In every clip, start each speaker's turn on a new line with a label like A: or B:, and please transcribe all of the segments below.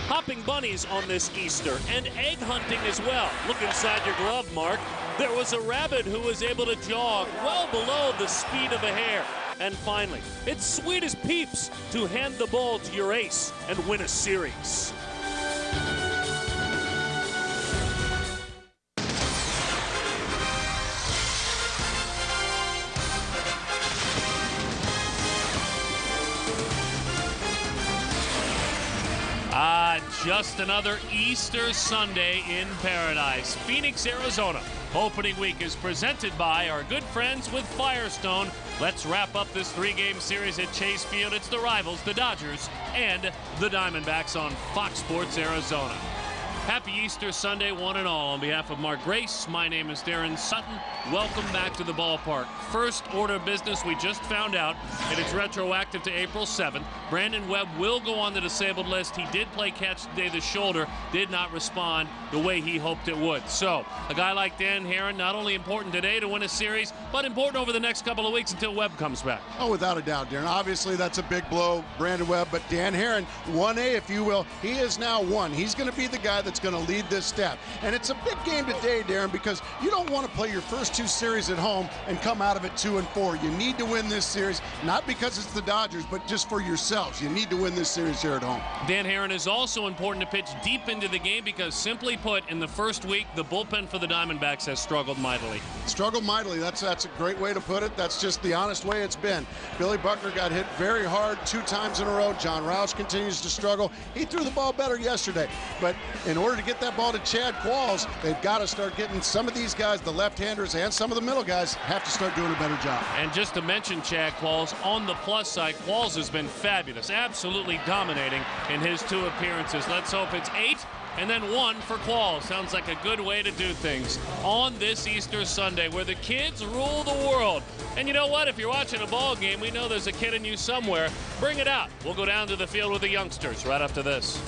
A: Hopping bunnies on this Easter, and egg hunting as well. Look inside your glove, Mark. There was a rabbit who was able to jog well below the speed of a hare. And finally, it's sweet as peeps to hand the ball to your ace and win a series. Just another Easter Sunday in paradise. Phoenix, Arizona. Opening week is presented by our good friends with Firestone. Let's wrap up this three-game series at Chase Field. It's the rivals, the Dodgers, and the Diamondbacks on Fox Sports Arizona. Happy Easter Sunday, one and all. On behalf of Mark Grace, my name is Darren Sutton. Welcome back to the ballpark. First order of business, we just found out, and it's retroactive to April 7th. Brandon Webb will go on the disabled list. He did play catch today. The shoulder did not respond the way he hoped it would. So, a guy like Dan Herron, not only important today to win a series, but important over the next couple of weeks until Webb comes back.
B: Oh, without a doubt, Darren. Obviously, that's a big blow, Brandon Webb, but Dan Herron, 1A, if you will, he is now 1. He's going to be the guy that's going to lead this staff. And it's a big game today, Darren, because you don't want to play your first two series at home and come out of it 2-4. You need to win this series, not because it's the Dodgers, but just for yourselves. You need to win this series here at home.
A: Dan Herron is also important to pitch deep into the game because, simply put, in the first week, the bullpen for the Diamondbacks has struggled mightily.
B: Struggled mightily. That's a great way to put it. That's just the honest way it's been. Billy Buckner got hit very hard 2 times in a row. John Roush continues to struggle. He threw the ball better yesterday, but in order to get that ball to Chad Qualls, they've got to start getting some of these guys, the left-handers and some of the middle guys, have to start doing a better job.
A: And just to mention Chad Qualls, on the plus side, Qualls has been fabulous, absolutely dominating in his 2 appearances. Let's hope it's 8 and then 1 for Qualls. Sounds like a good way to do things on this Easter Sunday where the kids rule the world. And you know what? If you're watching a ball game, we know there's a kid in you somewhere. Bring it out. We'll go down to the field with the youngsters right after this.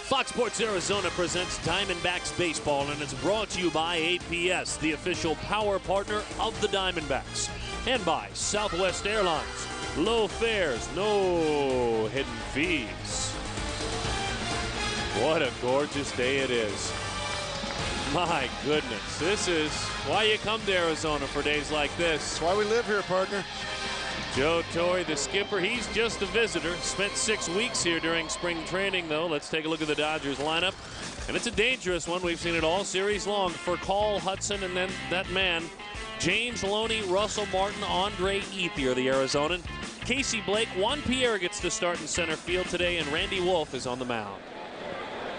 A: Fox Sports Arizona presents Diamondbacks Baseball, and it's brought to you by APS, the official power partner of the Diamondbacks, and by Southwest Airlines. Low fares, no hidden fees. What a gorgeous day it is. My goodness, this is why you come to Arizona for days like this.
B: That's why we live here, partner.
A: Joe Torre, the skipper, he's just a visitor. Spent 6 weeks here during spring training, though. Let's take a look at the Dodgers lineup. And it's a dangerous one. We've seen it all series long. For Call Hudson and then that man, James Loney, Russell Martin, Andre Ethier, the Arizonan. Casey Blake, Juan Pierre gets to start in center field today, and Randy Wolf is on the mound.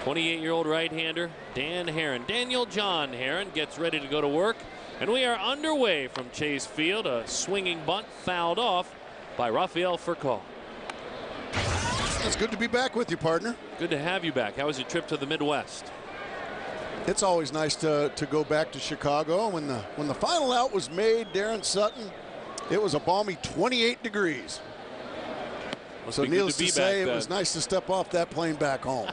A: 28-year-old right-hander Dan Herron. Daniel John Herron gets ready to go to work. And we are underway from Chase Field. A swinging bunt fouled off by Rafael Furcal.
B: It's good to be back with you, partner.
A: Good to have you back. How was your trip to the Midwest?
B: It's always nice to go back to Chicago. When the final out was made, Darren Sutton, it was a balmy 28 degrees. So needless to say, it was nice to step off that plane back home.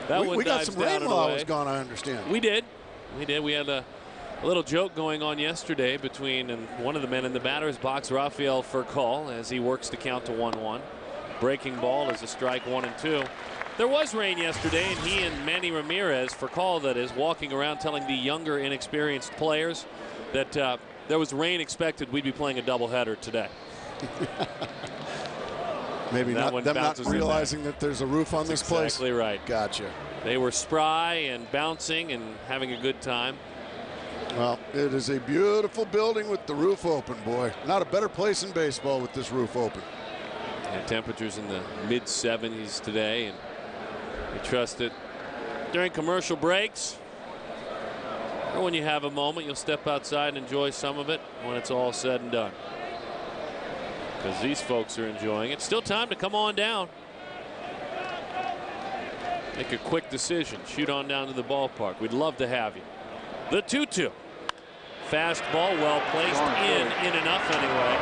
B: we got some rain while I was gone, I understand.
A: We did. We had a little joke going on yesterday between one of the men in the batter's box, Rafael Furcal, as he works to count to 1-1. Breaking ball is a strike, 1-2. There was rain yesterday, and he and Manny Ramirez, Furcal that is, walking around telling the younger, inexperienced players that there was rain expected. We'd be playing a doubleheader today.
B: Maybe not them not realizing that there's a roof on this place.
A: Exactly right.
B: Gotcha.
A: They were spry and bouncing and having a good time.
B: Well, it is a beautiful building with the roof open, boy. Not a better place in baseball with this roof open.
A: And temperatures in the mid-70s today, and we trust it during commercial breaks. Or when you have a moment, you'll step outside and enjoy some of it when it's all said and done. Because these folks are enjoying it. Still time to come on down. Make a quick decision. Shoot on down to the ballpark. We'd love to have you. The 2-2. Fastball well placed in enough anyway.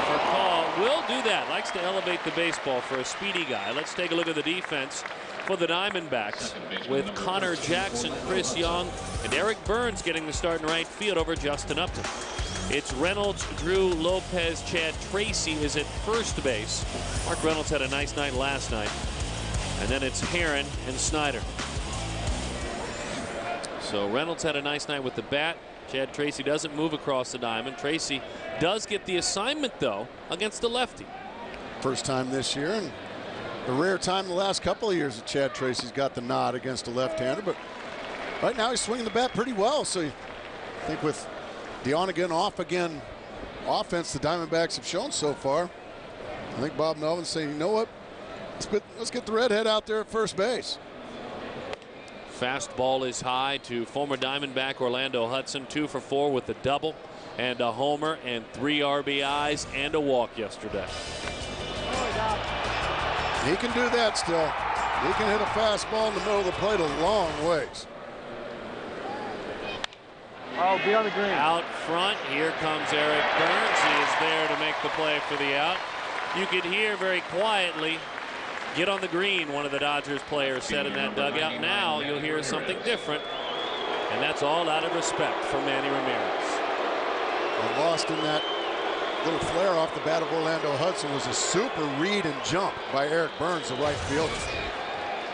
A: Furcal will do that. Likes to elevate the baseball for a speedy guy. Let's take a look at the defense. for the Diamondbacks, with Connor Jackson, Chris Young, and Eric Burns getting the start in right field over Justin Upton. It's Reynolds, Drew Lopez, Chad Tracy is at first base. Mark Reynolds had a nice night last night. And then it's Herron and Snyder. So Reynolds had a nice night with the bat. Chad Tracy doesn't move across the diamond. Tracy does get the assignment, though, against the lefty.
B: First time this year, and a rare time the last couple of years that Chad Tracy's got the nod against a left-hander. But right now he's swinging the bat pretty well. So I think with the on-again, off-again offense the Diamondbacks have shown so far, I think Bob Melvin's saying, you know what, let's get the redhead out there at first base.
A: Fastball is high to former Diamondback Orlando Hudson, 2 for 4 with a double and a homer and 3 RBIs and a walk yesterday.
B: He can do that still. He can hit a fastball in the middle of the plate a long ways.
C: Oh, be on the green.
A: Out front, here comes Eric Burns. He is there to make the play for the out. You could hear very quietly, "Get on the green," one of the Dodgers players said in that dugout. Now you'll hear something different, and that's all out of respect for Manny Ramirez.
B: And lost in that little flare off the bat of Orlando Hudson was a super read and jump by Eric Burns, the right fielder.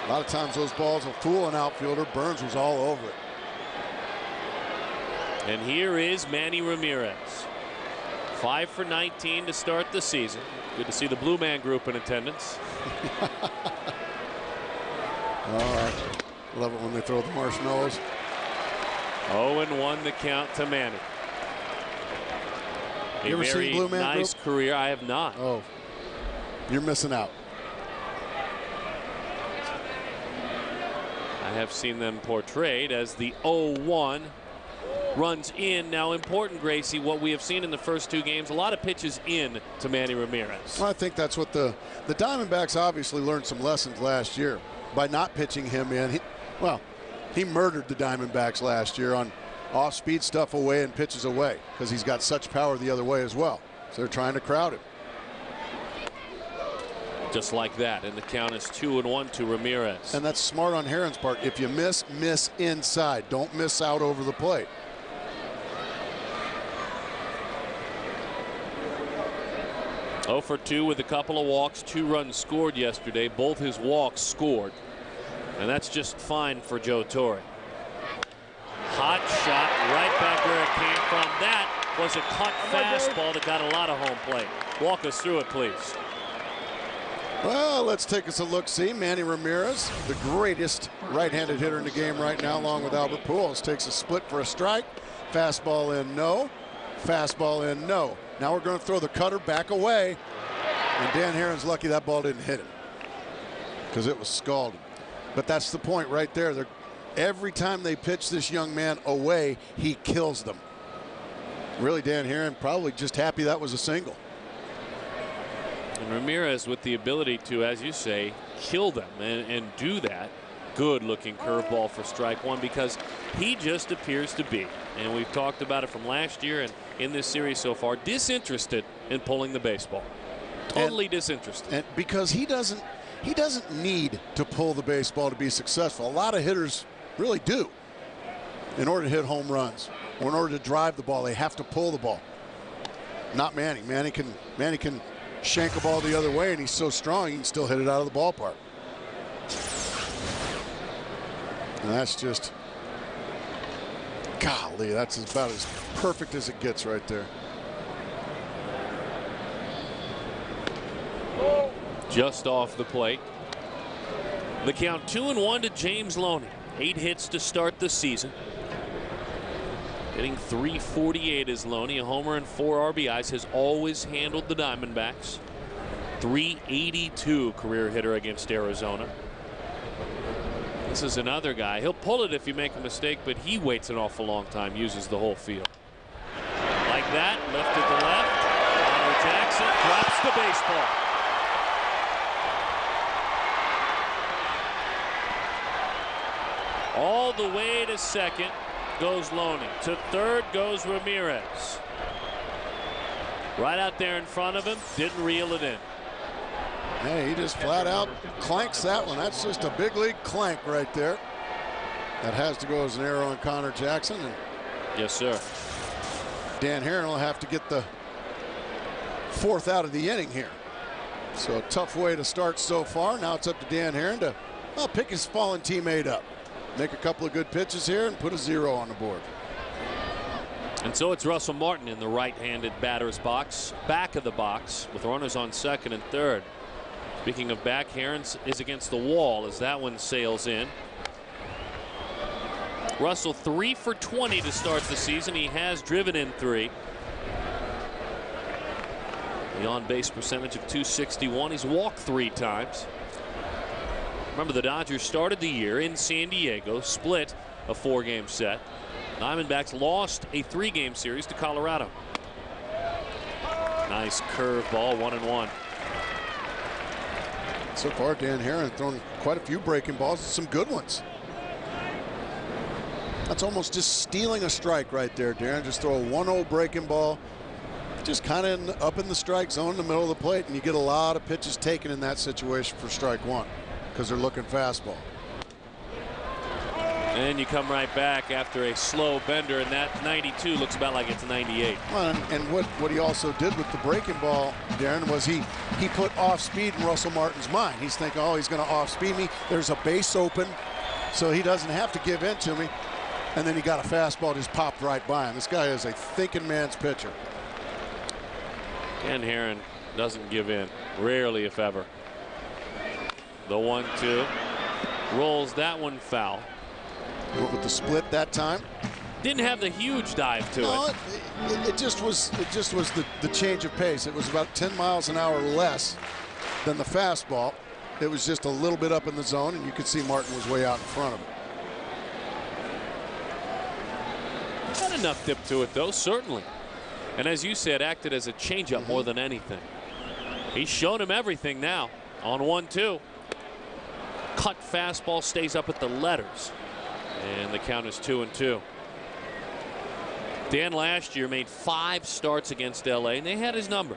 B: A lot of times those balls will fool an outfielder. Burns was all over it.
A: And here is Manny Ramirez. 5 for 19 to start the season. Good to see the Blue Man Group in attendance.
B: All right. Love it when they throw the marshmallows.
A: 0-1 the count to Manny.
B: You ever seen Blue Man
A: nice
B: Group?
A: career. I have not.
B: Oh, you're missing out.
A: I have seen them portrayed as the 0-1 runs in. Now important, Gracie, what we have seen in the first 2 games, a lot of pitches in to Manny Ramirez.
B: Well, I think that's what the Diamondbacks obviously learned some lessons last year by not pitching him in. He murdered the Diamondbacks last year on off-speed stuff away and pitches away because he's got such power the other way as well. So they're trying to crowd him.
A: Just like that, and the count is 2-1 to Ramirez.
B: And that's smart on Herron's part. If you miss inside. Don't miss out over the plate.
A: Oh for 2 with a couple of walks, 2 runs scored yesterday. Both his walks scored. And that's just fine for Joe Torre. Hot shot right back where it came from. That was a cut fastball that got a lot of home plate. Walk us through it, please.
B: Well, let's take us a look-see. Manny Ramirez, the greatest right-handed hitter in the game right now, along with Albert Pujols, takes a split for a strike. Fastball in, no. Fastball in, no. Now we're going to throw the cutter back away. And Dan Herron's lucky that ball didn't hit him because it was scalded. But that's the point right there. Every time they pitch this young man away, he kills them. Really, Dan Herron probably just happy that was a single.
A: And Ramirez with the ability to, as you say, kill them and do that. Good looking curveball for strike 1 because he just appears to be, and we've talked about it from last year and in this series so far, disinterested in pulling the baseball. Totally disinterested.
B: And because he doesn't need to pull the baseball to be successful. A lot of hitters really do. In order to hit home runs or in order to drive the ball, they have to pull the ball. Not Manny. Manny can shank a ball the other way, and he's so strong he can still hit it out of the ballpark. And that's just, golly, that's about as perfect as it gets right there.
A: Just off the plate. The count 2-1 to James Loney. 8 hits to start the season. Hitting .348 is Loney. A homer and 4 RBIs. Has always handled the Diamondbacks. .382 career hitter against Arizona. This is another guy. He'll pull it if you make a mistake, but he waits an awful long time, uses the whole field. Like that, lifted the left. Connor Jackson drops the baseball. All the way to second goes Loney. To third goes Ramirez. Right out there in front of him, didn't reel it in.
B: Hey, he just flat out clanks that one. That's just a big league clank right there. That has to go as an error on Connor Jackson. And
A: yes, sir.
B: Dan Herron will have to get the 4th out of the inning here. So a tough way to start so far. Now it's up to Dan Herron to pick his fallen teammate up. Make a couple of good pitches here and put a 0 on the board.
A: And so it's Russell Martin in the right-handed batter's box, back of the box, with runners on 2nd and 3rd. Speaking of back, Herron is against the wall as that one sails in. Russell 3 for 20 to start the season. He has driven in 3. The on-base percentage of .261. He's walked 3 times. Remember, the Dodgers started the year in San Diego, split a 4-game set. Diamondbacks lost a 3-game series to Colorado. Nice curveball, 1-1.
B: So far, Dan Herron thrown quite a few breaking balls, some good ones. That's almost just stealing a strike right there, Darren. Just throw a 1-0 breaking ball, just kind of up in the strike zone in the middle of the plate, and you get a lot of pitches taken in that situation for strike 1 because they're looking fastball.
A: And you come right back after a slow bender, and that 92 looks about like it's 98.
B: Well, and what he also did with the breaking ball, Darren, was he put off speed in Russell Martin's mind. He's thinking, oh, he's going to off speed me. There's a base open, so he doesn't have to give in to me. And then he got a fastball just popped right by him. This guy is a thinking man's pitcher.
A: And Herron doesn't give in, rarely if ever. The 1-2 rolls that one foul.
B: Went with the split that time.
A: Didn't have the huge dive to it.
B: It just was the change of pace. It was about 10 miles an hour less than the fastball. It was just a little bit up in the zone, and you could see Martin was way out in front of him.
A: Had enough dip to it, though, certainly. And as you said, acted as a changeup more than anything. He's shown him everything now on 1-2. Cut fastball stays up at the letters. And the count is 2-2. Dan last year made 5 starts against LA, and they had his number.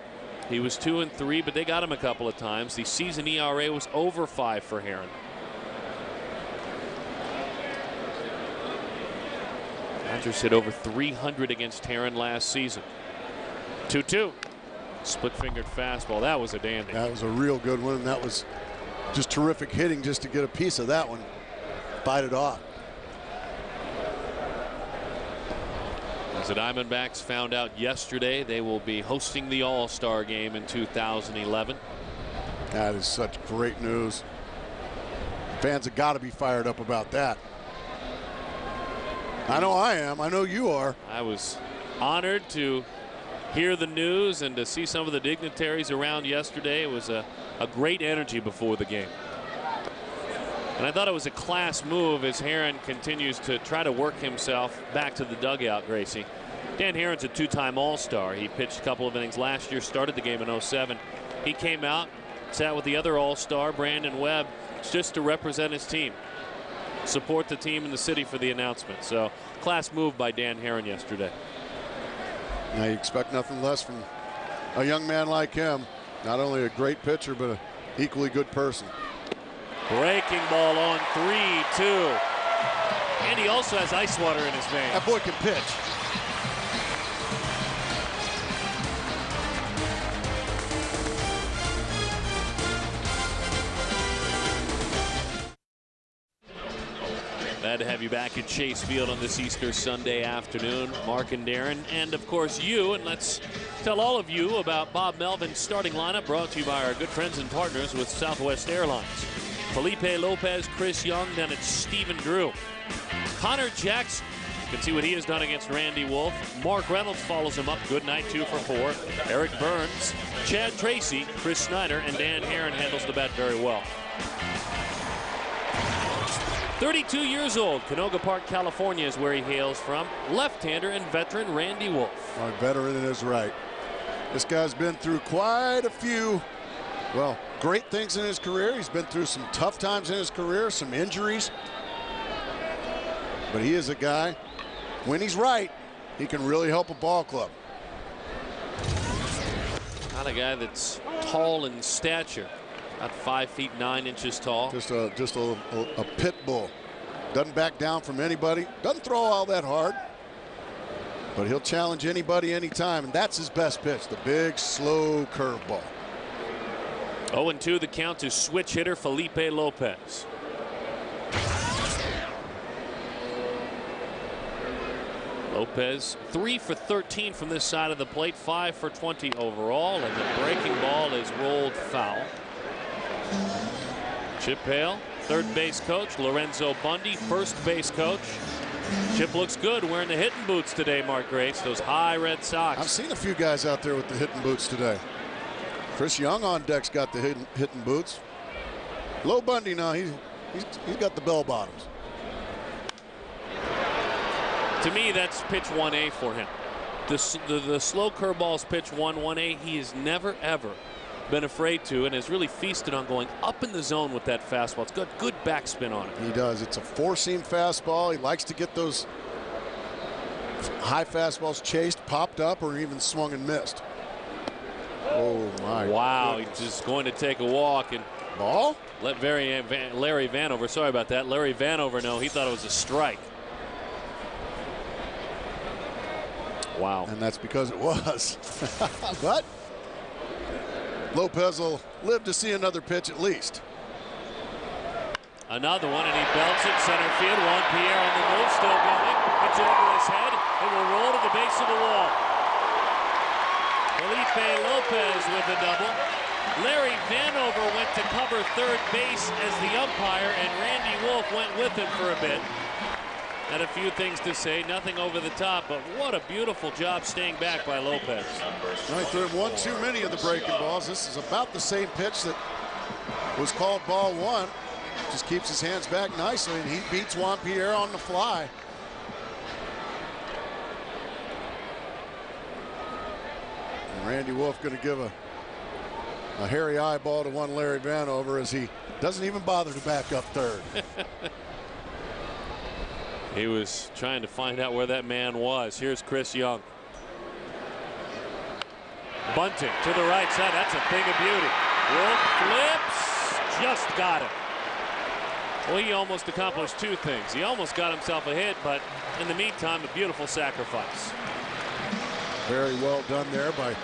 A: He was 2-3, but they got him a couple of times. The season ERA was over 5 for Herron. Dodgers hit over 300 against Herron last season. 2-2. Split-fingered fastball. That was a dandy.
B: That was a real good one, and that was just terrific hitting just to get a piece of that one. Bite it off.
A: As the Diamondbacks found out yesterday, they will be hosting the All-Star game in 2011.
B: That is such great news. Fans have got to be fired up about that. I know I am. I know you are.
A: I was honored to hear the news and to see some of the dignitaries around yesterday. It was a great energy before the game. And I thought it was a class move as Herron continues to try to work himself back to the dugout, Gracie. Dan Herron's a 2-time All-Star. He pitched a couple of innings last year, started the game in 07. He came out, sat with the other All-Star, Brandon Webb, just to represent his team. Support the team in the city for the announcement. So, class move by Dan Herron yesterday.
B: Now you expect nothing less from a young man like him. Not only a great pitcher, but an equally good person.
A: Breaking ball on 3-2. And he also has ice water in his veins.
B: That boy can pitch.
A: Glad to have you back at Chase Field on this Easter Sunday afternoon. Mark and Darren, and of course you. And let's tell all of you about Bob Melvin's starting lineup, brought to you by our good friends and partners with Southwest Airlines. Felipe Lopez, Chris Young, then it's Stephen Drew. Connor Jackson, you can see what he has done against Randy Wolf. Mark Reynolds follows him up, good night, 2 for 4. Eric Burns, Chad Tracy, Chris Snyder, and Dan Herron handles the bat very well. 32 years old, Canoga Park, California is where he hails from. Left-hander and veteran Randy Wolf.
B: A veteran is right. This guy's been through quite a few, well, great things in his career. He's been through some tough times in his career, some injuries. But he is a guy, when he's right, he can really help a ball club.
A: Not a guy that's tall in stature. About 5 feet 9 inches tall.
B: Just a pit bull. Doesn't back down from anybody. Doesn't throw all that hard. But he'll challenge anybody anytime, and that's his best pitch, the big, slow curveball.
A: 0-2 the count to switch hitter Felipe Lopez. Lopez 3 for 13 from this side of the plate, 5 for 20 overall, and the breaking ball is rolled foul. Chip Hale, third base coach. Lorenzo Bundy, first base coach. Chip looks good wearing the hitting boots today, Mark Grace. Those high red socks.
B: I've seen a few guys out there with the hitting boots today. Chris Young on deck's got the hitting boots. Low Bundy now, he's got the bell bottoms.
A: To me, that's pitch 1A for him. The slow curveball's pitch 1A. He has never, ever been afraid to, and has really feasted on going up in the zone with that fastball. It's got good backspin on it.
B: He does. It's a four-seam fastball. He likes to get those high fastballs chased, popped up, or even swung and missed. Oh, my.
A: Wow,
B: goodness.
A: he's just going to take a walk and
B: ball?
A: let Larry Vanover, sorry about that, Larry Vanover know he thought it was a strike. Wow.
B: And that's because it was. But Lopez will live to see another pitch at least.
A: Another one, and he belts it center field. Juan Pierre on the move, still going. It's over his head. It will roll to the base of the wall. Felipe Lopez with a double. Larry Vanover went to cover third base as the umpire, and Randy Wolf went with him for a bit. Had a few things to say, nothing over the top, but what a beautiful job staying back by Lopez.
B: Right there, one too many of the breaking balls. This is about the same pitch that was called ball one. Just keeps his hands back nicely, and he beats Juan Pierre on the fly. And Randy Wolf going to give a hairy eyeball to one Larry Vanover as he doesn't even bother to back up third.
A: He was trying to find out where that man was. Here's Chris Young. Bunting to the right side. That's a thing of beauty. Wolf flips. Just got him. Well, he almost accomplished two things. He almost got himself a hit, but in the meantime, a beautiful sacrifice.
B: Very well done there by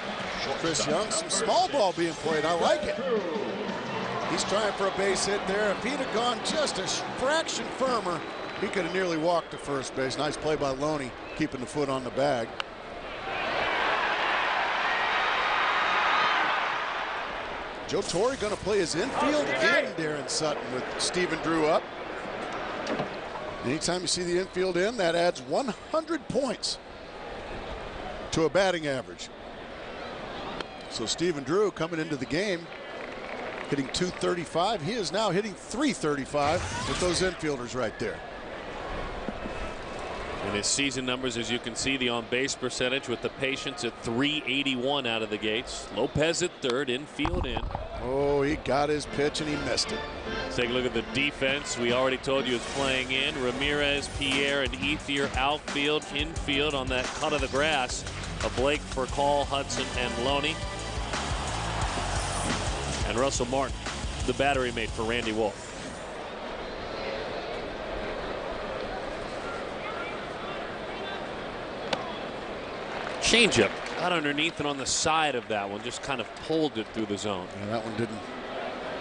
B: Chris Young. Some small ball being played. I like it. He's trying for a base hit there. If he'd have gone just a fraction firmer, he could have nearly walked to first base. Nice play by Loney, keeping the foot on the bag. Joe Torre going to play his infield in, Darren Sutton, with Stephen Drew up. Anytime you see the infield in, that adds 100 points to a batting average. So Stephen Drew coming into the game hitting .235. He is now hitting .335 with those infielders right there.
A: And his season numbers, as you can see, the on-base percentage with the Patients at .381 out of the gates. Lopez at third, infield in.
B: Oh, he got his pitch and he missed it.
A: Let's take a look at the defense. We already told you is playing in. Ramirez, Pierre, and Ethier outfield, infield on that cut of the grass of Blake, Furcal, Hudson, and Loney. And Russell Martin, the battery mate for Randy Wolf. Changeup got underneath and on the side of that one, just kind of pulled it through the zone.
B: Yeah, that one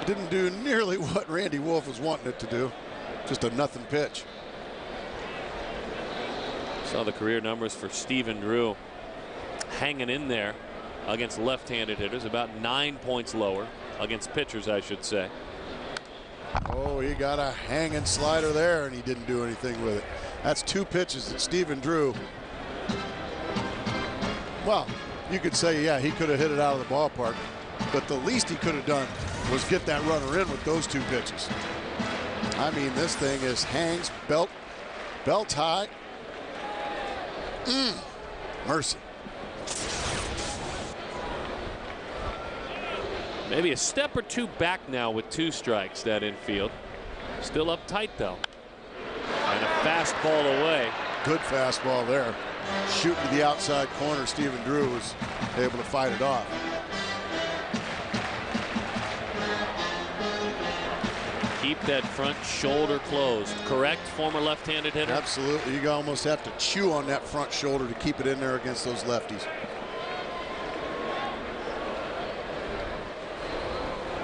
B: didn't do nearly what Randy Wolf was wanting it to do. Just a nothing pitch.
A: Saw the career numbers for Stephen Drew hanging in there against left-handed hitters, about 9 points lower against pitchers, I should say.
B: Oh, he got a hanging slider there and he didn't do anything with it. That's two pitches that Stephen Drew. Well, you could say, yeah, he could have hit it out of the ballpark, but the least he could have done was get that runner in with those two pitches. I mean, this thing is hangs, belt high. Mercy.
A: Maybe a step or two back now with 2 strikes, that infield. Still up tight, though. And a fastball away.
B: Good fastball there. Shooting to the outside corner. Stephen Drew was able to fight it off.
A: keep that front shoulder closed. Correct, former left-handed hitter?
B: Absolutely. You almost have to chew on that front shoulder to keep it in there against those lefties.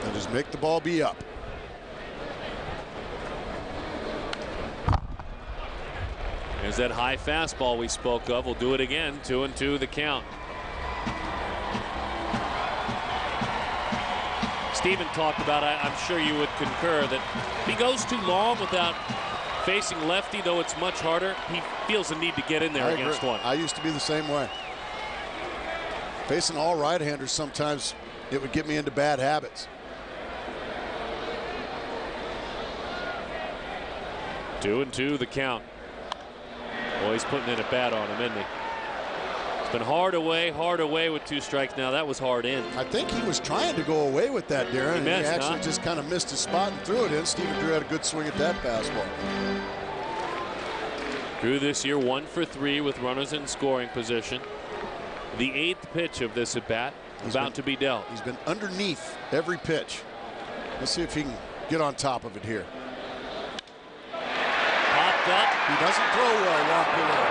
B: And just make the ball be up.
A: There's that high fastball we spoke of. We'll do it again. 2-2 the count. Steven talked about, I'm sure you would concur, that if he goes too long without facing lefty, though it's much harder, he feels the need to get in there against one.
B: I used to be the same way. Facing all right-handers, sometimes it would get me into bad habits.
A: 2-2 the count. Boy, he's putting in a bat on him, isn't he? It's been hard away with 2 strikes now. That was hard in.
B: I think he was trying to go away with that, Darren.
A: He
B: actually just kind of missed his spot and threw it in. Steven Drew had a good swing at that fastball.
A: Drew this year 1 for 3 with runners in scoring position. The 8th pitch of this at bat about to be dealt.
B: He's been underneath every pitch. Let's see if he can get on top of it here.
A: Popped up.
B: He doesn't throw well, Juan Pierre.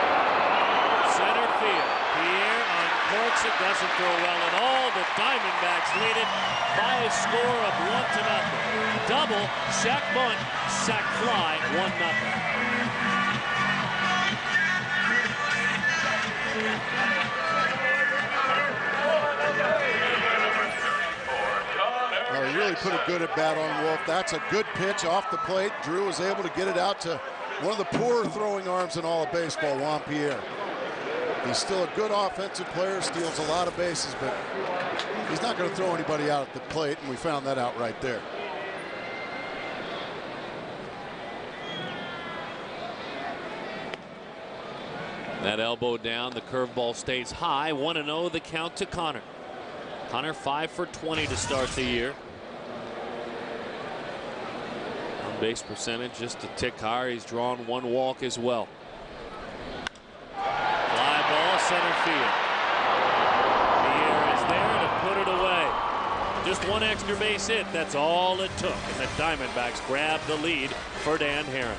A: Center field. Pierre uncorks it, doesn't throw well at all. The Diamondbacks lead it by a score of 1-0. Double, sac bunt, sac fly, 1-0.
B: He really put a good at bat on Wolf. That's a good pitch off the plate. Drew was able to get it out to one of the poorer throwing arms in all of baseball, Juan Pierre. He's still a good offensive player, steals a lot of bases, but he's not going to throw anybody out at the plate, and we found that out right there.
A: That elbow down, the curveball stays high. 1-0 the count to Connor. Connor 5 for 20 to start the year. On base percentage just a tick higher. He's drawn 1 walk as well. Fly ball center field. Pierre is there to put it away. Just 1 extra base hit. That's all it took. And the Diamondbacks grab the lead for Dan Herron.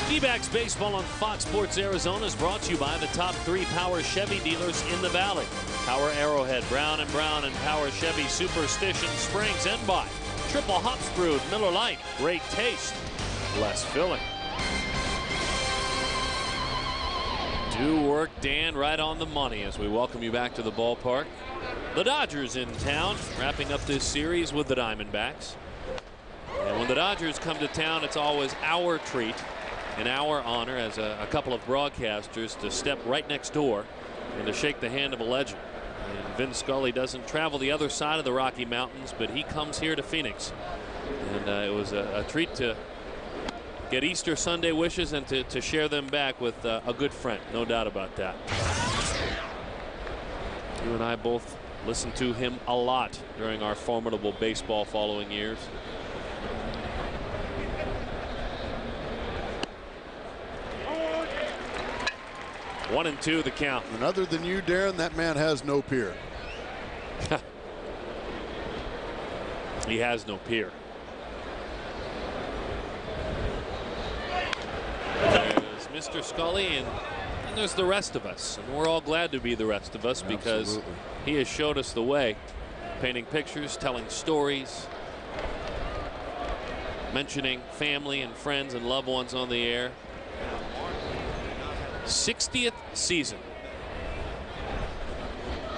A: D-backs baseball on Fox Sports Arizona is brought to you by the top 3 Power Chevy dealers in the Valley. Power Arrowhead, Brown & Brown, and Power Chevy Superstition Springs, and by Triple Hops Brewed Miller Lite. Great taste, less filling. Do work, Dan, right on the money as we welcome you back to the ballpark. The Dodgers in town, wrapping up this series with the Diamondbacks. And when the Dodgers come to town, it's always our treat, in our honor as a couple of broadcasters, to step right next door and to shake the hand of a legend. And Vin Scully doesn't travel the other side of the Rocky Mountains, but he comes here to Phoenix. And it was a treat to get Easter Sunday wishes and to share them back with a good friend, no doubt about that. You and I both listened to him a lot during our formidable baseball following years. One and 2 the count.
B: And other than you, Darren, that man has no peer.
A: He has no peer. There's Mr. Scully, and there's the rest of us. And we're all glad to be the rest of us because he has showed us the way. Painting pictures, telling stories, mentioning family and friends and loved ones on the air. 60th season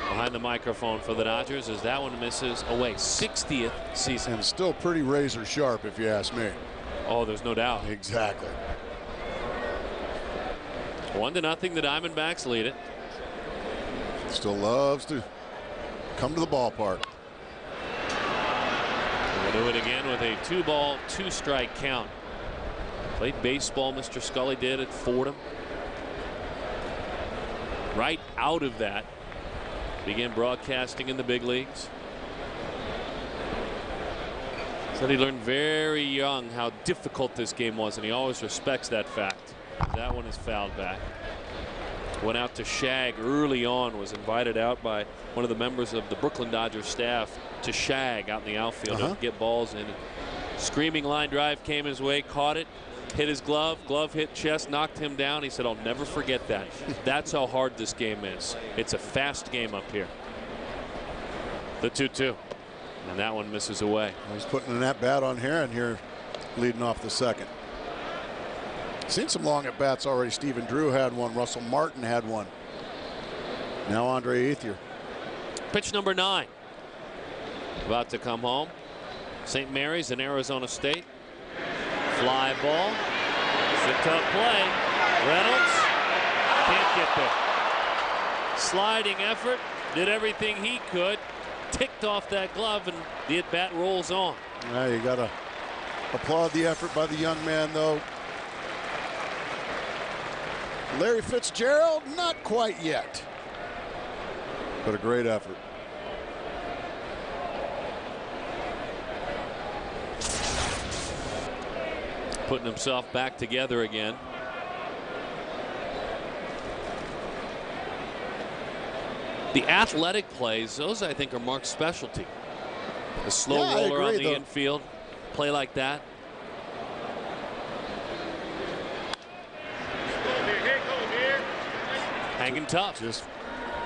A: behind the microphone for the Dodgers as that one misses away. 60th season.
B: And still pretty razor sharp, if you ask me.
A: Oh, there's no doubt.
B: Exactly.
A: 1-0 the Diamondbacks lead it.
B: Still loves to come to the ballpark.
A: We'll do it again with a 2-ball, 2-strike count. Played baseball, Mr. Scully did at Fordham. Right out of that, began broadcasting in the big leagues. Said he learned very young how difficult this game was, and he always respects that fact. That one is fouled back. Went out to shag early on, was invited out by one of the members of the Brooklyn Dodgers staff to shag out in the outfield to get balls in. Screaming line drive came his way, caught it, hit his glove, glove hit chest, knocked him down. He said, "I'll never forget that." That's how hard this game is. It's a fast game up here. The 2-2. And that one misses away.
B: He's putting an at-bat on Herron here, leading off the second. Seen some long at-bats already. Stephen Drew had one. Russell Martin had one. Now Andre Ethier.
A: Pitch number 9. About to come home. St. Mary's and Arizona State. Fly ball. It's a tough play. Reynolds can't get there. Sliding effort. Did everything he could. Ticked off that glove, and the at-bat rolls on.
B: Yeah, you got to applaud the effort by the young man, though. Larry Fitzgerald, not quite yet, but a great effort.
A: Putting himself back together again. The athletic plays, those I think are Mark's specialty. The slow roller on the infield, play like that. Hanging tough.
B: Just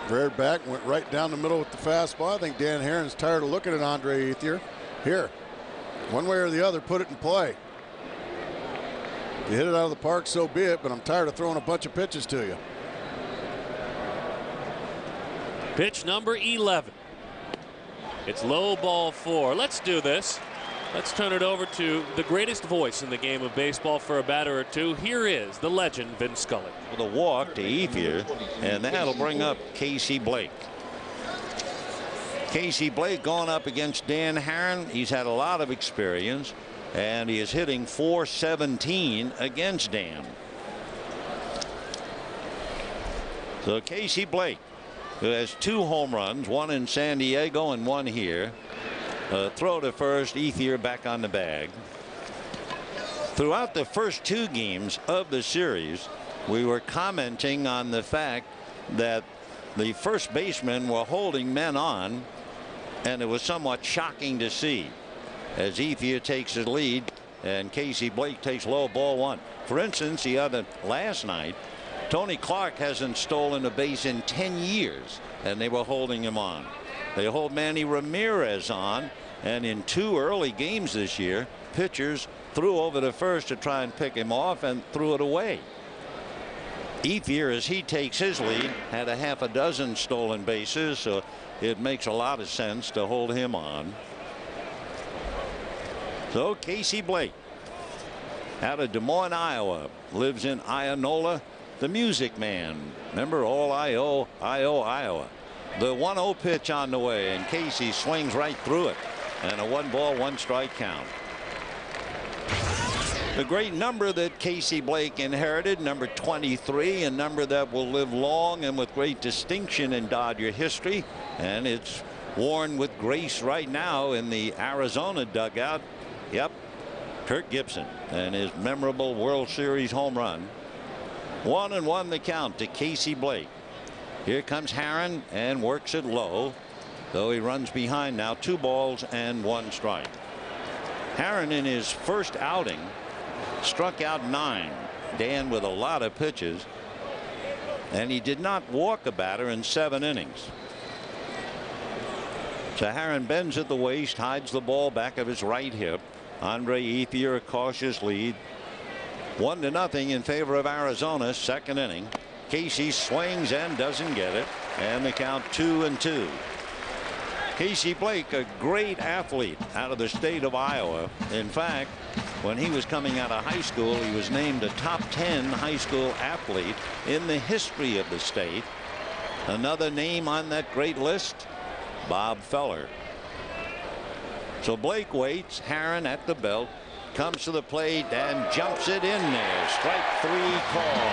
B: reared back, went right down the middle with the fastball. I think Dan Herron's tired of looking at Andre Ethier. Here, one way or the other, put it in play. If you hit it out of the park, so be it, but I'm tired of throwing a bunch of pitches to you.
A: Pitch number 11. It's low ball 4. Let's do this. Let's turn it over to the greatest voice in the game of baseball for a batter or two. Here is the legend, Vin Scully.
D: With a walk to Ethier, and that'll bring up Casey Blake. Casey Blake going up against Dan Herron. He's had a lot of experience, and he is hitting .417 against Dan. So Casey Blake, who has 2 home runs, one in San Diego and one here. Throw to first, Ethier back on the bag. Throughout the first 2 games of the series, we were commenting on the fact that the first basemen were holding men on, and it was somewhat shocking to see as Ethier takes the lead and Casey Blake takes low ball 1. For instance, the other last night, Tony Clark hasn't stolen a base in 10 years, and they were holding him on. They hold Manny Ramirez on, and in 2 early games this year, pitchers threw over to first to try and pick him off and threw it away. Ethier, as he takes his lead, had a half a dozen stolen bases, so it makes a lot of sense to hold him on. So Casey Blake, out of Des Moines, Iowa, lives in Ionola. The Music Man. Remember, all I-O, Iowa. The 1-0 pitch on the way, and Casey swings right through it. And a 1-ball, 1-strike count. The great number that Casey Blake inherited, number 23, a number that will live long and with great distinction in Dodger history. And it's worn with grace right now in the Arizona dugout. Yep, Kirk Gibson and his memorable World Series home run. 1-1 the count to Casey Blake. Here comes Herron and works it low, though he runs behind now. 2 balls and 1 strike. Herron in his first outing struck out 9. Dan with a lot of pitches, and he did not walk a batter in 7 innings. So Herron bends at the waist, hides the ball back of his right hip. Andre Ethier, a cautious lead. 1-0 in favor of Arizona. Second inning. Casey swings and doesn't get it, and the count 2-2. Casey Blake, a great athlete out of the state of Iowa. In fact, when he was coming out of high school, he was named a top 10 high school athlete in the history of the state. Another name on that great list, Bob Feller. So Blake waits. Herron at the belt, comes to the plate and jumps it in there. Strike 3 call.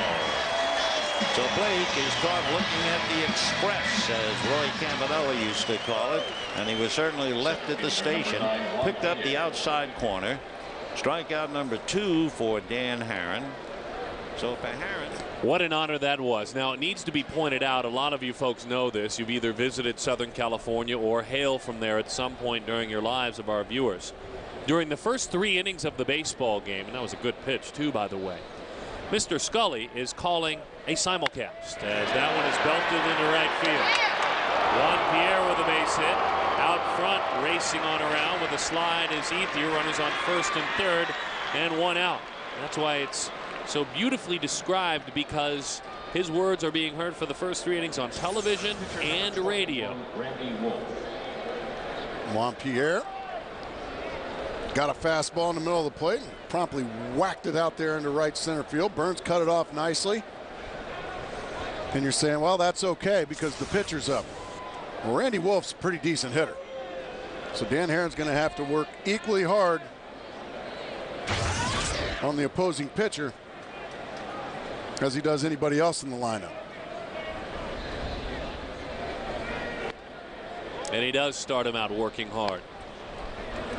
D: So Blake is caught looking at the express, as Roy Campanella used to call it, and he was certainly left at the station. Picked up the outside corner. Strikeout number 2 for Dan Herron. So for Herron.
A: What an honor that was. Now, it needs to be pointed out, a lot of you folks know this. You've either visited Southern California or hail from there at some point during your lives, of our viewers. During the first 3 innings of the baseball game, and that was a good pitch too, by the way, Mr. Scully is calling a simulcast as that one is belted into right field. Juan Pierre with a base hit. Out front, racing on around with a slide is Ethier. Runners on first and third, and 1 out. That's why it's so beautifully described, because his words are being heard for the first 3 innings on television and radio.
B: Juan Pierre got a fastball in the middle of the plate and promptly whacked it out there into right center field. Burns cut it off nicely. And you're saying, well, that's okay because the pitcher's up. Well, Randy Wolf's a pretty decent hitter. So Dan Herron's going to have to work equally hard on the opposing pitcher as he does anybody else in the lineup.
A: And he does start him out working hard.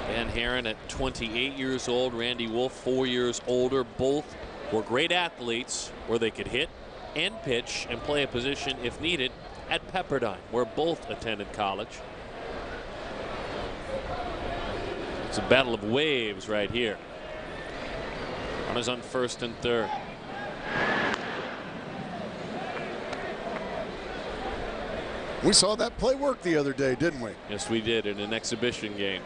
A: Dan Herron at 28 years old, Randy Wolf 4 years older. Both were great athletes where they could hit and pitch and play a position if needed at Pepperdine, where both attended college. It's a battle of waves right here. Runners on first and third.
B: We saw that play work the other day, didn't we?
A: Yes, we did, in an exhibition game.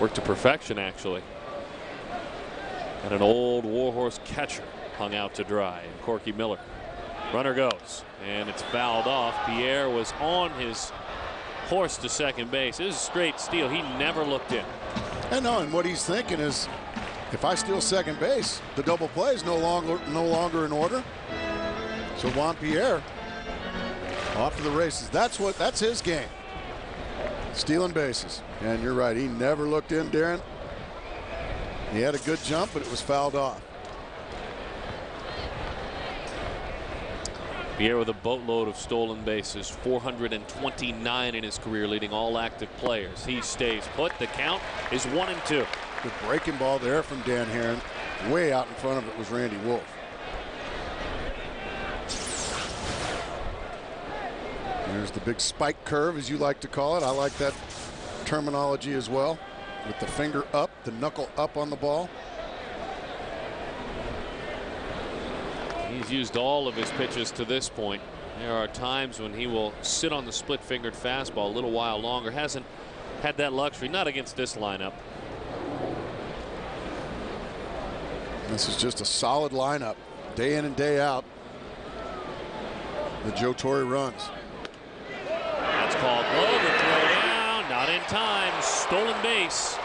A: Worked to perfection, actually. And an old Warhorse catcher hung out to dry. And Corky Miller. Runner goes, and it's fouled off. Pierre was on his horse to second base. It was a straight steal. He never looked in.
B: I know, and what he's thinking is, if I steal second base, the double play is no longer in order. So Juan Pierre off to the races. That's his game. Stealing bases. And you're right, he never looked in, Darren. He had a good jump, but it was fouled off.
A: Pierre with a boatload of stolen bases, 429 in his career, leading all active players. He stays put. The count is 1-2.
B: Good breaking ball there from Dan Herron. Way out in front of it was Randy Wolf. There's the big spike curve, as you like to call it. I like that terminology as well. With the finger up, the knuckle up on the ball.
A: He's used all of his pitches to this point. There are times when he will sit on the split-fingered fastball a little while longer. Hasn't had that luxury, not against this lineup.
B: This is just a solid lineup, day in and day out. The Joe Torre runs.
A: That's called low. The throw down, not in time. Stolen base.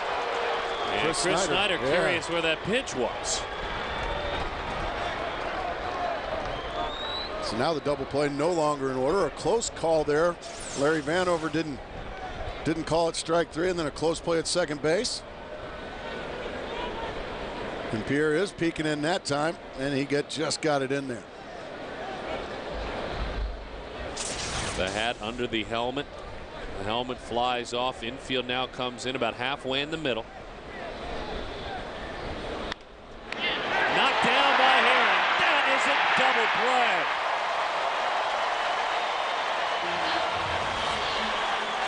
A: And Chris Snyder curious where that pitch was.
B: So now the double play no longer in order. A close call there. Larry Vanover didn't call it strike 3, and then a close play at second base. And Pierre is peeking in that time, and he just got it in there.
A: The hat under the helmet. The helmet flies off. Infield now comes in about halfway in the middle. Knocked down by Herron. That is a double play.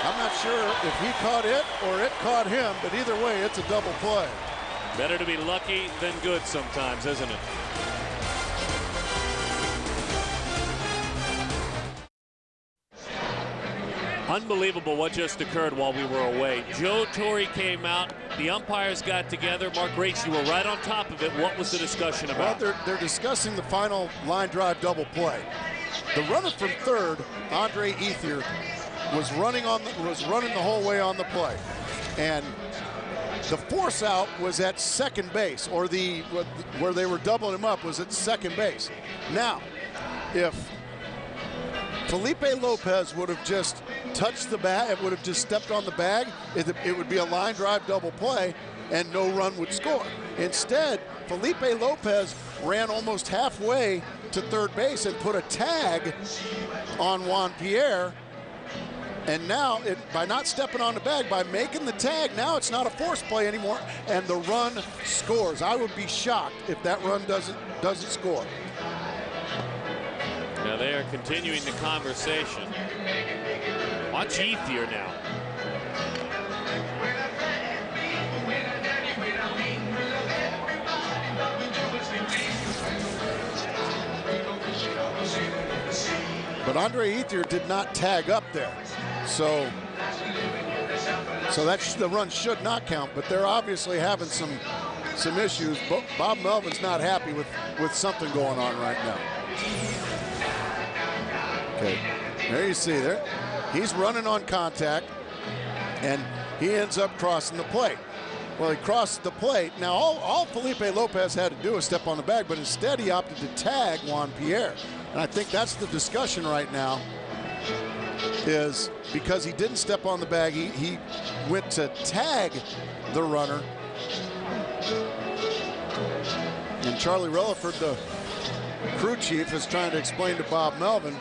B: I'm not sure if he caught it or it caught him, but either way, it's a double play.
A: Better to be lucky than good sometimes, isn't it? Unbelievable what just occurred while we were away. Joe Torre came out. The umpires got together. Mark Grace, you were right on top of it. What was the discussion about?
B: Well, they're discussing the final line drive double play. The runner from third, Andre Ethier, was running the whole way on the play, and the force out was at second base, or where they were doubling him up was at second base. Now, if Felipe Lopez would have just touched the bag, it would have just stepped on the bag, it would be a line drive double play and no run would score. Instead, Felipe Lopez ran almost halfway to third base and put a tag on Juan Pierre, And now, by not stepping on the bag, by making the tag, now it's not a force play anymore, and the run scores. I would be shocked if that run doesn't score.
A: Now they are continuing the conversation. Watch Ethier now.
B: But Andre Ethier did not tag up there. So the run should not count, but they're obviously having some issues. Bob Melvin's not happy with something going on right now. Okay, there you see there. He's running on contact, and he ends up crossing the plate. Well, he crossed the plate. Now, all Felipe Lopez had to do was step on the bag, but instead he opted to tag Juan Pierre. And I think that's the discussion right now, is because he didn't step on the bag, he went to tag the runner. And Charlie Relaford, the crew chief, is trying to explain to Bob Melvin,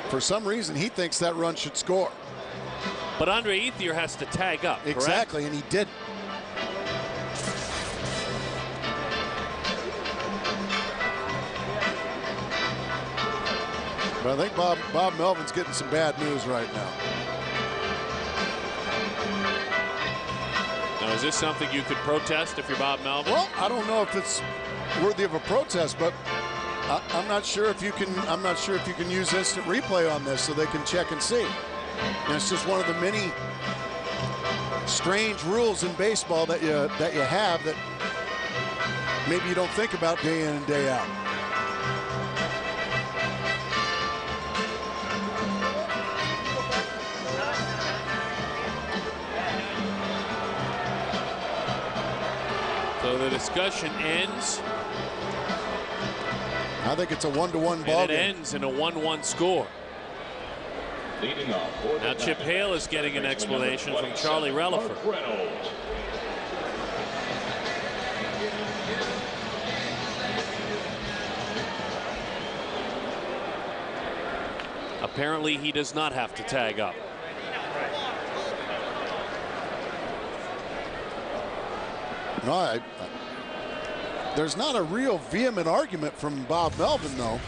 B: for some reason, he thinks that run should score.
A: But Andre Ethier has to tag up, correct?
B: Exactly, and he didn't. But I think Bob Melvin's getting some bad news right now.
A: Now, is this something you could protest if you're Bob Melvin?
B: Well, I don't know if it's worthy of a protest, but I'm not sure if you can. I'm not sure if you can use instant replay on this so they can check and see. And it's just one of the many strange rules in baseball that you have that maybe you don't think about day in and day out.
A: So the discussion ends.
B: I think it's a 1-1 ball
A: And it
B: game.
A: ends in a 1-1 score. Now Chip Hale is getting an explanation from Charlie Relaford. Apparently he does not have to tag up.
B: No, there's not a real vehement argument from Bob Melvin, though.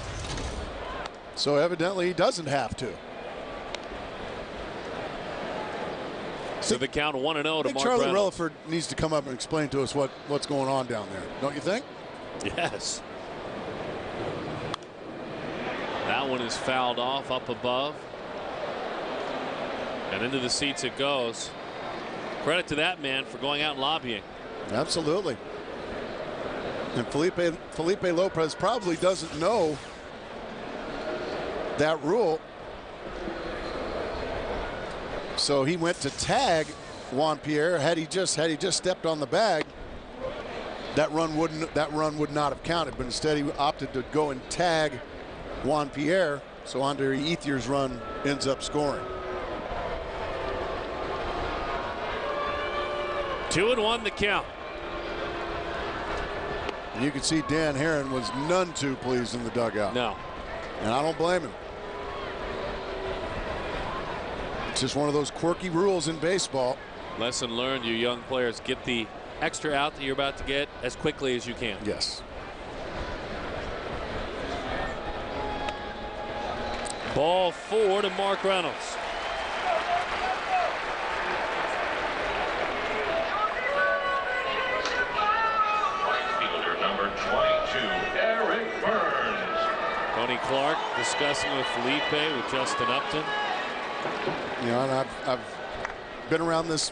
B: So evidently he doesn't have to.
A: So the count 1-0 to Mark
B: Charlie
A: Reynolds.
B: Relaford needs to come up and explain to us what's going on down there. Don't you think?
A: Yes. That one is fouled off up above. And into the seats it goes. Credit to that man for going out and lobbying.
B: Absolutely. And Felipe Lopez probably doesn't know that rule. So he went to tag Juan Pierre. Had he just stepped on the bag, that run would not have counted. But instead he opted to go and tag Juan Pierre. So Andre Ethier's run ends up scoring.
A: 2-1 the count.
B: And you can see Dan Herron was none too pleased in the dugout.
A: No.
B: And I don't blame him. It's just one of those quirky rules in baseball.
A: Lesson learned, you young players, get the extra out that you're about to get as quickly as you can.
B: Yes.
A: Ball 4 to Mark Reynolds. Tony Clark discussing with Felipe, with Justin Upton.
B: You know, and I've been around this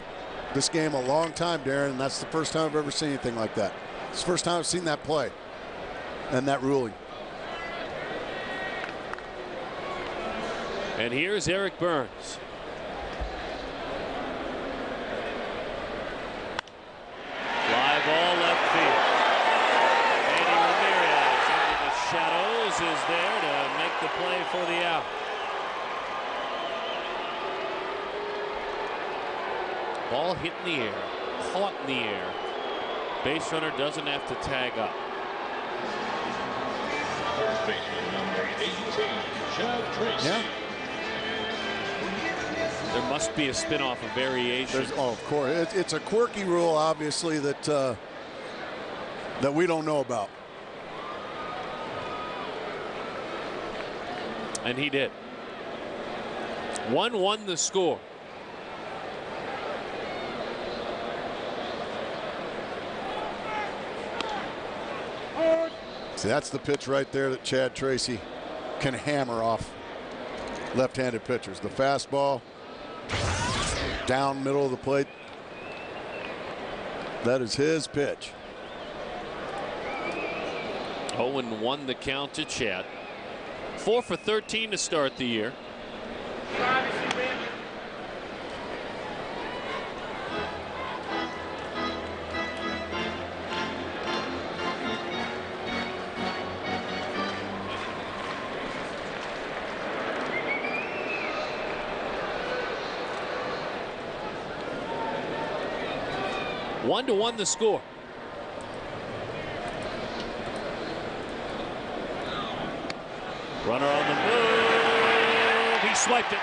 B: game a long time, Darren, and that's the first time I've ever seen anything like that. It's the first time I've seen that play and that ruling.
A: And here's Eric Burns. Fly ball left field. Manny Ramirez into the shadows is there to make the play for the out. Ball hit in the air, caught in the air. Base runner doesn't have to tag up.
B: Yeah.
A: There must be a spin-off, a variation.
B: Oh, of course. It's a quirky rule, obviously, that we don't know about.
A: And he did. 1-1 the score.
B: See, that's the pitch right there that Chad Tracy can hammer off left-handed pitchers. The fastball down middle of the plate. That is his pitch.
A: 0-1 the count to Chad. 4 for 13 to start the year. One to one the score. Runner on the move. He swiped it.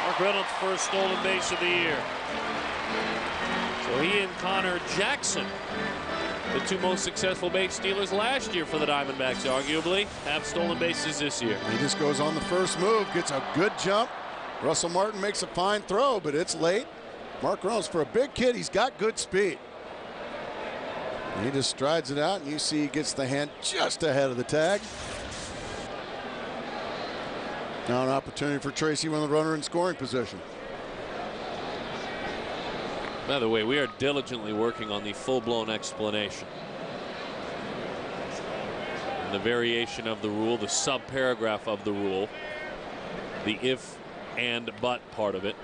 A: Mark Reynolds' first stolen base of the year. So he and Connor Jackson, the two most successful base stealers last year for the Diamondbacks, arguably, have stolen bases this year.
B: He just goes on the first move, gets a good jump. Russell Martin makes a fine throw, but it's late. Mark Reynolds, for a big kid, he's got good speed. He just strides it out, and you see he gets the hand just ahead of the tag. Now an opportunity for Tracy with the runner in scoring position.
A: By the way, we are diligently working on the full-blown explanation. And the variation of the rule, the sub-paragraph of the rule, the if and but part of it.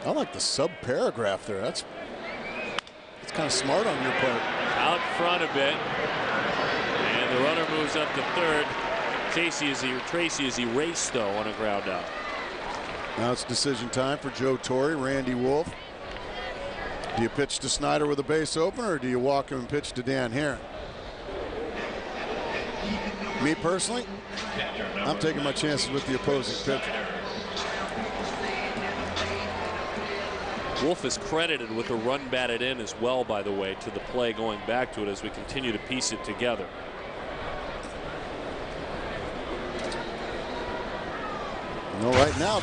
B: I like the sub-paragraph there. That's kind of smart on your part.
A: Out front a bit. And the runner moves up to third. Tracy is erased, though, on a ground out.
B: Now it's decision time for Joe Torre, Randy Wolf. Do you pitch to Snyder with a base opener, or do you walk him and pitch to Dan Herron? Me personally, I'm taking my chances with the opposing pitcher.
A: Wolf is credited with a run batted in as well, by the way, to the play going back to it as we continue to piece it together.
B: No, right now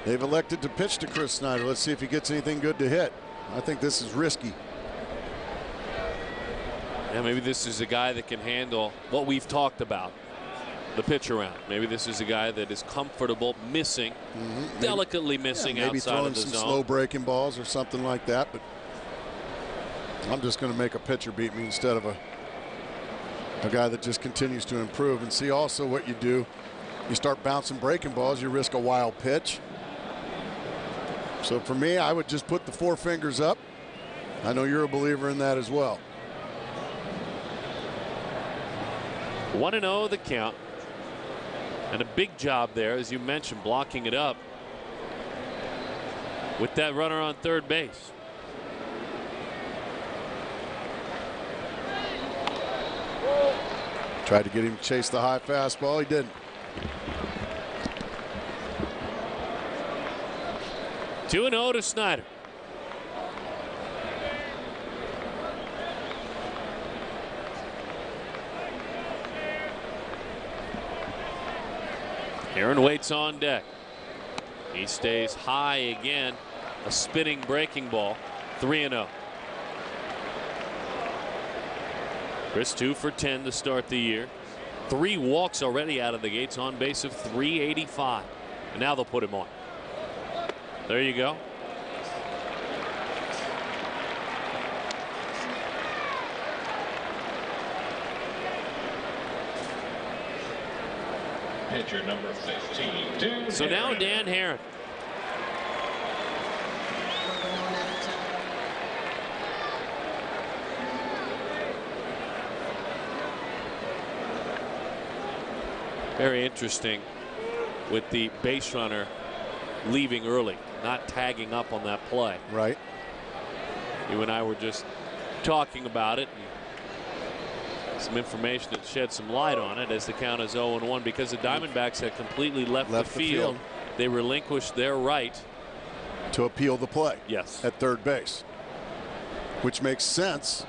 B: they've elected to pitch to Chris Snyder. Let's see if he gets anything good to hit. I think this is risky.
A: Yeah, maybe this is a guy that can handle what we've talked about, the pitch around. Maybe this is a guy that is comfortable missing, delicately missing
B: maybe
A: outside
B: throwing
A: of the
B: some
A: zone.
B: slow breaking balls or something like that. But I'm just going to make a pitcher beat me instead of a guy that just continues to improve. And see also what you do. You start bouncing breaking balls, you risk a wild pitch. So for me, I would just put the four fingers up. I know you're a believer in that as well.
A: 1-0 the count. And a big job there, as you mentioned, blocking it up with that runner on third base.
B: Tried to get him to chase the high fastball. He didn't.
A: 2-0 to Snyder. Aaron waits on deck. He stays high again. A spinning breaking ball. 3-0. Chris 2 for 10 to start the year. 3 walks already out of the gates, on base of 385. And now they'll put him on. There you go.
E: Pitcher number 15.
A: So now Dan Herron. Very interesting with the base runner leaving early, not tagging up on that play.
B: Right.
A: You and I were just talking about it. And some information that shed some light on it as the count is 0-1 because the Diamondbacks had completely left the field they relinquish their right
B: to appeal the play.
A: Yes.
B: At third base, which makes sense.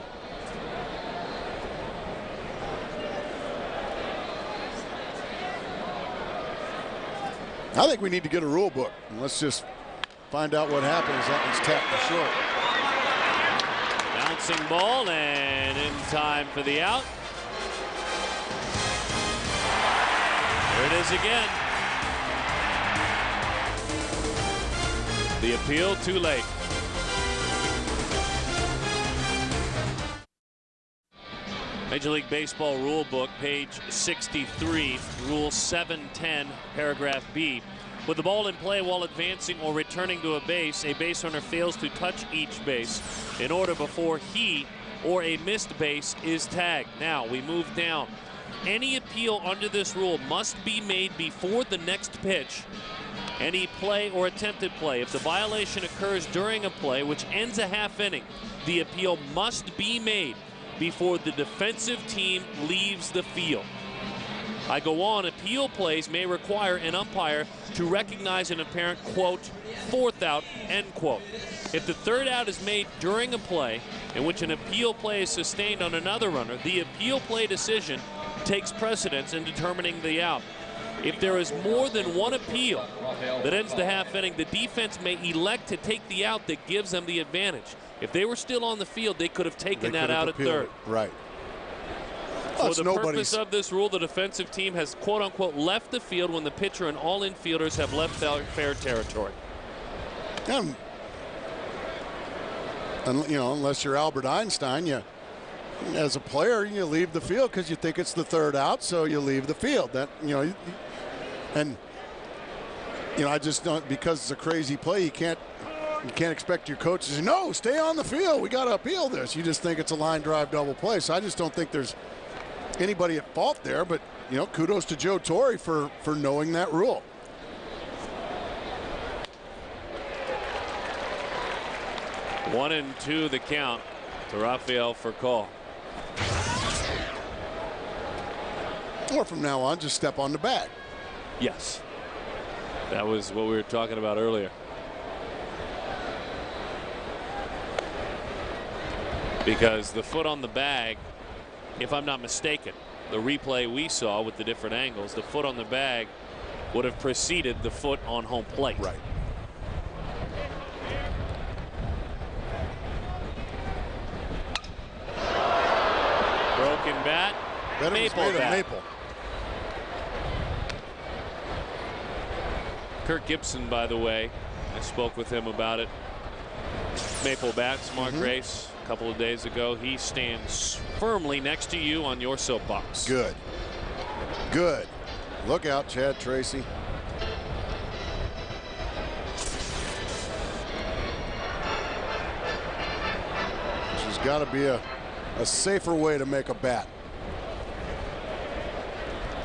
B: I think we need to get a rule book. Let's just find out what happens. That one's tapped to short.
A: Bouncing ball and in time for the out. There it is again. The appeal too late. Major League Baseball rule book, page 63, rule 710, paragraph B. With the ball in play while advancing or returning to a base runner fails to touch each base in order before he or a missed base is tagged. Now we move down. Any appeal under this rule must be made before the next pitch. Any play or attempted play. If the violation occurs during a play which ends a half inning, the appeal must be made before the defensive team leaves the field. I go on, appeal plays may require an umpire to recognize an apparent, quote, fourth out, end quote. If the third out is made during a play in which an appeal play is sustained on another runner, the appeal play decision takes precedence in determining the out. If there is more than one appeal that ends the half inning, the defense may elect to take the out that gives them the advantage. If they were still on the field, they could have taken that out at third.
B: Right.
A: For the purpose of this rule, the defensive team has, quote unquote, left the field when the pitcher and all infielders have left fair territory.
B: And you know, unless you're Albert Einstein, as a player, you leave the field because you think it's the third out, so you leave the field. That, you know, and you know, I just don't, because it's a crazy play, you can't expect your coach to say, no, stay on the field, we got to appeal this. You just think it's a line drive double play. So I just don't think there's anybody at fault there, but you know, kudos to Joe Torre for knowing that rule.
A: One and two the count to Rafael Furcal.
B: Or from now on, just step on the bag.
A: Yes. That was what we were talking about earlier. Because the foot on the bag, if I'm not mistaken, the replay we saw with the different angles, the foot on the bag would have preceded the foot on home plate.
B: Right.
A: Broken bat. Maple bat.
B: Maple.
A: Kirk Gibson, by the way, I spoke with him about it. Maple bats, Mark Grace, a couple of days ago. He stands firmly next to you on your soapbox.
B: Good. Good. Look out, Chad Tracy. There's got to be a safer way to make a bat.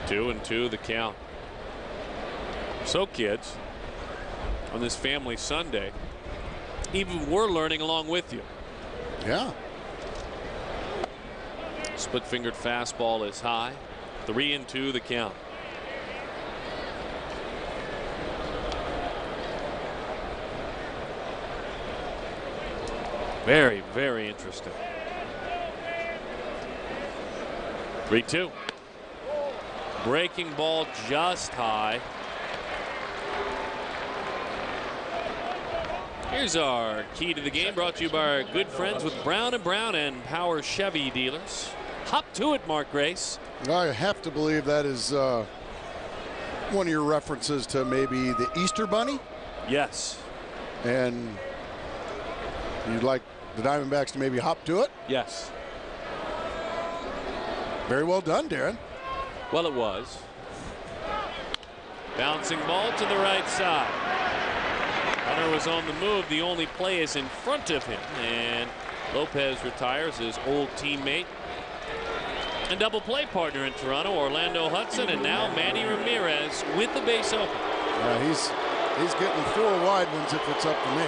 A: 2-2 the count. So kids, on this family Sunday, even we're learning along with you.
B: Yeah.
A: Split fingered fastball is high. 3-2 the count. Very, very interesting. 3-2. Breaking ball just high. Here's our key to the game, brought to you by our good friends with Brown & Brown and Power Chevy dealers. Hop to it, Mark Grace.
B: I have to believe that is one of your references to maybe the Easter Bunny.
A: Yes.
B: And you'd like the Diamondbacks to maybe hop to it?
A: Yes.
B: Very well done, Darren.
A: Well, it was. Bouncing ball to the right side. Runner was on the move. The only play is in front of him. And Lopez retires, his old teammate and double play partner in Toronto, Orlando Hudson, and now Manny Ramirez with the base open.
B: He's getting 4 wide ones if it's up to me.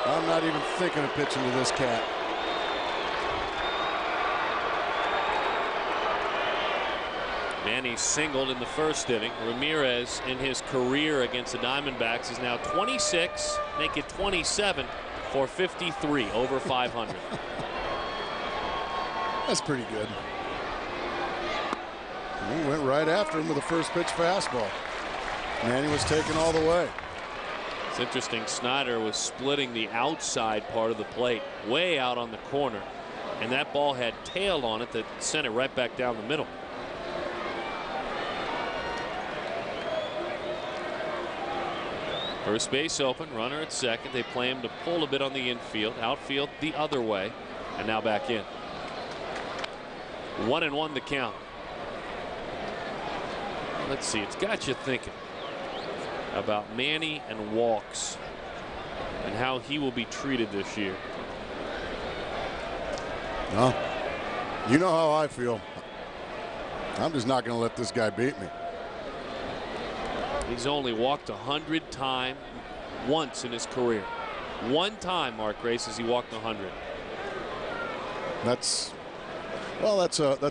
B: I'm not even thinking of pitching to this cat.
A: Manny singled in the first inning. Ramirez in his career against the Diamondbacks is now 26, make it 27 for 53, over 500.
B: That's pretty good. He went right after him with a first pitch fastball. Manny was taken all the way.
A: It's interesting. Snyder was splitting the outside part of the plate, way out on the corner, and that ball had tail on it that sent it right back down the middle. First base open, runner at second. They play him to pull a bit on the infield, outfield the other way, and now back in. 1-1 the count. Let's see, it's got you thinking about Manny and walks and how he will be treated this year.
B: Well, you know how I feel. I'm just not going to let this guy beat me.
A: He's only walked 100 times once in his career. One time, Mark Grace, has he walked 100.
B: That's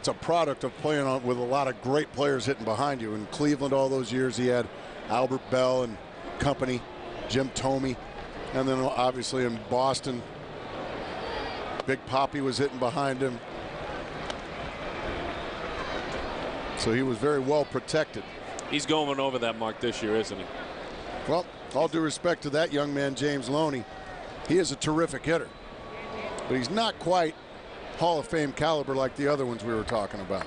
B: a product of playing with a lot of great players hitting behind you. In Cleveland all those years, he had Albert Bell and company, Jim Thome, and then obviously in Boston, Big Papi was hitting behind him. So he was very well protected.
A: He's going over that mark this year, isn't he?
B: Well, all due respect to that young man, James Loney, he is a terrific hitter, but he's not quite Hall of Fame caliber like the other ones we were talking about.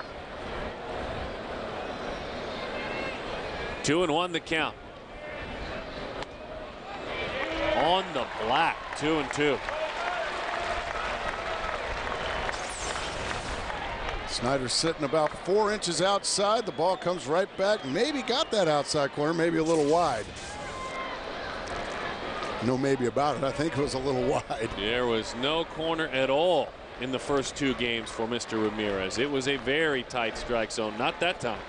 A: 2-1 the count. On the black, 2-2.
B: Snyder's sitting about 4 inches outside. The ball comes right back. Maybe got that outside corner, maybe a little wide. No maybe about it. I think it was a little wide.
A: There was no corner at all in the first 2 games for Mr. Ramirez. It was a very tight strike zone. Not that time.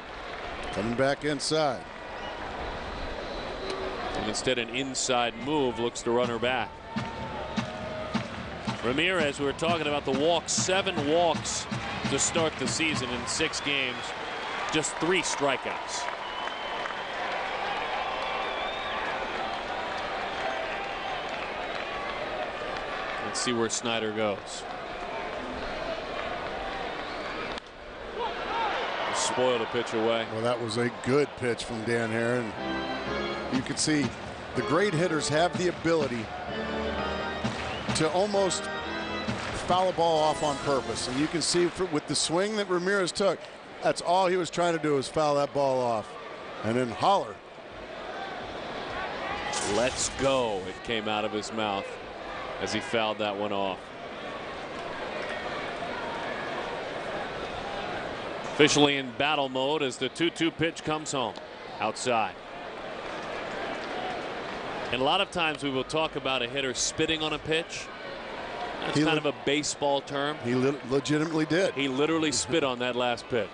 B: Coming back inside.
A: And instead an inside move looks the runner back. Ramirez, we were talking about the walks, 7 walks to start the season in 6 games, just 3 strikeouts. Let's see where Snyder goes. Spoiled a pitch away.
B: Well, that was a good pitch from Dan Herron. You can see the great hitters have the ability to almost foul a ball off on purpose, and you can see with the swing that Ramirez took, that's all he was trying to do, was foul that ball off. And then holler.
A: Let's go, it came out of his mouth as he fouled that one off. Officially in battle mode as the 2-2 pitch comes home outside. And a lot of times we will talk about a hitter spitting on a pitch. That's kind of a baseball term.
B: He legitimately did.
A: He literally spit on that last pitch.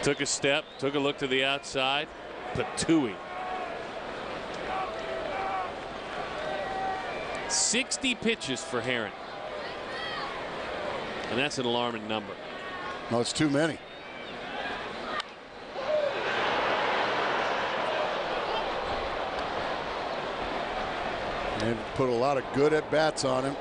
A: Took a step, took a look to the outside. Patooey. 60 pitches for Herron. And that's an alarming number.
B: No, it's too many. And put a lot of good at bats on him.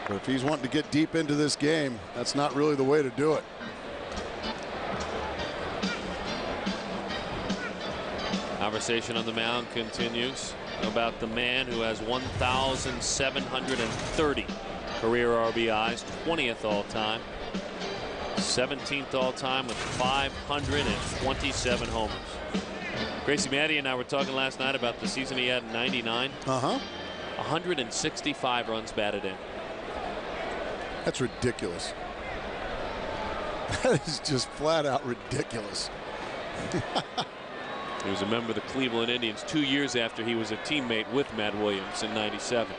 B: But if he's wanting to get deep into this game, that's not really the way to do it.
A: Conversation on the mound continues about the man who has 1,730 career RBIs, 20th all time, 17th all time with 527 homers. Gracie Maddie and I were talking last night about the season he had in '99. 165 runs batted in.
B: That's ridiculous. That is just flat out ridiculous.
A: He was a member of the Cleveland Indians 2 years after he was a teammate with Matt Williams in '97.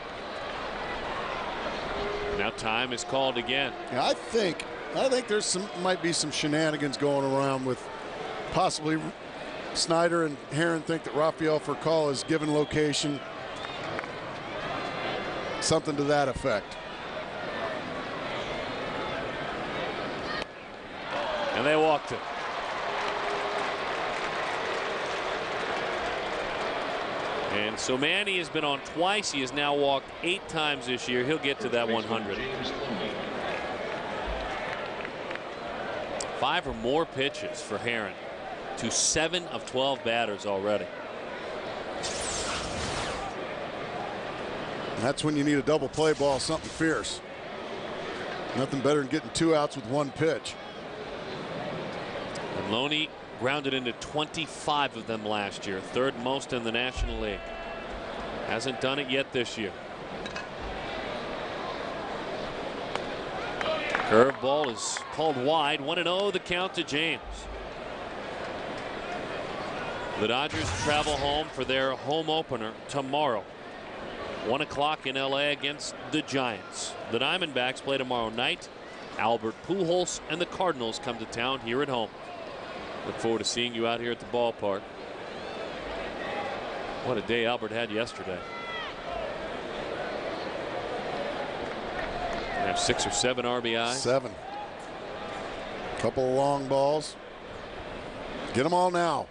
A: Now time is called again.
B: Yeah, I think there's might be some shenanigans going around with possibly Snyder and Herron think that Rafael Furcal is given location Something to that effect.
A: And they walked it. And so Manny has been on twice. He has now walked 8 times this year. He'll get to that 100. 5 or more pitches for Herron to 7 of 12 batters already.
B: And that's when you need a double play ball, something fierce. Nothing better than getting 2 outs with 1 pitch.
A: And Loney grounded into 25 of them last year, 3rd most in the National League. Hasn't done it yet this year. Curveball is called wide. 1-0 the count to James. The Dodgers travel home for their home opener tomorrow. 1 o'clock in LA against the Giants. The Diamondbacks play tomorrow night. Albert Pujols and the Cardinals come to town here at home. Look forward to seeing you out here at the ballpark. What a day Albert had yesterday. They have 6 or 7 RBIs.
B: 7. Couple of long balls. Get them all now.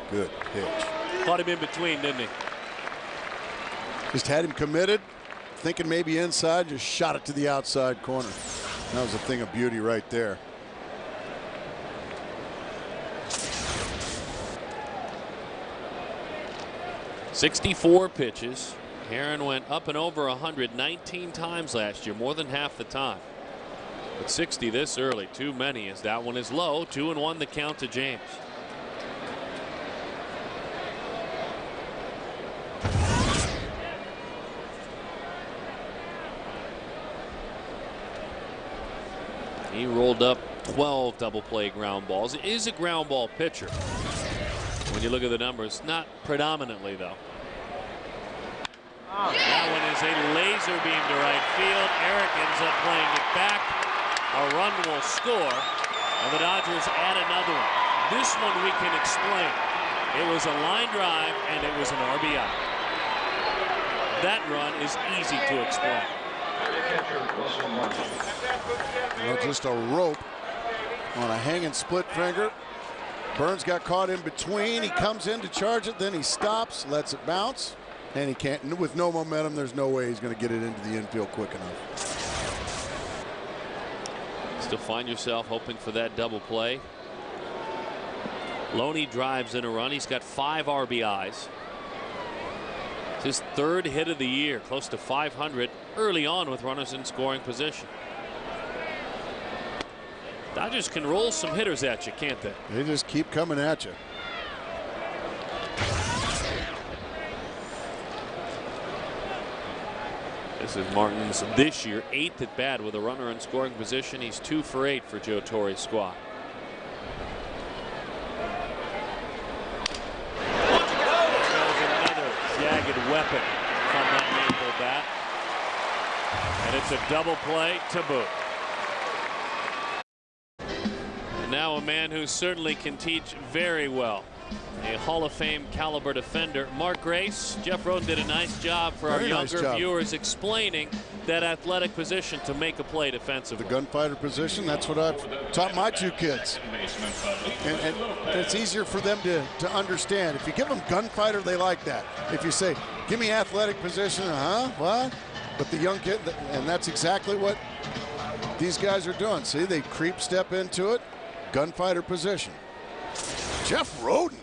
B: Good pitch.
A: Caught him in between, didn't he?
B: Just had him committed, thinking maybe inside, just shot it to the outside corner. That was a thing of beauty right there.
A: .64 pitches. Herron went up and over 100 19 times last year, more than half the time. But 60 this early, too many, as that one is low. 2-1 the count to James. He rolled up 12 double play ground balls. It is a ground ball pitcher. When you look at the numbers, not predominantly though. That one is a laser beam to right field. Eric ends up playing it back. A run will score, and the Dodgers add another one. This one we can explain. It was a line drive and it was an RBI. That run is easy to explain.
B: Just a rope on a hanging split finger. Burns got caught in between. He comes in to charge it, then he stops, lets it bounce, and he can't. With no momentum, there's no way he's going to get it into the infield quick enough.
A: Still find yourself hoping for that double play. Loney drives in a run. He's got 5 RBIs. It's his 3rd hit of the year, close to 500 early on with runners in scoring position. Dodgers can roll some hitters at you, can't they?
B: They just keep coming at you.
A: This is Martin's this year 8th at bat with a runner in scoring position. He's 2 for 8 for Joe Torre's squad. Another jagged weapon from that maple bat. And it's a double play to boot. And now a man who certainly can teach very well. A Hall of Fame caliber defender, Mark Grace. Jeff Roden did a nice job for our younger viewers explaining that athletic position to make a play defensively.
B: The gunfighter position, that's what I've taught my 2 kids. And it's easier for them to understand. If you give them gunfighter, they like that. If you say, give me athletic position, what? But the young kid, and that's exactly what these guys are doing. See, they creep step into it, gunfighter position. Jeff Roden.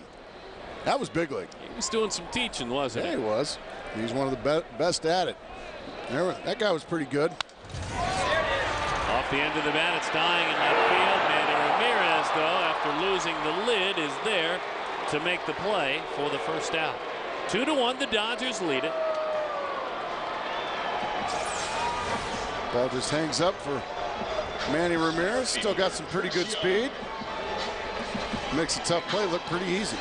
B: That was big league.
A: He was doing some teaching, wasn't he?
B: Yeah, he was. He's one of the best at it. That guy was pretty good.
A: Off the end of the bat, it's dying in left field. Manny Ramirez, though, after losing the lid, is there to make the play for the first out. 2-1, the Dodgers lead it.
B: Ball just hangs up for Manny Ramirez. Still got some pretty good speed. Makes a tough play look pretty easy.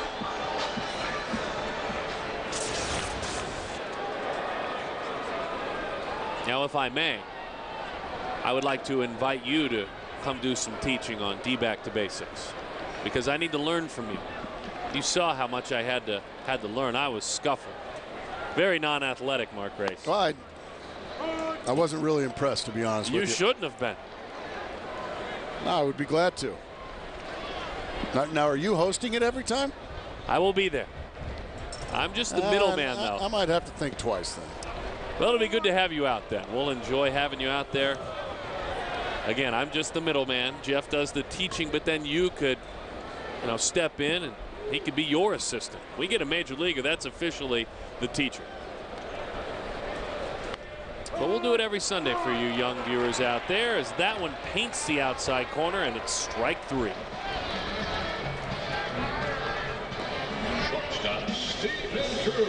A: Now, if I may, I would like to invite you to come do some teaching on D-back to basics, because I need to learn from you. You saw how much I had to learn. I was scuffled. Very non-athletic, Mark Grace.
B: Well, I wasn't really impressed, to be honest with you.
A: You shouldn't have been.
B: No, I would be glad to. Now, are you hosting it every time?
A: I will be there. I'm just the middleman, though.
B: I might have to think twice then.
A: Well, it'll be good to have you out then. We'll enjoy having you out there. Again, I'm just the middleman. Jeff does the teaching, but then you could, step in and he could be your assistant. We get a major leaguer, that's officially the teacher. But we'll do it every Sunday for you young viewers out there, as that one paints the outside corner, and it's strike 3.
E: Shortstop, Stephen Drew.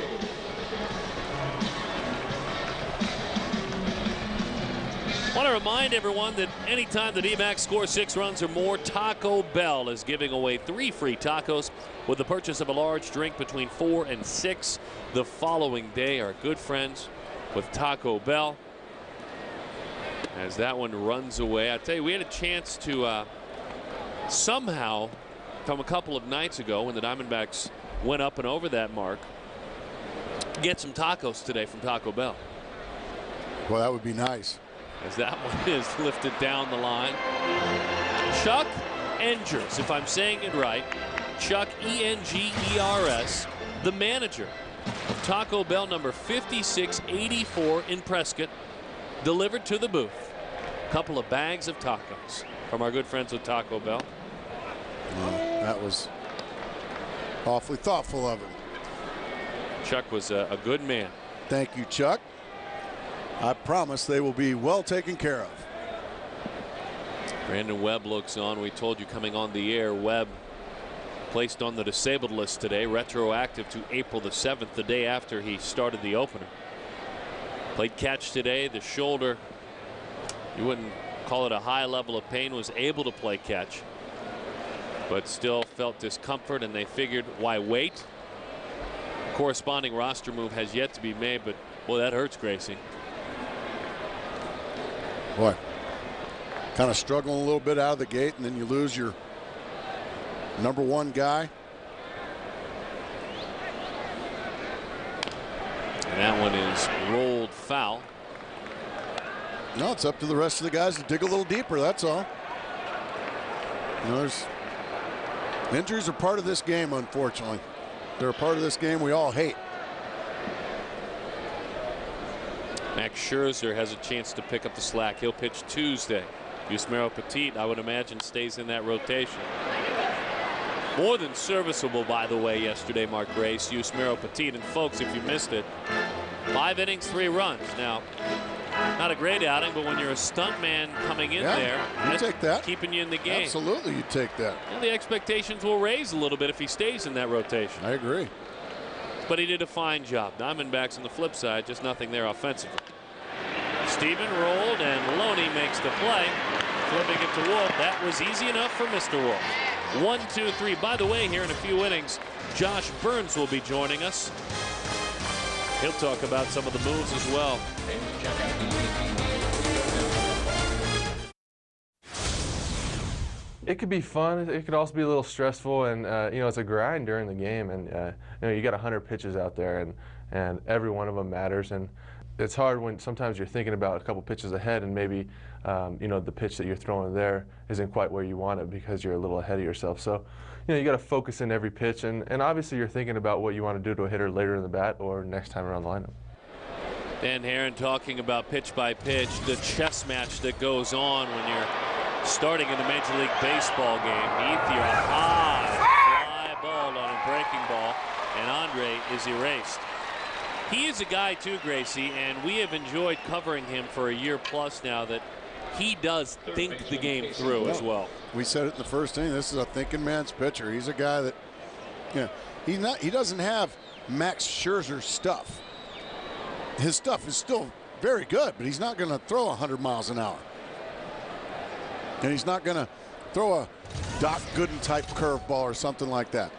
A: Want to remind everyone that anytime the D-backs score 6 runs or more, Taco Bell is giving away 3 free tacos with the purchase of a large drink between 4 and 6 the following day. Our good friends with Taco Bell, as that one runs away. I tell you, we had a chance to somehow, from a couple of nights ago when the Diamondbacks went up and over that mark, get some tacos today from Taco Bell.
B: Well, that would be nice.
A: As that one is lifted down the line. Chuck Engers, if I'm saying it right, Chuck E-N-G-E-R-S, the manager of Taco Bell number 5684 in Prescott, delivered to the booth a couple of bags of tacos from our good friends with Taco Bell.
B: That was awfully thoughtful of him.
A: Chuck was a good man.
B: Thank you, Chuck. I promise they will be well taken care of.
A: Brandon Webb looks on. We told you coming on the air, Webb placed on the disabled list today, retroactive to April the 7th, the day after he started the opener. Played catch today. The shoulder, you wouldn't call it a high level of pain, was able to play catch, but still felt discomfort, and they figured, why wait? Corresponding roster move has yet to be made, but boy, that hurts, Gracie.
B: Boy, kind of struggling a little bit out of the gate, and then you lose your number 1 guy.
A: And that one is rolled foul.
B: No, it's up to the rest of the guys to dig a little deeper, that's all. Injuries are part of this game, unfortunately. They're a part of this game we all hate.
A: Max Scherzer has a chance to pick up the slack. He'll pitch Tuesday. Yusmeiro Petit, I would imagine, stays in that rotation. More than serviceable, by the way, yesterday, Mark Grace, Yusmeiro Petit. And folks, if you missed it, 5 innings, 3 runs. Now, not a great outing, but when you're a stunt man coming in there,
B: you take that.
A: Keeping you in the game.
B: Absolutely, you take that.
A: Well, the expectations will raise a little bit if he stays in that rotation.
B: I agree.
A: But he did a fine job. Diamondbacks on the flip side, just nothing there offensively. Steven rolled, and Loney makes the play, flipping it to Wolf. That was easy enough for Mr. Wolf. 1, 2, 3. By the way, here in a few innings, Josh Burns will be joining us. He'll talk about some of the moves as well.
F: It could be fun. It could also be a little stressful, and it's a grind during the game. And you got 100 pitches out there, and every one of them matters. And it's hard when sometimes you're thinking about a couple pitches ahead, and maybe the pitch that you're throwing there isn't quite where you want it because you're a little ahead of yourself. So you got to focus in every pitch, and obviously you're thinking about what you want to do to a hitter later in the bat or next time around the lineup.
A: Dan Herron talking about pitch by pitch, the chess match that goes on when you're starting in a Major League Baseball game. Ethier, a high fly ball on a breaking ball, and Andre is erased. He is a guy too, Gracie, and we have enjoyed covering him for a year plus now, that he does think the game through as well.
B: We said it in the first inning. This is a thinking man's pitcher. He's a guy that, he doesn't have Max Scherzer stuff. His stuff is still very good, but he's not going to throw 100 miles an hour. And he's not going to throw a Doc Gooden type curveball or something like that.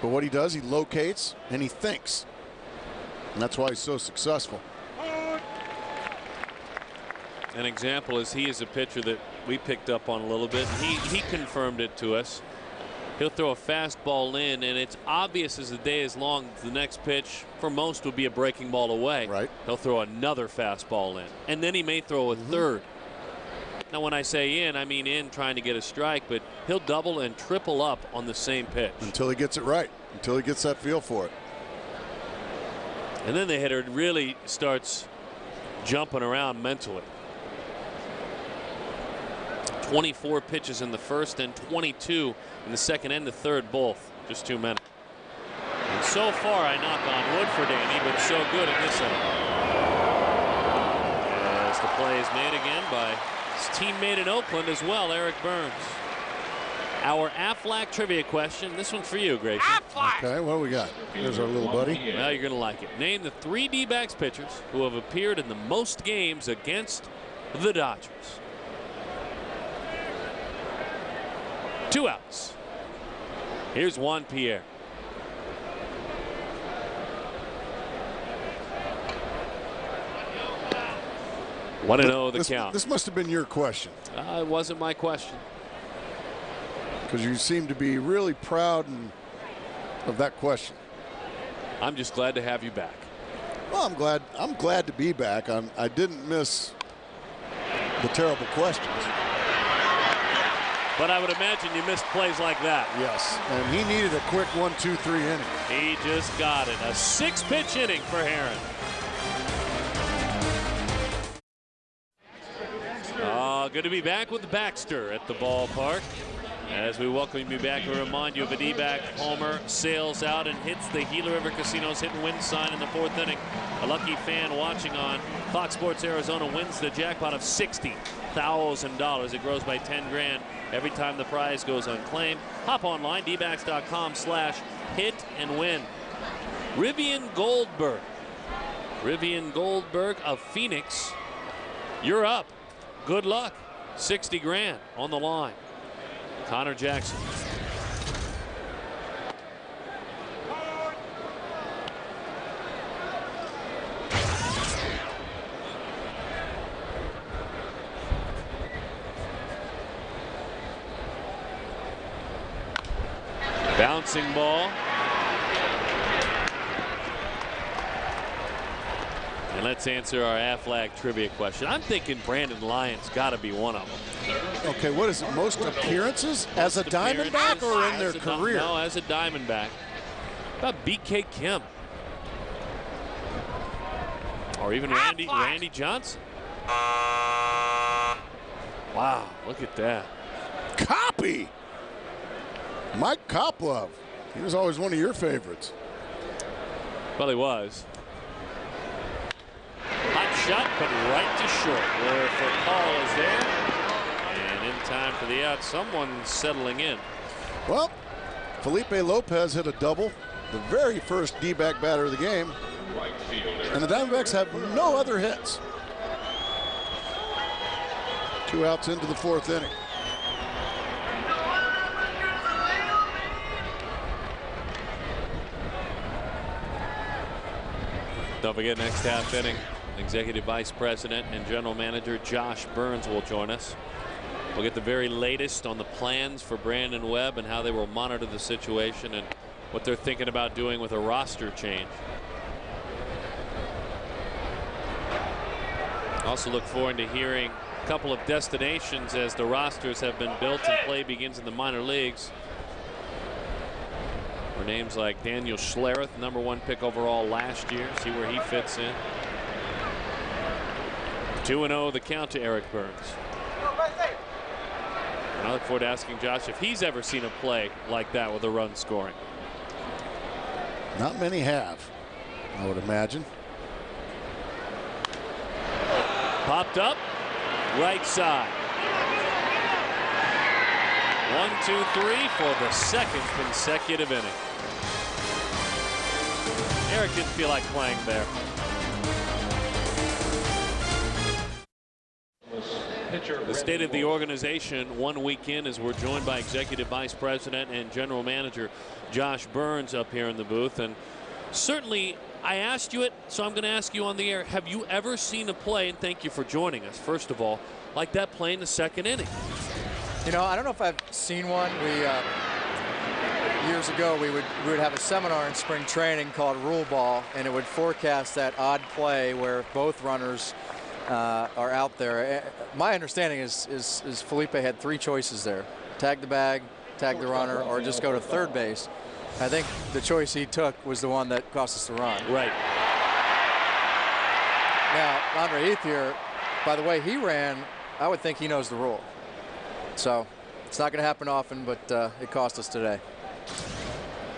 B: But what he does, he locates and he thinks. And that's why he's so successful.
A: An example is he is a pitcher that we picked up on a little bit. He confirmed it to us. He'll throw a fastball in, and it's obvious as the day is long, the next pitch for most would be a breaking ball away.
B: Right.
A: He'll throw another fastball in, and then he may throw a third. Now, when I say in, I mean in trying to get a strike, but he'll double and triple up on the same pitch.
B: Until he gets it right, until he gets that feel for it.
A: And then the hitter really starts jumping around mentally. 24 pitches in the first and 22 in the second and the third, both. Just too many. And so far, I knock on wood for Danny, but so good in this inning. As the play is made again by his teammate in Oakland as well, Eric Burns. Our Aflac trivia question. This one's for you, Grayson.
B: Okay, what do we got? Here's our little buddy.
A: Well, you're going to like it. Name the 3 D-backs pitchers who have appeared in the most games against the Dodgers. 2 outs. Here's Juan Pierre. Want to know the count?
B: This must have been your question.
A: It wasn't my question.
B: Because you seem to be really proud of that question.
A: I'm just glad to have you back.
B: Well, I'm glad to be back. I didn't miss the terrible questions.
A: But I would imagine you missed plays like that.
B: Yes, and he needed a quick 1-2-3 inning.
A: He just got it. A 6-pitch inning for Herron. Good to be back with Baxter at the ballpark. As we welcome you back, we remind you of a D-back homer, sails out and hits the Gila River Casino's hit and win sign in the 4th inning. A lucky fan watching on Fox Sports Arizona wins the jackpot of $60,000. It grows by 10 grand every time the prize goes unclaimed. Hop online, dbacks.com/hit and win. Rivian Goldberg of Phoenix, you're up. Good luck. 60 grand on the line. Connor Jackson. Bouncing ball. And let's answer our Aflac trivia question. I'm thinking Brandon Lyons got to be one of them.
B: Okay, what is it? Most appearances as a Diamondback or in their career?
A: No, as a Diamondback. How about BK Kim? Or even Randy Johnson? Wow, look at that.
B: Copy! Mike Koplov. He was always one of your favorites.
A: Well, he was. Hot shot, but right to short. Where for Paul is there. And in time for the out, someone's settling in.
B: Well, Felipe Lopez hit a double, the very first D-back batter of the game. And the Diamondbacks have no other hits. 2 outs into the 4th inning.
A: Don't forget, next half inning, Executive Vice President and General Manager Josh Burns will join us. We'll get the very latest on the plans for Brandon Webb and how they will monitor the situation and what they're thinking about doing with a roster change. Also look forward to hearing a couple of destinations as the rosters have been built and play begins in the minor leagues. For names like Daniel Schlereth, #1 pick overall last year. See where he fits in. 2-0 the count to Eric Burns. And I look forward to asking Josh if he's ever seen a play like that with a run scoring.
B: Not many have, I would imagine.
A: Popped up, right side. 1, 2, 3 for the 2nd consecutive inning. Eric didn't feel like playing there. The state of the organization 1 week in as we're joined by Executive Vice President and General Manager Josh Burns up here in the booth. And certainly I asked you it, so I'm going to ask you on the air. Have you ever seen a play, and thank you for joining us, first of all, like that play in the 2nd inning?
C: You know, I don't know if I've seen one.
G: years ago, we would have a seminar in spring training called Rule Ball, and it would forecast that odd play where both runners are out there. My understanding is Felipe had 3 choices there: tag the bag, tag the runner, or just go to third base. I think the choice he took was the one that cost us the run.
A: Right.
G: Now, Andre Ethier, by the way he ran, I would think he knows the rule. So it's not going to happen often, but it cost us today.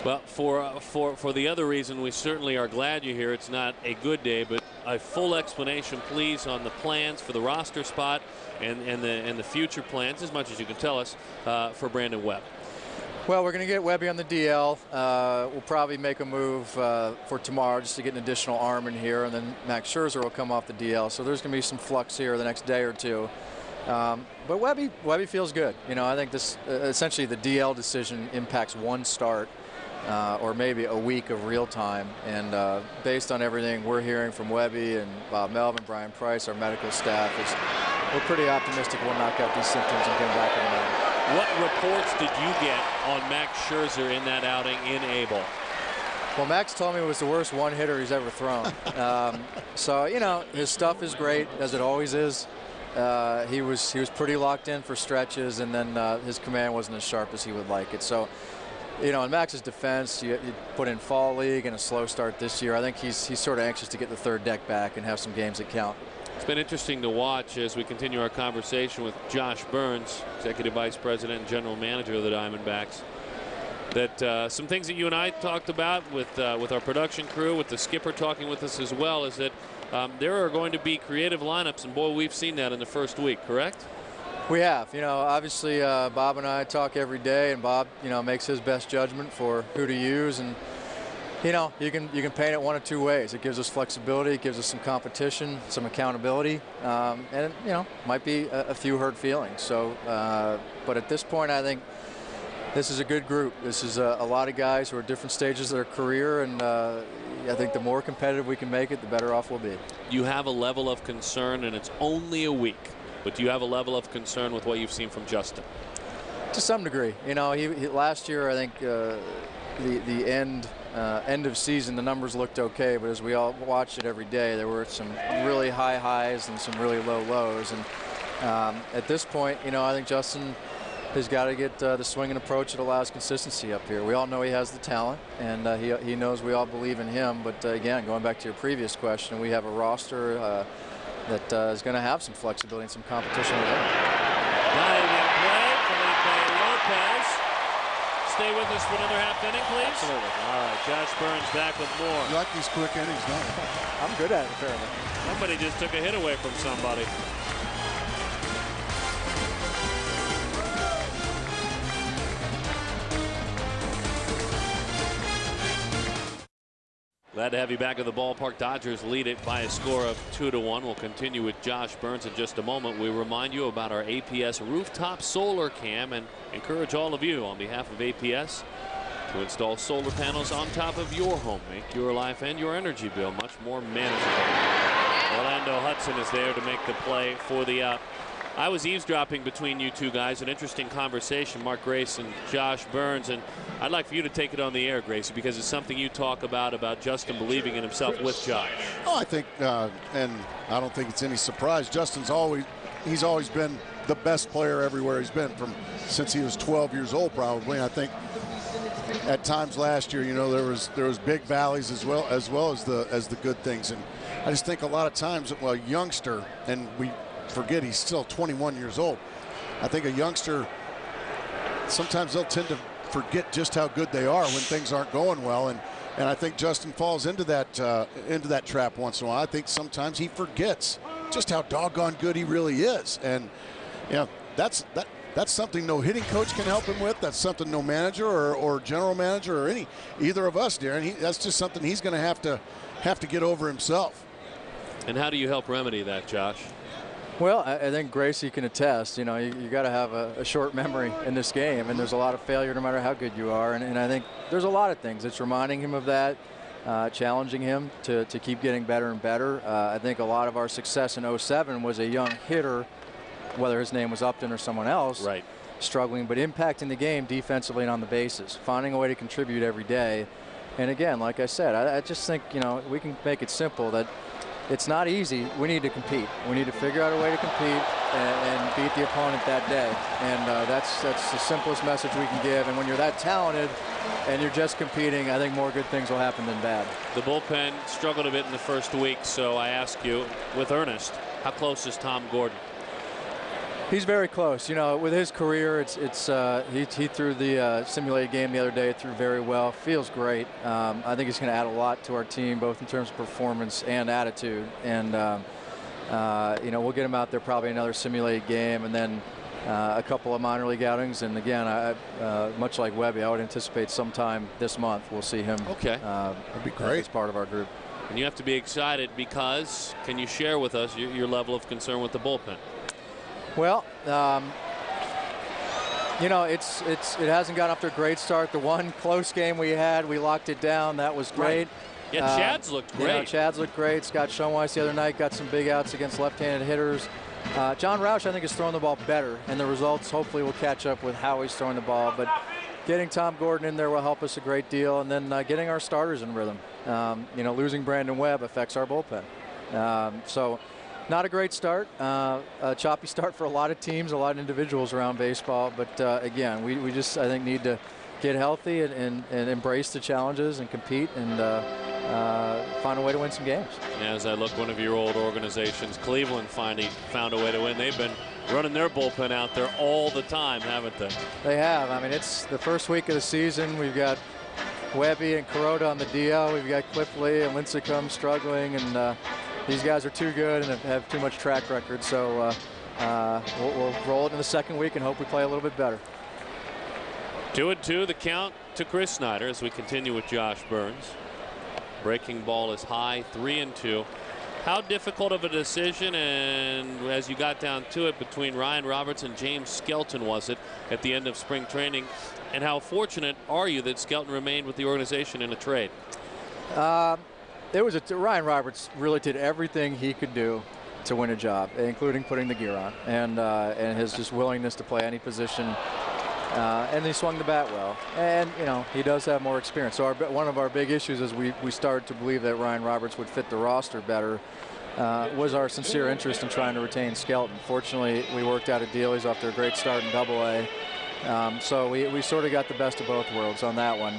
A: Well, for the other reason, we certainly are glad you're here. It's not a good day, but a full explanation, please, on the plans for the roster spot and the future plans, as much as you can tell us, for Brandon Webb.
G: Well, we're going to get Webby on the DL. We'll probably make a move for tomorrow just to get an additional arm in here, and then Max Scherzer will come off the DL. So there's going to be some flux here the next day or two. But Webby feels good. You know, I think this essentially the DL decision impacts 1 start or maybe a week of real time. And based on everything we're hearing from Webby and Bob Melvin, Brian Price, our medical staff, we're pretty optimistic we'll knock out these symptoms and get him back in the game.
A: What reports did you get on Max Scherzer in that outing in A-ball?
G: Well, Max told me it was the worst one-hitter he's ever thrown. So, you know, his stuff is great, as it always is. He was pretty locked in for stretches, and then his command wasn't as sharp as he would like it. So, you know, in Max's defense, you put in fall league and a slow start this year. I think he's sort of anxious to get the third deck back and have some games that count.
A: It's been interesting to watch as we continue our conversation with Josh Burns, Executive Vice President and General Manager of the Diamondbacks, that some things that you and I talked about with our production crew, with the skipper talking with us as well, is that there are going to be creative lineups, and boy, we've seen that in the first week, correct?
G: We have. You know, obviously Bob and I talk every day, and Bob, you know, makes his best judgment for who to use, and you know, you can paint it 1 of 2 ways. It gives us flexibility, it gives us some competition, some accountability, and you know, might be a few hurt feelings. So, but at this point, I think this is a good group. This is a lot of guys who are at different stages of their career, and I think the more competitive we can make it, the better off we'll be. You
A: have a level of concern, and it's only a week, but do you have a level of concern with what you've seen from Justin?
G: To some degree. You know, he last year, I think the end of season, the numbers looked okay, but as we all watched it every day, there were some really high highs and some really low lows. And at this point, you know, I think Justin has got to get the swinging approach that allows consistency up here. We all know he has the talent, and he knows we all believe in him. But again, going back to your previous question, we have a roster that is going to have some flexibility and some competition with it.
A: Diving play, Felipe Lopez. Stay with us for another half inning, please.
G: Absolutely.
A: All right, Josh Burns back with more.
B: You like these quick innings, don't you?
G: I'm good at it, apparently.
A: Somebody just took a hit away from somebody. Glad to have you back at the ballpark. Dodgers lead it by a score of 2-1. We'll continue with Josh Burns in just a moment. We remind you about our APS rooftop solar cam and encourage all of you on behalf of APS to install solar panels on top of your home. Make your life and your energy bill much more manageable. Orlando Hudson is there to make the play for the out. I was eavesdropping between you two guys, an interesting conversation, Mark Grace and Josh Burns, and I'd like for you to take it on the air, Gracie, because it's something you talk about Justin believing in himself with Josh.
B: Oh, I think, and I don't think it's any surprise, Justin's he's always been the best player everywhere he's been since he was 12 years old, probably. And I think at times last year, you know, there was big valleys as well as the good things, and I just think a lot of times, well, a youngster, and we forget he's still 21 years old. I think a youngster, sometimes they'll tend to forget just how good they are when things aren't going well, and I think Justin falls into that trap once in a while. I think sometimes he forgets just how doggone good he really is, and you know, that's something no hitting coach can help him with. That's something no manager or general manager or either of us, Darren. That's just something he's going to have to get over himself.
A: And how do you help remedy that, Josh?
G: Well, I think Gracie can attest. You know, you got to have a short memory in this game, and there's a lot of failure no matter how good you are. And I think there's a lot of things. It's reminding him of that, challenging him to keep getting better and better. I think a lot of our success in '07 was a young hitter, whether his name was Upton or someone else,
A: right,
G: struggling, but impacting the game defensively and on the bases, finding a way to contribute every day. And again, like I said, I just think, you know, we can make it simple that it's not easy. We need to compete. We need to figure out a way to compete and beat the opponent that day. And that's the simplest message we can give. And when you're that talented and you're just competing, I think more good things will happen than bad.
A: The bullpen struggled a bit in the first week, so I ask you, with earnest, how close is Tom Gordon?
G: He's very close. You know, with his career, he threw the simulated game the other day. Threw very well. Feels great. I think he's going to add a lot to our team, both in terms of performance and attitude. And you know, we'll get him out there probably another simulated game, and then a couple of minor league outings. And again, much like Webby, I would anticipate sometime this month we'll see him.
A: Okay,
B: that'd be great
G: as part of our group.
A: And you have to be excited because, can you share with us your level of concern with the bullpen?
G: Well, you know, it hasn't gotten up to a great start. The one close game we had, we locked it down. That was great.
A: Right. Yeah, Chad's looked great.
G: You know, Chad's looked great. Scott Schoenweiss the other night got some big outs against left-handed hitters. John Roush, I think, is throwing the ball better, and the results hopefully will catch up with how he's throwing the ball. But getting Tom Gordon in there will help us a great deal, and then getting our starters in rhythm. You know, losing Brandon Webb affects our bullpen. So not a great start, a choppy start for a lot of teams, a lot of individuals around baseball. But again, we just, I think, need to get healthy and embrace the challenges and compete and find a way to win some games.
A: As I look, one of your old organizations, Cleveland, finally found a way to win. They've been running their bullpen out there all the time, haven't they?
G: They have. I mean, it's the first week of the season. We've got Webby and Kuroda on the DL. We've got Cliff Lee and Lincecum struggling, and these guys are too good and have too much track record. So we'll roll it in the second week and hope we play a little bit better.
A: 2-2 the count to Chris Snyder as we continue with Josh Burns. Breaking ball is high, 3-2. How difficult of a decision, and as you got down to it, between Ryan Roberts and James Skelton was it at the end of spring training? And how fortunate are you that Skelton remained with the organization in a trade?
G: Ryan Roberts really did everything he could do to win a job, including putting the gear on, and his just willingness to play any position. And he swung the bat well, and you know, he does have more experience. So one of our big issues is we started to believe that Ryan Roberts would fit the roster better. Was our sincere interest in trying to retain Skelton. Fortunately, we worked out a deal. He's off to a great start in Double-A. So we sort of got the best of both worlds on that one.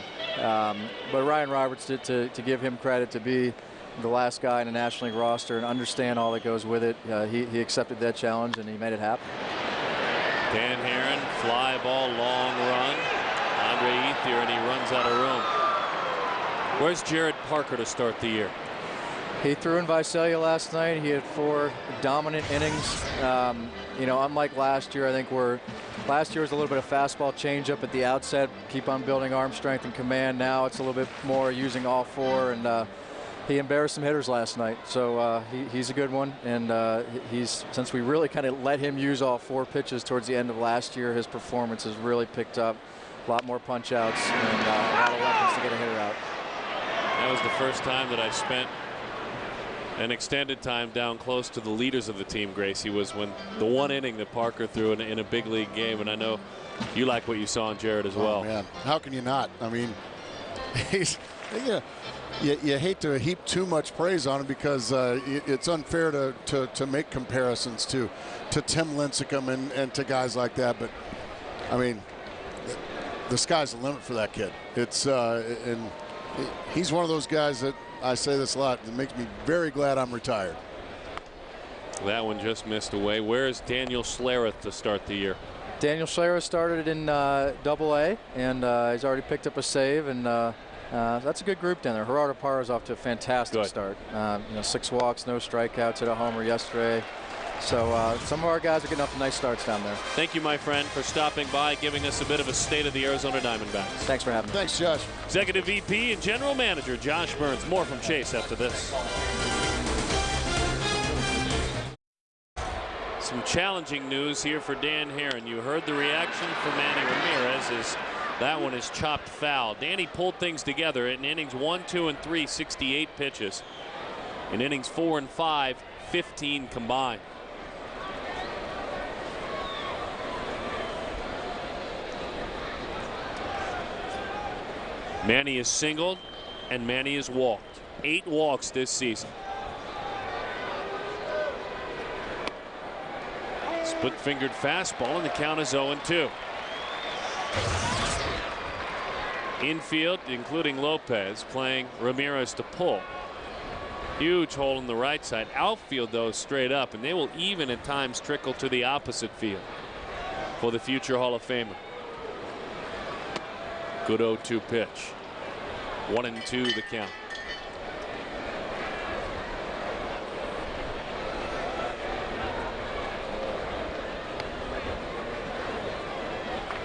G: But Ryan Roberts, to give him credit, to be the last guy in a National League roster and understand all that goes with it, he accepted that challenge and he made it happen.
A: Dan Herron, fly ball, long run. Andre Ethier, and he runs out of room. Where's Jared Parker to start the year?
G: He threw in Visalia last night. He had 4 dominant innings. You know, unlike last year, I think last year was a little bit of fastball changeup at the outset, keep on building arm strength and command. Now it's a little bit more using all 4, and he embarrassed some hitters last night. So he's a good one, and since we really kind of let him use all 4 pitches towards the end of last year, his performance has really picked up. A lot more punch outs and a lot of weapons to get a hitter out.
A: That was the first time that I spent an extended time down close to the leaders of the team, Gracie, was when the one inning that Parker threw in a big league game. And I know you like what you saw in Jared as well.
B: Oh, man, how can you not? I mean, you hate to heap too much praise on him because it's unfair to make comparisons to Tim Lincecum and to guys like that. But I mean, the sky's the limit for that kid. It's and he's one of those guys that, I say this a lot, it makes me very glad I'm retired.
A: That one just missed away. Where is Daniel Schlereth to start the year?
G: Daniel Schlereth started in Double-A, and he's already picked up a save, and that's a good group down there. Gerardo Parra's off to a fantastic start. You know, 6 walks, no strikeouts, hit a homer yesterday. So some of our guys are getting off to nice starts down there.
A: Thank you, my friend, for stopping by, giving us a bit of a state of the Arizona Diamondbacks.
G: Thanks for having me.
B: Thanks, Josh.
A: Executive VP and General Manager Josh Burns. More from Chase after this. Some challenging news here for Dan Herron. You heard the reaction from Manny Ramirez as that one is chopped foul. Danny pulled things together in innings 1, 2, and 3, 68 pitches. In innings 4 and 5, 15 combined. Manny is singled and Manny is walked. 8 walks this season. Split-fingered fastball, and the count is 0-2. Infield, including Lopez, playing Ramirez to pull. Huge hole in the right side. Outfield, though, straight up, and they will even at times trickle to the opposite field for the future Hall of Famer. Good 0-2 pitch. 1-2 the count.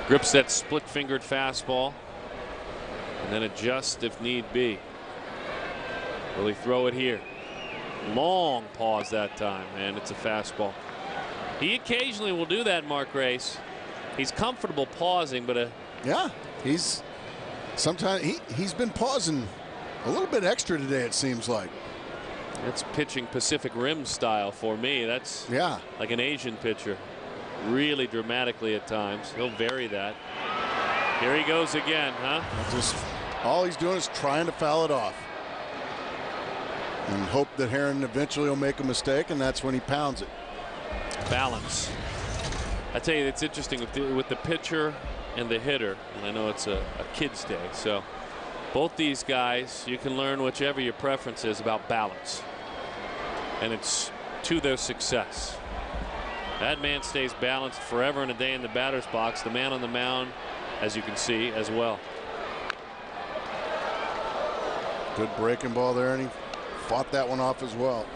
A: Grips that split-fingered fastball and then adjusts if need be. Will he throw it here? Long pause that time, and it's a fastball. He occasionally will do that, Mark Grace. He's comfortable pausing, but
B: yeah, he's been pausing a little bit extra today, it seems like.
A: That's pitching Pacific Rim style for me. That's like an Asian pitcher. Really dramatically at times. He'll vary that. Here he goes again, huh?
B: Just all he's doing is trying to foul it off and hope that Herron eventually will make a mistake, and that's when he pounds it.
A: Balance. I tell you, it's interesting with the pitcher and the hitter, and I know it's a kid's day, so both these guys, you can learn whichever your preference is about balance, and it's to their success. That man stays balanced forever and a day in the batter's box. The man on the mound, as you can see, as well.
B: Good breaking ball there, and he fought that one off as well.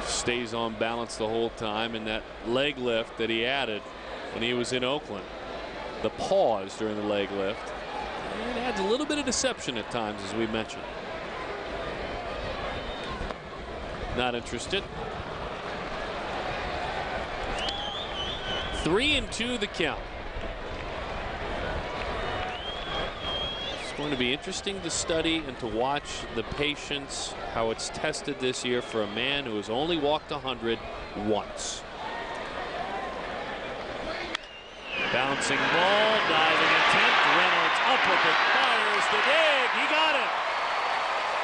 A: Stays on balance the whole time, and that leg lift that he added when he was in Oakland. The pause during the leg lift. It adds a little bit of deception at times, as we mentioned. Not interested. 3-2 the count. It's going to be interesting to study and to watch the patience, how it's tested this year for a man who has only walked 100 once. Bouncing ball, diving attempt. Reynolds up with it, fires the dig. He got it.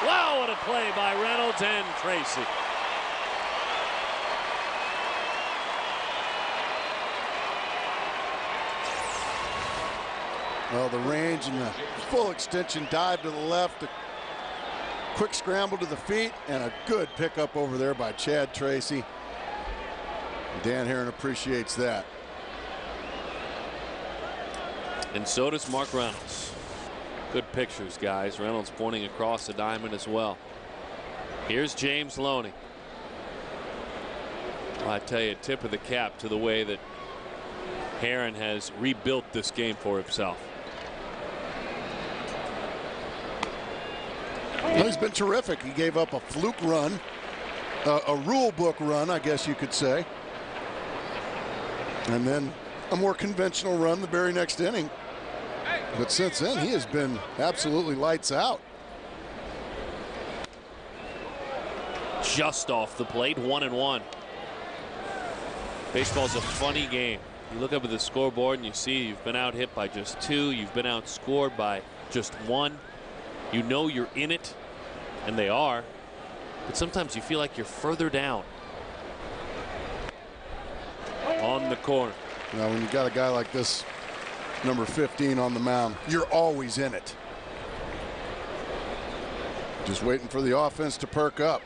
A: Wow, what a play by Reynolds and Tracy.
B: Well, the range and the full extension dive to the left, a quick scramble to the feet, and a good pickup over there by Chad Tracy. Dan Herron appreciates that.
A: And so does Mark Reynolds. Good pictures, guys. Reynolds pointing across the diamond as well. Here's James Loney. Well, I tell you, tip of the cap to the way that Herron has rebuilt this game for himself.
B: Well, he's been terrific. He gave up a fluke run, a rule book run, I guess you could say, and then a more conventional run the very next inning. But since then, he has been absolutely lights out.
A: Just off the plate, 1-1. Baseball's a funny game. You look up at the scoreboard and you see you've been out hit by just 2. You've been outscored by just 1. You know you're in it, and they are. But sometimes you feel like you're further down. On the corner.
B: Now, when you got a guy like this, number 15 on the mound, you're always in it. Just waiting for the offense to perk up.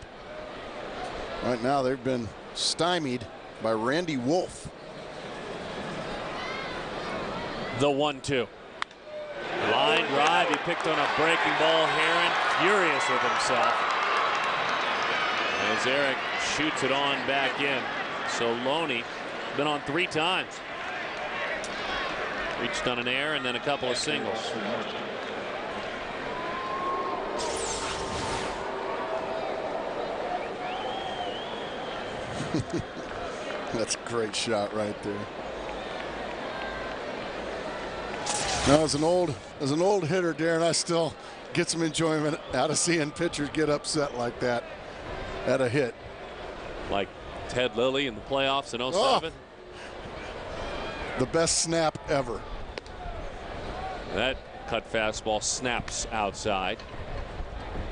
B: Right now, they've been stymied by Randy Wolf.
A: The 1-2. Line drive. He picked on a breaking ball. Herron furious with himself as Eric shoots it on back in. So Loney been on 3 times. Reached on an error and then a couple of singles.
B: That's a great shot right there. Now, as an old hitter, Darren, I still get some enjoyment out of seeing pitchers get upset like that at a hit.
A: Like Ted Lilly in the playoffs in 07.
B: The best snap ever.
A: That cut fastball snaps outside.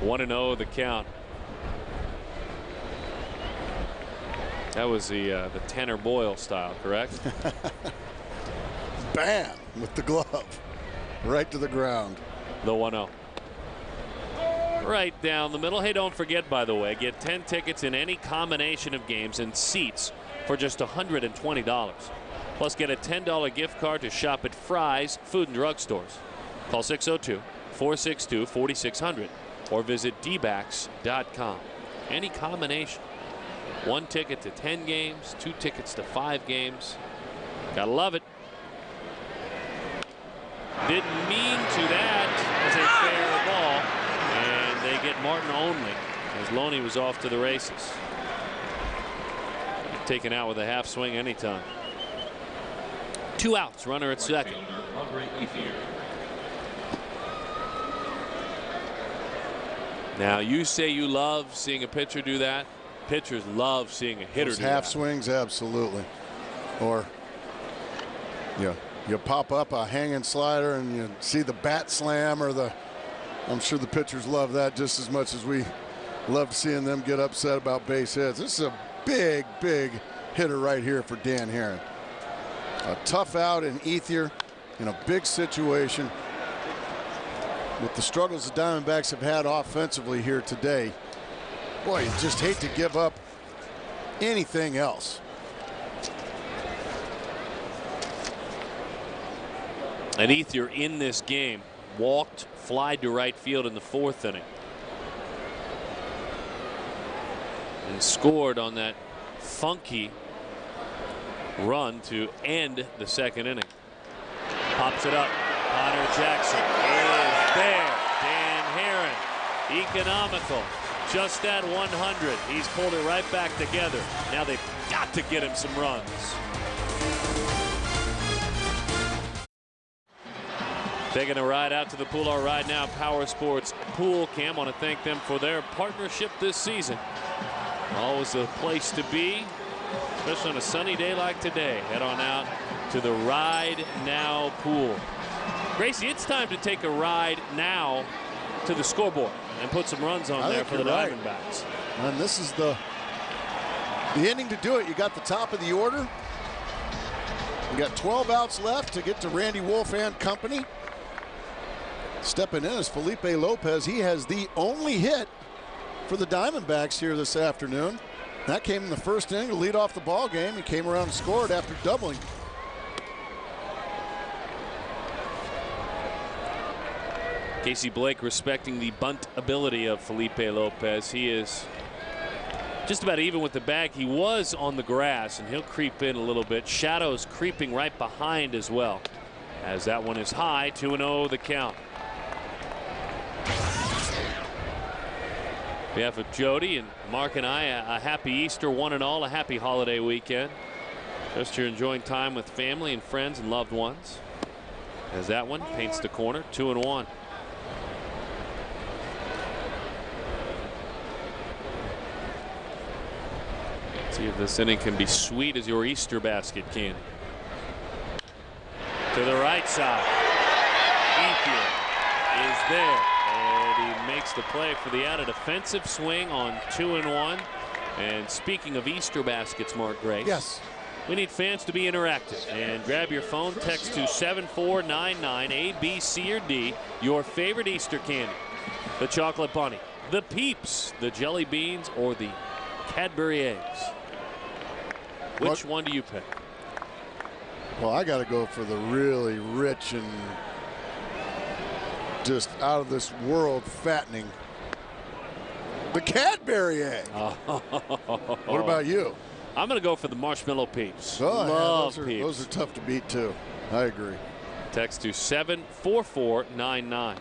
A: 1-0 the count. That was the Tanner Boyle style, correct?
B: Bam! With the glove. Right to the ground.
A: The 1-0. Right down the middle. Hey, don't forget, by the way, get 10 tickets in any combination of games and seats for just $120. Plus, get a $10 gift card to shop at Fry's Food and Drug Stores. Call 602-462-4600 or visit dbacks.com. Any combination. 1 ticket to 10 games, 2 tickets to 5 games. Gotta love it. Didn't mean to. That was a fair ball. And they get Martin only as Loney was off to the races. Taken out with a half swing anytime. 2 outs, runner at second. Now you say you love seeing a pitcher do that. Pitchers love seeing a hitter do
B: half
A: that.
B: swings, absolutely. Or you pop up a hanging slider and you see the bat slam or the. I'm sure the pitchers love that just as much as we love seeing them get upset about base hits. This is a big, big hitter right here for Dan Herron. A tough out in Ethier in a big situation. With the struggles the Diamondbacks have had offensively here today, boy, you just hate to give up anything else.
A: And Ethier in this game walked, flied to right field in the 4th inning. And scored on that funky run to end the 2nd inning. Pops it up. Connor Jackson is there. Dan Herron, economical. Just at 100. He's pulled it right back together. Now they've got to get him some runs. Taking a ride out to the pool. Our ride now, Power Sports Pool Cam. Want to thank them for their partnership this season. Always a place to be, especially on a sunny day like today. Head on out to the Ride Now pool. Gracie, it's time to take a ride now to the scoreboard and put some runs on there for the Diamondbacks.
B: And this is the inning to do it. You got the top of the order. You got 12 outs left to get to Randy Wolf and company. Stepping in is Felipe Lopez. He has the only hit for the Diamondbacks here this afternoon. That came in the 1st inning to lead off the ball game. He came around and scored after doubling.
A: Casey Blake respecting the bunt ability of Felipe Lopez. He is just about even with the bag. He was on the grass, and he'll creep in a little bit. Shadows creeping right behind as well. As that one is high, 2-0 the count. On behalf of Jody and Mark and I, a happy Easter, one and all, a happy holiday weekend. Just you're enjoying time with family and friends and loved ones. As that one paints the corner, 2-1. See if this inning can be sweet as your Easter basket candy. To the right side. Ethier is there. And he makes the play for the out. A defensive swing on 2-1. And speaking of Easter baskets, Mark Grace.
B: Yes.
A: We need fans to be interactive. And grab your phone, text to 7499 A, B, C, or D. Your favorite Easter candy. The chocolate bunny, the Peeps, the jelly beans, or the Cadbury eggs. Which one do you pick?
B: Well, I got to go for the really rich and just out of this world fattening. The Cadbury egg. What about you?
A: I'm going to go for the marshmallow Peeps.
B: Oh,
A: Love
B: yeah,
A: Peeps.
B: those are tough to beat too. I agree.
A: Text to 74499.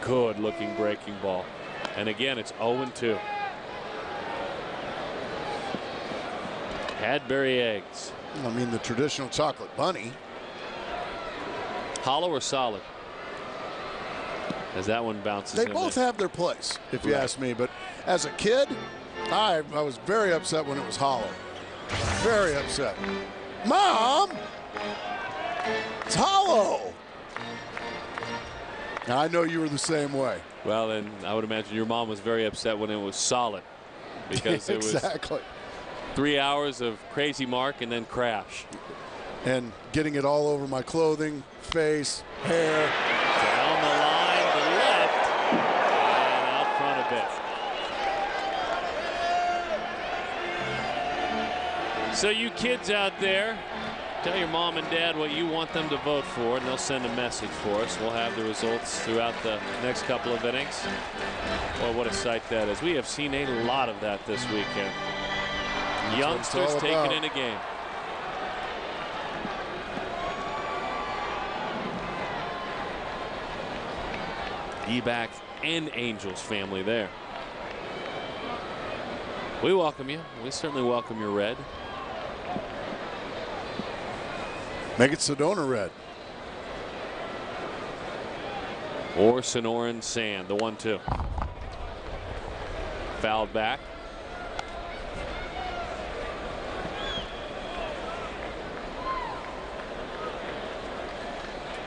A: Good looking breaking ball. And again, it's 0-2. Cadbury eggs.
B: I mean, the traditional chocolate bunny.
A: Hollow or solid? As that one bounces
B: They
A: in
B: both
A: there.
B: have their place, if you ask me. But as a kid, I was very upset when it was hollow. Very upset. Mom, it's hollow. Now, I know you were the same way.
A: Well, then I would imagine your mom was very upset when it was solid, because it was
B: exactly
A: 3 hours of crazy Mark and then crash.
B: And getting it all over my clothing, face, hair.
A: Down the line to left and out front a bit. So you kids out there, tell your mom and dad what you want them to vote for, and they'll send a message for us. We'll have the results throughout the next couple of innings. Boy, what a sight that is. We have seen a lot of that this weekend. Youngsters taking in a game. D-backs and Angels family there. We welcome you. We certainly welcome your red.
B: Make it Sedona red.
A: Or Sonoran sand, the 1-2. Fouled back.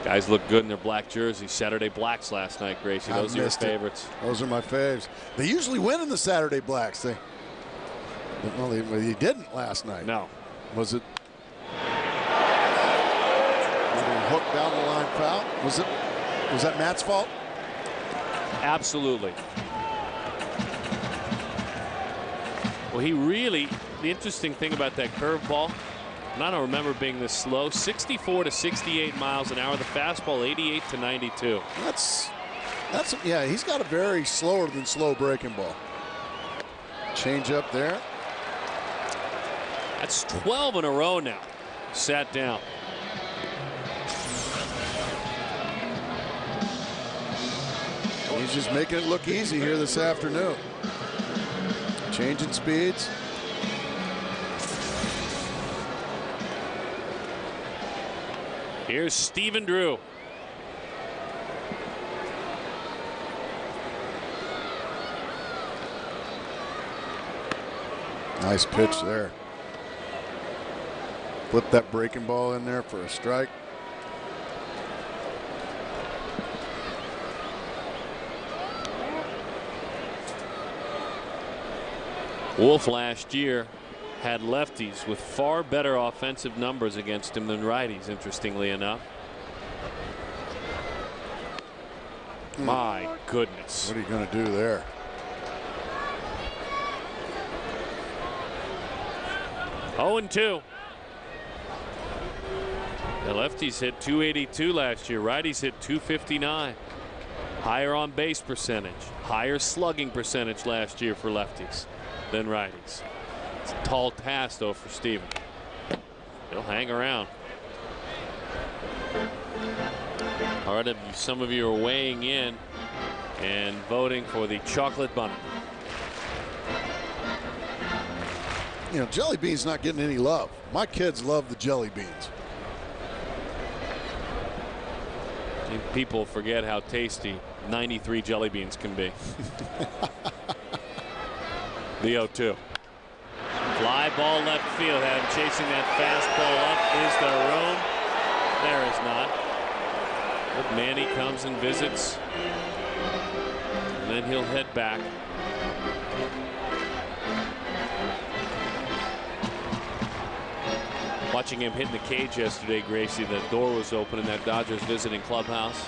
A: Guys look good in their black jerseys. Saturday blacks last night, Gracie. Those are your favorites.
B: Those are my faves. They usually win in the Saturday blacks. They didn't last night.
A: No.
B: Was it hook down the line foul? Was that Matt's fault?
A: Absolutely. Well, the interesting thing about that curveball, and I don't remember being this slow, 64 to 68 miles an hour. The fastball 88 to 92.
B: Yeah, he's got a very slower than slow breaking ball. Change up there.
A: That's 12 in a row now. Sat down.
B: He's just making it look easy here this afternoon. Changing speeds.
A: Here's Stephen Drew.
B: Nice pitch there. Flip that breaking ball in there for a strike.
A: Wolf last year had lefties with far better offensive numbers against him than righties, interestingly enough. My goodness.
B: What are you going to do there?
A: Oh, 0-2. The lefties hit 282 last year. Righties hit 259. Higher on base percentage, higher slugging percentage last year for lefties than righties. It's a tall task, though, for Steven. He'll hang around. All right, some of you are weighing in and voting for the chocolate bunny.
B: You know, jelly beans not getting any love. My kids love the jelly beans.
A: People forget how tasty 93 jelly beans can be. The 0-2. Fly ball left field. Had him chasing that fastball up. Is there room? There is not. But Manny comes and visits. And then he'll head back. Watching him hit in the cage yesterday, Gracie, the door was open in that Dodgers visiting clubhouse.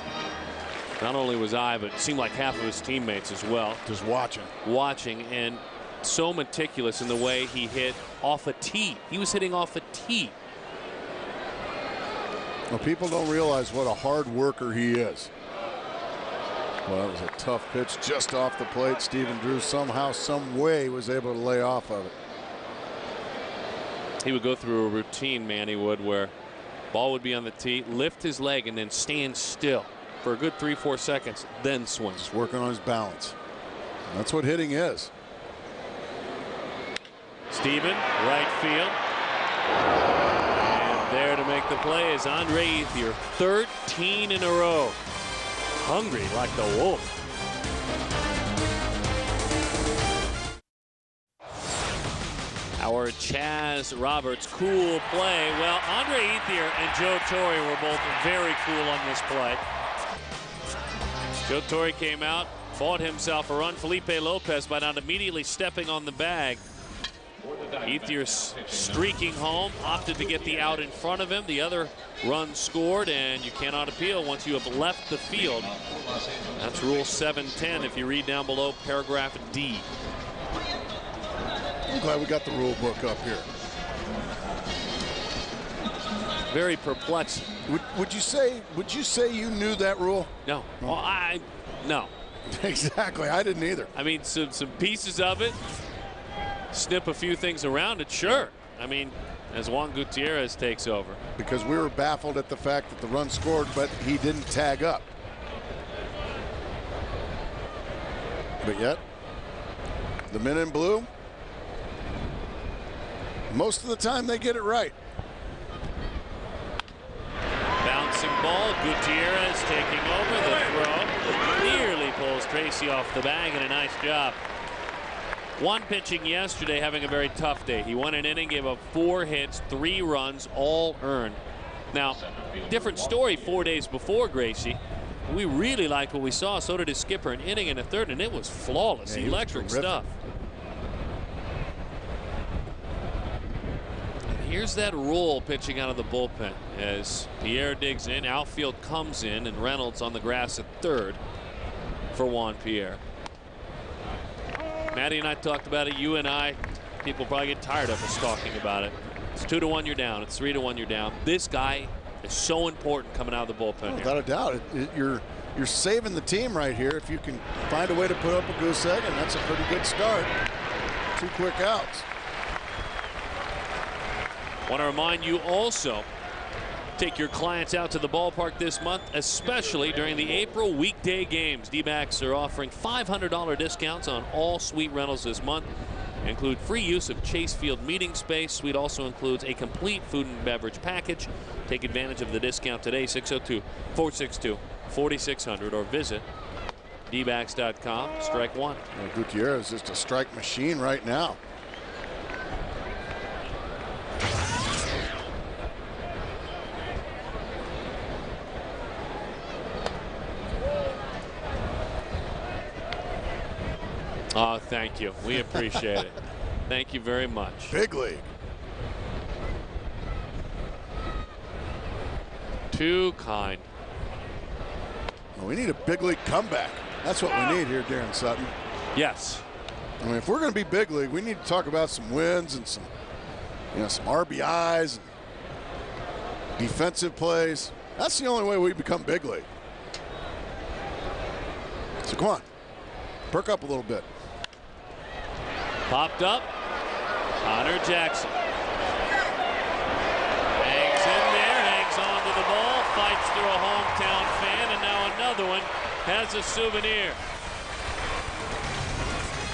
A: Not only was I, but it seemed like half of his teammates as well.
B: Just watching.
A: Watching, and so meticulous in the way he hit off a tee. He was hitting off a tee.
B: Well, people don't realize what a hard worker he is. Well, that was a tough pitch just off the plate. Stephen Drew somehow, some way was able to lay off of it.
A: He would go through a routine, Manny would, where ball would be on the tee, lift his leg, and then stand still for a good 3-4 seconds, then swing.
B: Just working on his balance. And that's what hitting is.
A: Steven, right field. And there to make the play is Andre Ethier. 13 in a row. Hungry like the wolf. Our Chaz Roberts cool play. Well, Andre Ethier and Joe Torre were both very cool on this play. Joe Torre came out, bought himself a run. Felipe Lopez by not immediately stepping on the bag. Ethier streaking home, opted to get the out in front of him. The other run scored, and you cannot appeal once you have left the field. That's Rule 710 if you read down below paragraph D.
B: I'm glad we got the rule book up here.
A: Very perplexing.
B: Would you say you knew that rule?
A: No. Well, no.
B: Exactly. I didn't either.
A: I mean, some pieces of it, snip a few things around it, sure. I mean, as Juan Gutierrez takes over.
B: Because we were baffled at the fact that the run scored, but he didn't tag up. But yet, the men in blue, most of the time they get it right.
A: Bouncing ball, Gutierrez taking over the throw. Nearly pulls Tracy off the bag, and a nice job. Juan pitching yesterday having a very tough day. He won an inning, gave up 4 hits, 3 runs, all earned. Now, different story 4 days before, Gracie. We really liked what we saw. So did his skipper. An inning and a third, and it was flawless. Yeah, electric stuff. Here's that roll pitching out of the bullpen as Pierre digs in, outfield comes in, and Reynolds on the grass at third for Juan Pierre. Maddie and I talked about it. You and I, people probably get tired of us talking about it. It's 2-1 you're down. It's 3-1 you're down. This guy is so important coming out of the bullpen.
B: Without a doubt, you're saving the team right here if you can find a way to put up a goose egg, and that's a pretty good start. 2 quick outs.
A: Want to remind you also, take your clients out to the ballpark this month, especially during the April weekday games. D-backs are offering $500 discounts on all suite rentals this month. Include free use of Chase Field meeting space. Suite also includes a complete food and beverage package. Take advantage of the discount today, 602-462-4600, or visit dbacks.com. Strike one.
B: Well, Gutierrez is just a strike machine right now.
A: Oh, thank you. We appreciate it. Thank you very much.
B: Big league.
A: Too kind.
B: Well, we need a big league comeback. That's what we need here, Darren Sutton.
A: Yes.
B: I mean, if we're going to be big league, we need to talk about some wins and some RBIs and defensive plays. That's the only way we become big league. So come on, perk up a little bit.
A: Popped up. Connor Jackson. Hangs in there, hangs on to the ball, fights through a hometown fan, and now another one has a souvenir.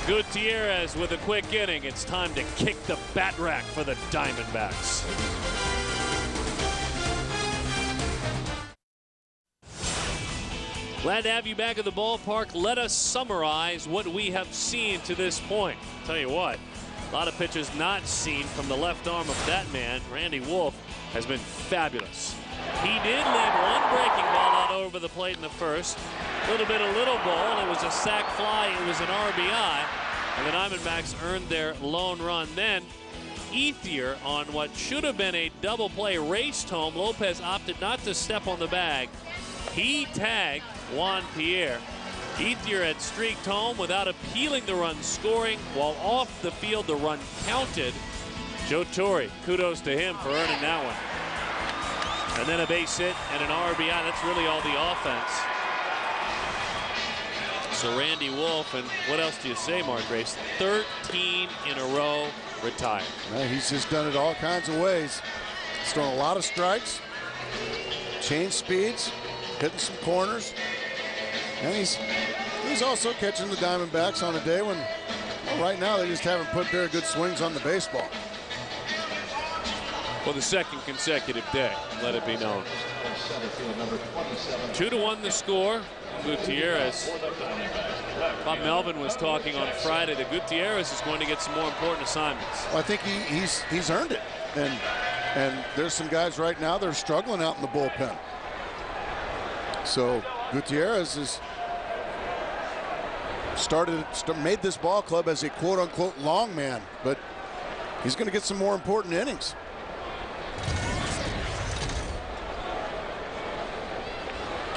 A: Gutierrez with a quick inning. It's time to kick the bat rack for the Diamondbacks. Glad to have you back at the ballpark. Let us summarize what we have seen to this point. Tell you what, a lot of pitches not seen from the left arm of that man. Randy Wolf has been fabulous. He did leave one breaking ball out over the plate in the first. A little bit of little ball. It was a sac fly. It was an RBI. And the Diamondbacks earned their lone run. Then Ethier on what should have been a double play raced home. Lopez opted not to step on the bag. He tagged Juan Pierre. Ethier had streaked home without appealing the run scoring. While off the field, the run counted. Joe Torre, kudos to him for earning that one. And then a base hit and an RBI. That's really all the offense. So Randy Wolf, and what else do you say, Mark Grace? 13 in a row retired.
B: Well, he's just done it all kinds of ways. He's thrown a lot of strikes, changed speeds, hitting some corners, and he's also catching the Diamondbacks on a day when, well, right now they just haven't put very good swings on the baseball.
A: Well, the second consecutive day, let it be known. 2-1 the score. Gutierrez. Bob Melvin was talking on Friday that Gutierrez is going to get some more important assignments.
B: Well, I think he's earned it, and there's some guys right now that are struggling out in the bullpen. So Gutierrez has made this ball club as a quote-unquote long man, but he's going to get some more important innings.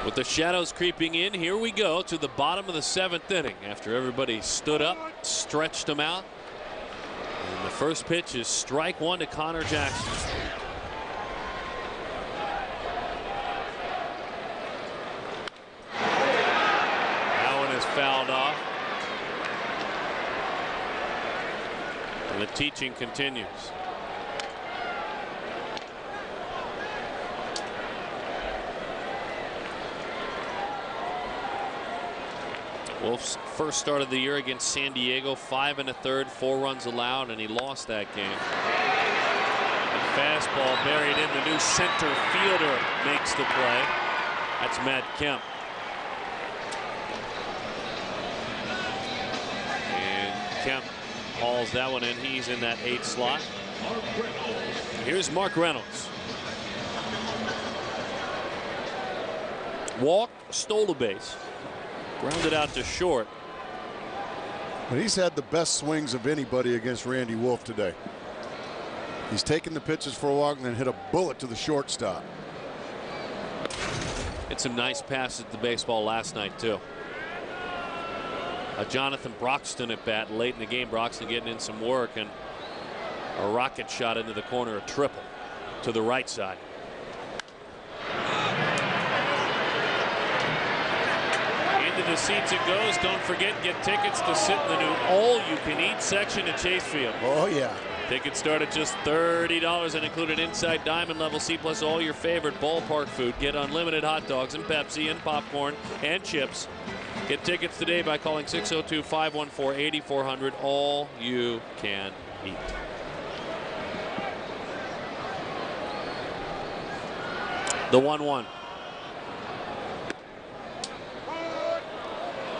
A: With the shadows creeping in, here we go to the bottom of the 7th inning after everybody stood up, stretched them out. And the first pitch is strike one to Connor Jackson. That one is fouled off. And the teaching continues. Wolf's first start of the year against San Diego, 5 1/3, 4 runs allowed, and he lost that game. The fastball buried in. The new center fielder makes the play. That's Matt Kemp. And Kemp hauls that one in. He's in that 8th slot. Here's Mark Reynolds. Walked, stole a base. Grounded out to short.
B: But he's had the best swings of anybody against Randy Wolf today. He's taken the pitches for a walk and then hit a bullet to the shortstop.
A: Hit some nice passes at the baseball last night too. Jonathan Broxton at bat late in the game. Broxton getting in some work, and a rocket shot into the corner, a triple to the right side. Into the seats it goes. Don't forget, get tickets to sit in the new all-you-can-eat section at Chase Field.
B: Oh yeah.
A: Tickets start at just $30 and include an inside diamond level seat plus all your favorite ballpark food. Get unlimited hot dogs and Pepsi and popcorn and chips. Get tickets today by calling 602-514-8400. All you can eat. The 1-1.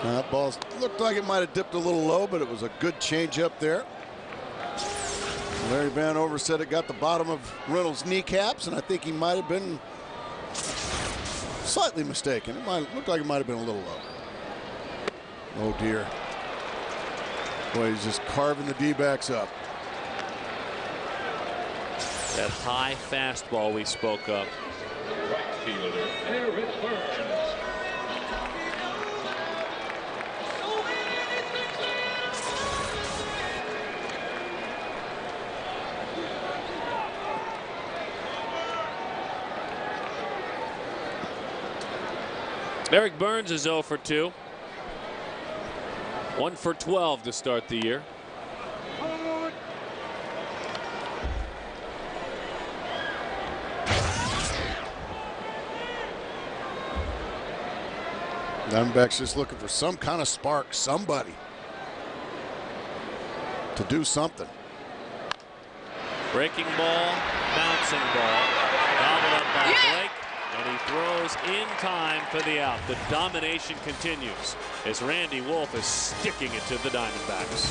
B: That ball looked like it might have dipped a little low, but it was a good change up there. Larry Vanover said it got the bottom of Reynolds' kneecaps, and I think he might have been slightly mistaken. It looked like it might have been a little low. Oh dear. Boy, he's just carving the D-backs up.
A: That high fastball we spoke of.
E: Right fielder, Eric Burns.
A: Eric Burns is 0 for 2. 1 for 12 to start the year.
B: Diamondbacks just looking for some kind of spark, somebody to do something.
A: Breaking ball, bouncing ball, gobbled up by Blake, and he throws in time for the out. The domination continues as Randy Wolf is sticking it to the Diamondbacks.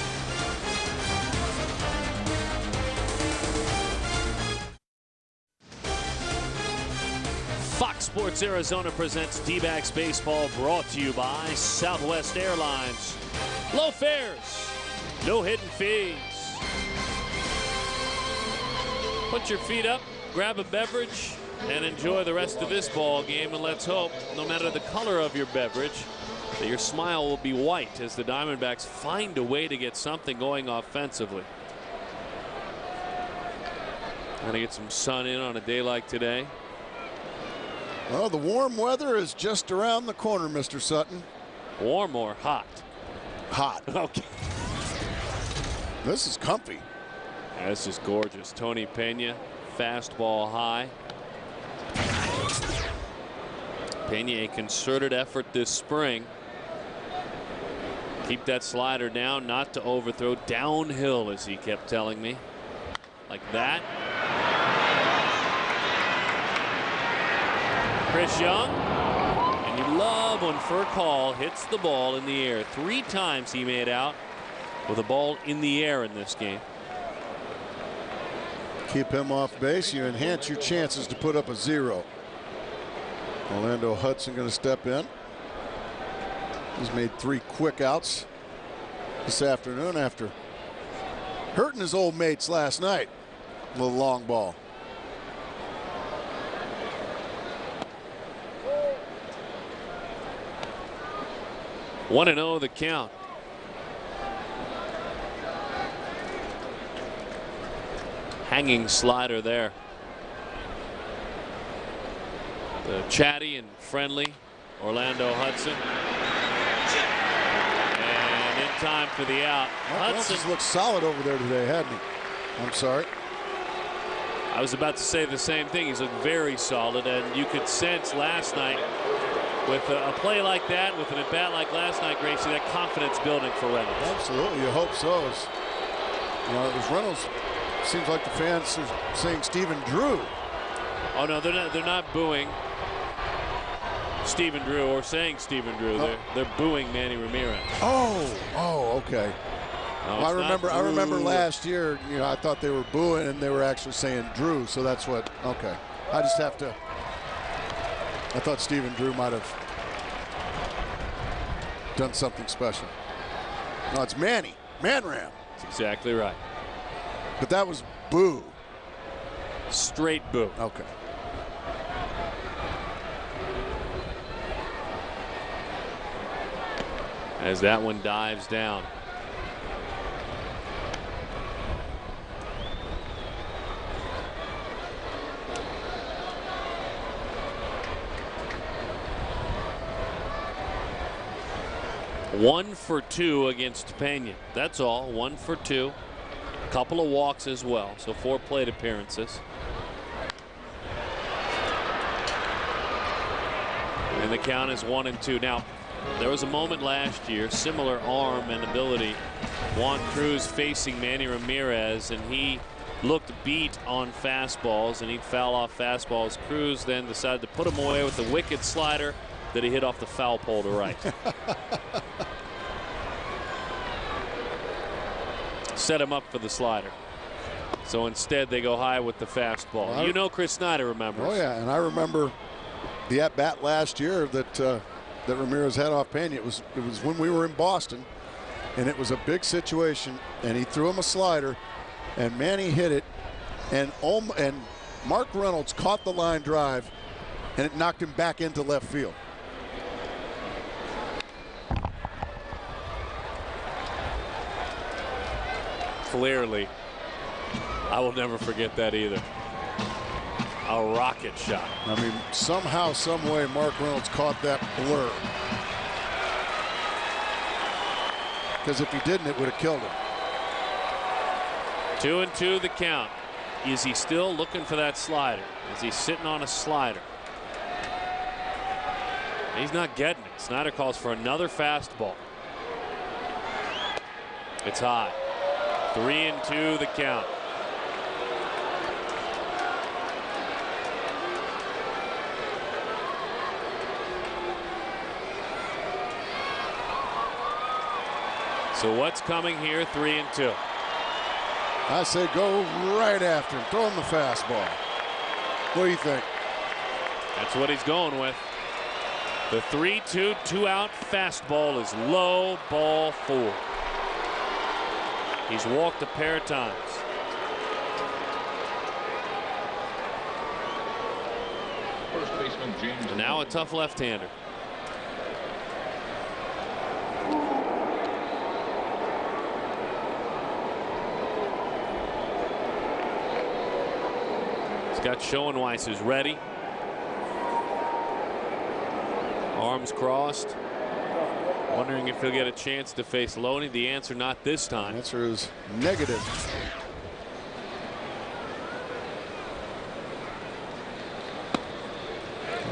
A: Fox Sports Arizona presents D-backs baseball, brought to you by Southwest Airlines. Low fares, no hidden fees. Put your feet up, grab a beverage, and enjoy the rest of this ball game. And let's hope, no matter the color of your beverage, that your smile will be white as the Diamondbacks find a way to get something going offensively. Trying to get some sun in on a day like today.
B: Well, the warm weather is just around the corner, Mr. Sutton.
A: Warm or hot?
B: Hot.
A: Okay.
B: This is comfy.
A: Yeah, this is gorgeous. Tony Pena, fastball high. Pena, a concerted effort this spring. Keep that slider down, not to overthrow. Downhill, as he kept telling me. Like that. Chris Young, and you love when Furk Hall hits the ball in the air. 3 times he made out with a ball in the air in this game.
B: Keep him off base, you enhance your chances to put up a 0. Orlando Hudson going to step in. He's made 3 quick outs this afternoon after hurting his old mates last night. A little long ball.
A: One and 0 the count. Hanging slider there. The chatty and friendly Orlando Hudson. And in time for the out.
B: Hudson looks solid over there today, hadn't he? I'm sorry.
A: I was about to say the same thing. He's looked very solid, and you could sense last night with a play like that, with an at bat like last night, Gracie, that confidence building for Reynolds.
B: Absolutely, you hope so. You know, it was Reynolds. Seems like the fans are saying Stephen Drew.
A: Oh no, they're not booing Stephen Drew or saying Stephen Drew.
B: Oh.
A: They're booing Manny Ramirez.
B: Oh, okay.
A: No,
B: Well, I remember last year, you know, I thought they were booing and they were actually saying Drew, so that's what. Okay, I just have to. I thought Stephen Drew might have done something special. No, it's Manny Manram.
A: That's exactly right.
B: But that was boo.
A: Straight boo.
B: Okay.
A: As that one dives down. One for 2 against Pena. That's all. 1 for 2. Couple of walks as well. So 4 plate appearances. And the count is 1-2. Now, there was a moment last year, similar arm and ability. Juan Cruz facing Manny Ramirez, and he looked beat on fastballs, and he'd foul off fastballs. Cruz then decided to put him away with the wicked slider that he hit off the foul pole to right. Set him up for the slider. So instead they go high with the fastball. Well, you know Chris Snyder remembers.
B: Oh yeah, and I remember the at bat last year that that Ramirez had off Pena. It was when we were in Boston, and it was a big situation, and he threw him a slider, and Manny hit it, and Mark Reynolds caught the line drive, and it knocked him back into left field.
A: Clearly, I will never forget that either. A rocket shot.
B: I mean, somehow, some way, Mark Reynolds caught that blur. Because if he didn't, it would have killed him.
A: 2-2 the count. Is he still looking for that slider? Is he sitting on a slider? He's not getting it. Snyder calls for another fastball. It's high. 3-2 the count. So what's coming here? 3-2.
B: I say go right after him. Throw him the fastball. What do you think?
A: That's what he's going with. The 3-2, 2-out fastball is low, ball 4. He's walked a pair of times.
E: First baseman James.
A: And now a tough left-hander. Got Schoenweiss is ready. Arms crossed. Wondering if he'll get a chance to face Loney. The answer, not this time.
B: The answer is negative.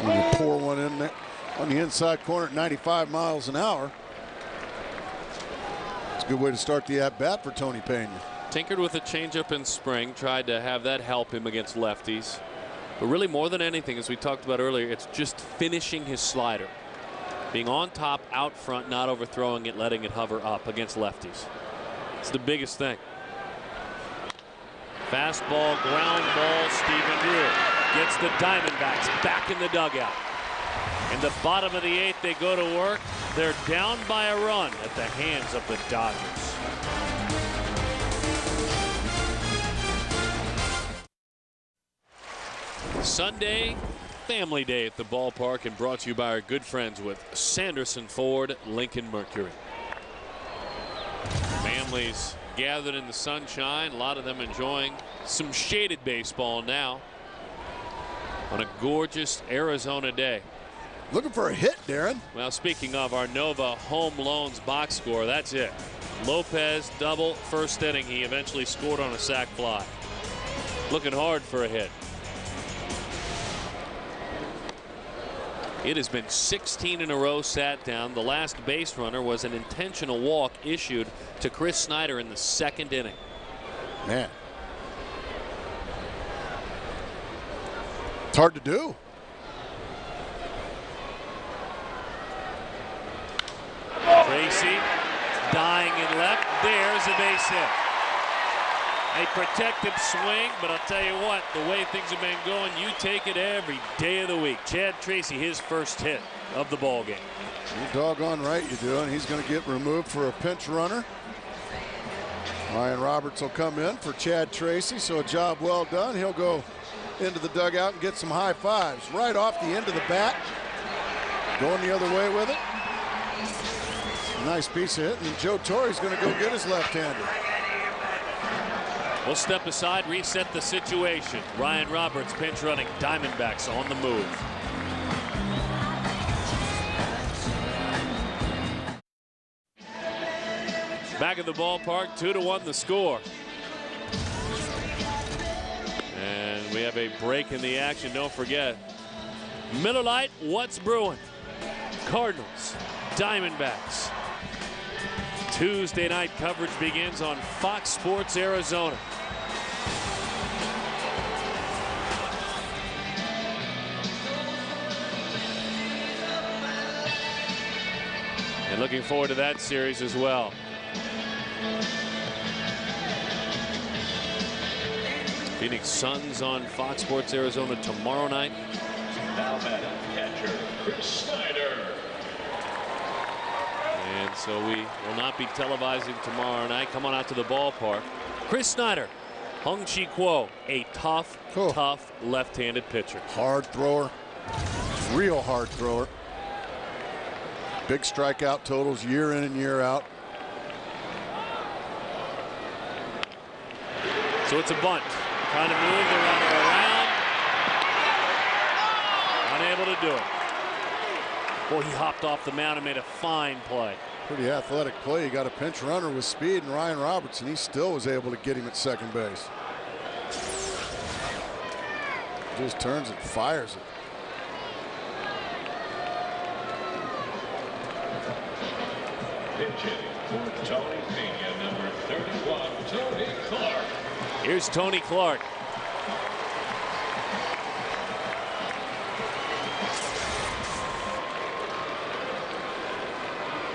B: When you pour one in there on the inside corner at 95 miles an hour. It's a good way to start the at-bat for Tony Pena.
A: Tinkered with a changeup in spring, tried to have that help him against lefties. But really, more than anything, as we talked about earlier, it's just finishing his slider. Being on top, out front, not overthrowing it, letting it hover up against lefties. It's the biggest thing. Fastball, ground ball, Stephen Drew gets the Diamondbacks back in the dugout. In the bottom of the 8th, they go to work. They're down by a run at the hands of the Dodgers. Sunday, family day at the ballpark, and brought to you by our good friends with Sanderson Ford, Lincoln Mercury. Families gathered in the sunshine, a lot of them enjoying some shaded baseball now on a gorgeous Arizona day.
B: Looking for a hit, Darren.
A: Well, speaking of our Nova Home Loans box score, that's it. Lopez double, first inning. He eventually scored on a sac fly. Looking hard for a hit. It has been 16 in a row sat down. The last base runner was an intentional walk issued to Chris Snyder in the 2nd inning.
B: Man. It's hard to do.
A: Tracy dying in left. There's a base hit. A protected swing, but I'll tell you what, the way things have been going, you take it every day of the week. Chad Tracy, his first hit of the ball game.
B: You're doggone right you do, and he's going to get removed for a pinch runner. Ryan Roberts will come in for Chad Tracy, so a job well done. He'll go into the dugout and get some high fives right off the end of the bat. Going the other way with it. Nice piece of hit, and Joe Torre's going to go get his left-hander.
A: We'll step aside, reset the situation. Ryan Roberts pinch running, Diamondbacks on the move. Back at the ballpark, 2-1 the score. And we have a break in the action. Don't forget, Miller Lite, what's brewing? Cardinals, Diamondbacks. Tuesday night coverage begins on Fox Sports Arizona. And looking forward to that series as well. Phoenix Suns on Fox Sports Arizona tomorrow night.
E: Now batting catcher Chris Snyder.
A: And so we will not be televising tomorrow night. Come on out to the ballpark. Chris Snyder, Hung Chi Kuo, a tough left-handed pitcher.
B: Hard thrower, real hard thrower. Big strikeout totals year in and year out.
A: So it's a bunt. Trying to move the runner around. Unable to do it. Boy, he hopped off the mound and made a fine play.
B: Pretty athletic play. You got a pinch runner with speed, and Ryan Roberts, and he still was able to get him at second base. Just turns and fires it.
E: Pitching for Tony Pena, number 31, Tony Clark.
A: Here's Tony Clark.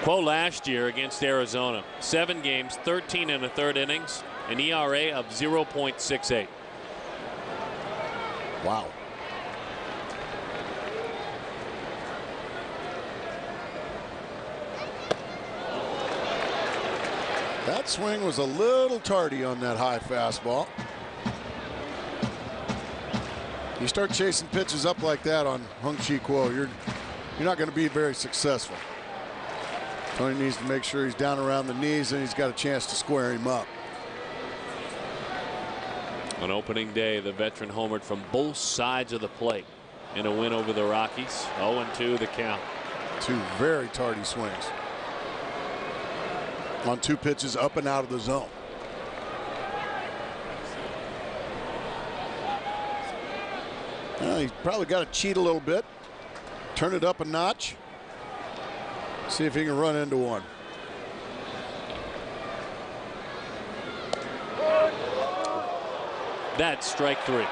A: Quo last year against Arizona, 7 games, 13 1/3 innings, an ERA of 0.68.
B: Wow. That swing was a little tardy on that high fastball. You start chasing pitches up like that on Hung Chi Kuo, you're not going to be very successful. Tony needs to make sure he's down around the knees and he's got a chance to square him up.
A: On opening day, the veteran homered from both sides of the plate in a win over the Rockies. 0-2 the count.
B: 2 very tardy swings on 2 pitches up and out of the zone. Well, he's probably got to cheat a little bit, turn it up a notch, see if he can run into one.
A: That's strike 3.
B: Yeah,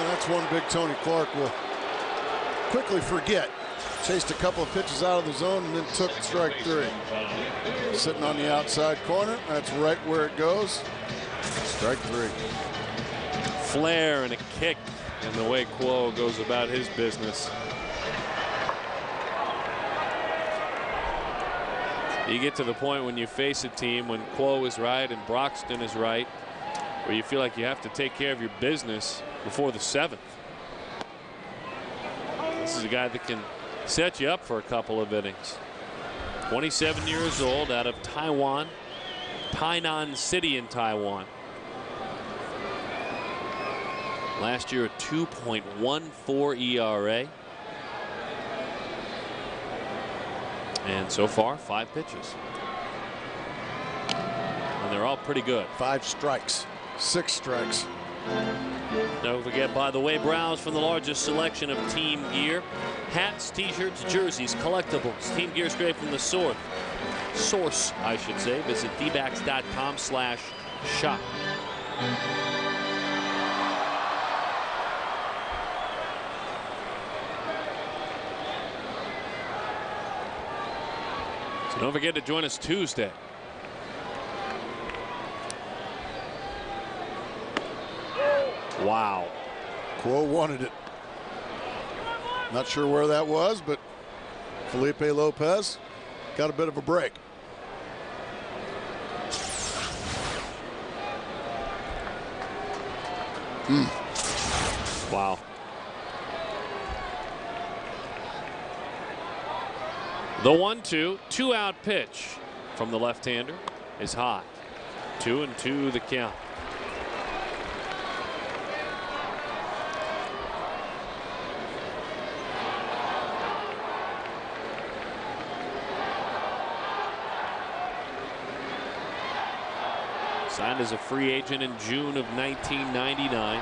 B: that's one big Tony Clark will quickly forget. Chased a couple of pitches out of the zone and then took strike 3. Sitting on the outside corner. That's right where it goes. Strike 3.
A: Flair and a kick, and the way Kuo goes about his business. You get to the point when you face a team when Kuo is right and Broxton is right, where you feel like you have to take care of your business before the 7th. This is a guy that can set you up for a couple of innings. 27 years old, out of Taiwan, Tainan City in Taiwan. Last year a 2.14 ERA. And so far 5 pitches. And they're all pretty good.
B: 5 strikes. 6 strikes.
A: Don't forget, by the way, browse from the largest selection of team gear. Hats, t-shirts, jerseys, collectibles. Team gear straight from the source, I should say. Visit dbacks.com/shop. So don't forget to join us Tuesday. Wow.
B: Kuo wanted it. Not sure where that was, but Felipe Lopez got a bit of a break.
A: Wow. The 1-2, 2-out pitch from the left-hander is high. 2-2 the count. Signed as a free agent in June of 1999.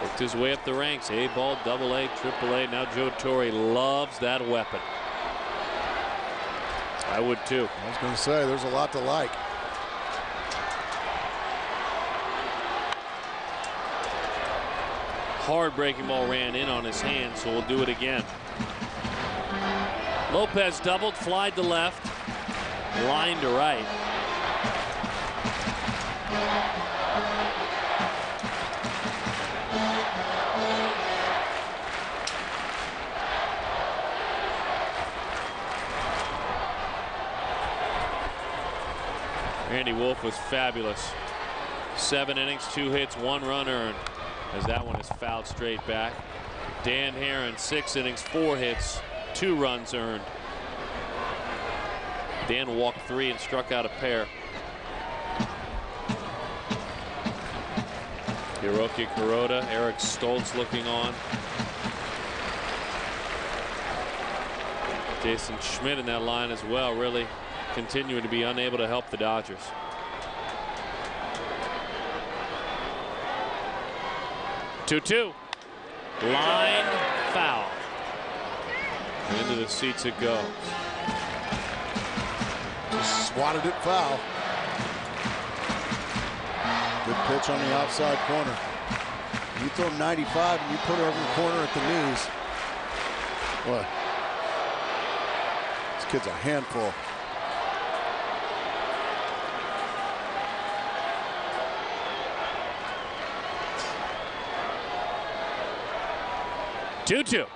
A: Worked his way up the ranks. A-ball, AA, AAA. Now Joe Torre loves that weapon. I would too.
B: I was going to say, there's a lot to like.
A: Hard breaking ball ran in on his hand, so we'll do it again. Lopez doubled, flied to left, line to right. Randy Wolf was fabulous. 7 innings, 2 hits, 1 run earned, as that one is fouled straight back. Dan Herron, 6 innings, 4 hits, 2 runs earned. Dan walked 3 and struck out a pair. Hiroki Kuroda, Eric Stoltz looking on. Jason Schmidt in that line as well, really continuing to be unable to help the Dodgers. Two-two. Line foul. Into the seats it goes.
B: Just swatted it foul. Good pitch on the outside corner. You throw 95 and you put her over the corner at the knees. Boy, this kid's a handful.
A: Two-two.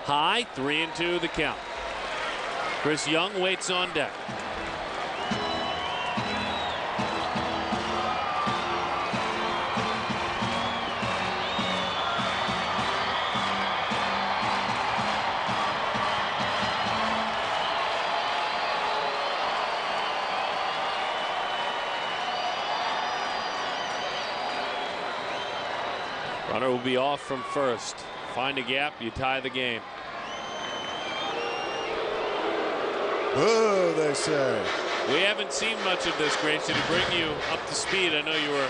A: High, 3-2 the count. Chris Young waits on deck. Runner will be off from first. Find a gap, you tie the game.
B: Oh, they say.
A: We haven't seen much of this, Gracie. To bring you up to speed, I know you were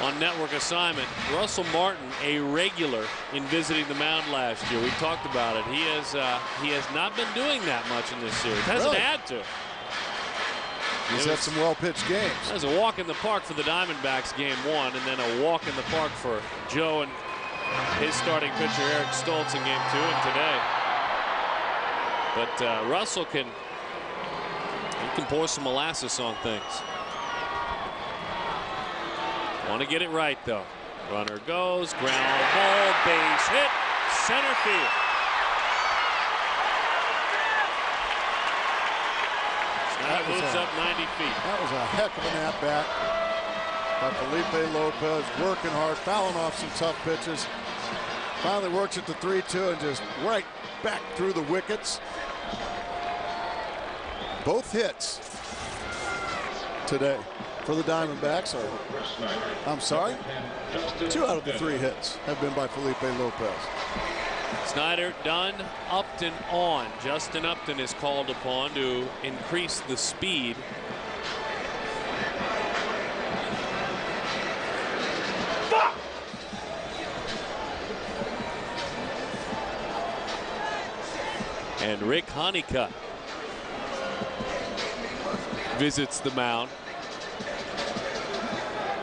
A: on network assignment. Russell Martin, a regular in visiting the mound last year. We talked about it. He has not been doing that much in this series. Hasn't had to.
B: He's had some well-pitched games.
A: That was a walk in the park for the Diamondbacks game 1, and then a walk in the park for Joe and his starting pitcher Eric Stoltz in game 2, and today But Russell can pour some molasses on things. Want to get it right, though. Runner goes, ground ball, base hit, center field. That moves up 90 feet.
B: That was a heck of an at-bat by Felipe Lopez, working hard, fouling off some tough pitches. Finally works it to 3-2 and just right back through the wickets. Both hits today for the Diamondbacks are, I'm sorry, 2 out of the 3 hits have been by Felipe Lopez.
A: Snyder done. Upton on. Justin Upton is called upon to increase the speed. And Rick Honeycutt visits the mound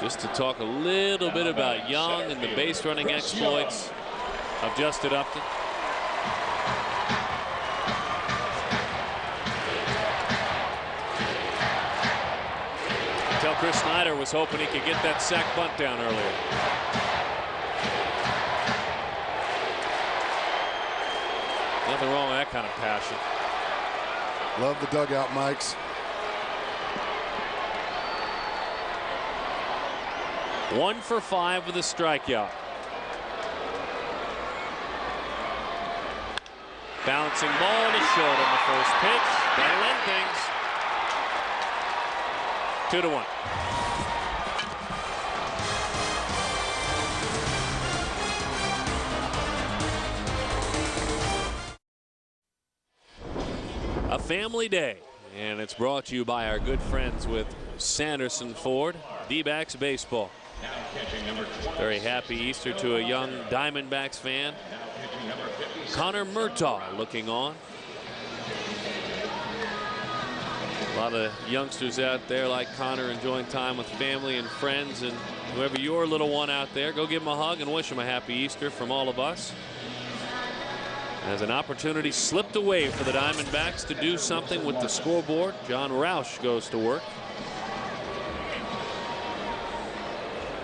A: just to talk a little bit about Young and the base running exploits of Justin Upton. Tell Chris Snyder was hoping he could get that sac bunt down earlier. Nothing wrong with that kind of passion.
B: Love the dugout mics.
A: One for 5 with a strikeout. Bouncing ball to short on the first pitch. That'll end things. 2-1. A family day, and it's brought to you by our good friends with Sanderson Ford, D-backs baseball. Very happy Easter to a young Diamondbacks fan. Connor Murtaugh looking on. A lot of youngsters out there like Connor enjoying time with family and friends, and whoever your little one out there, go give him a hug and wish him a happy Easter from all of us. As an opportunity slipped away for the Diamondbacks to do something with the scoreboard, John Roush goes to work.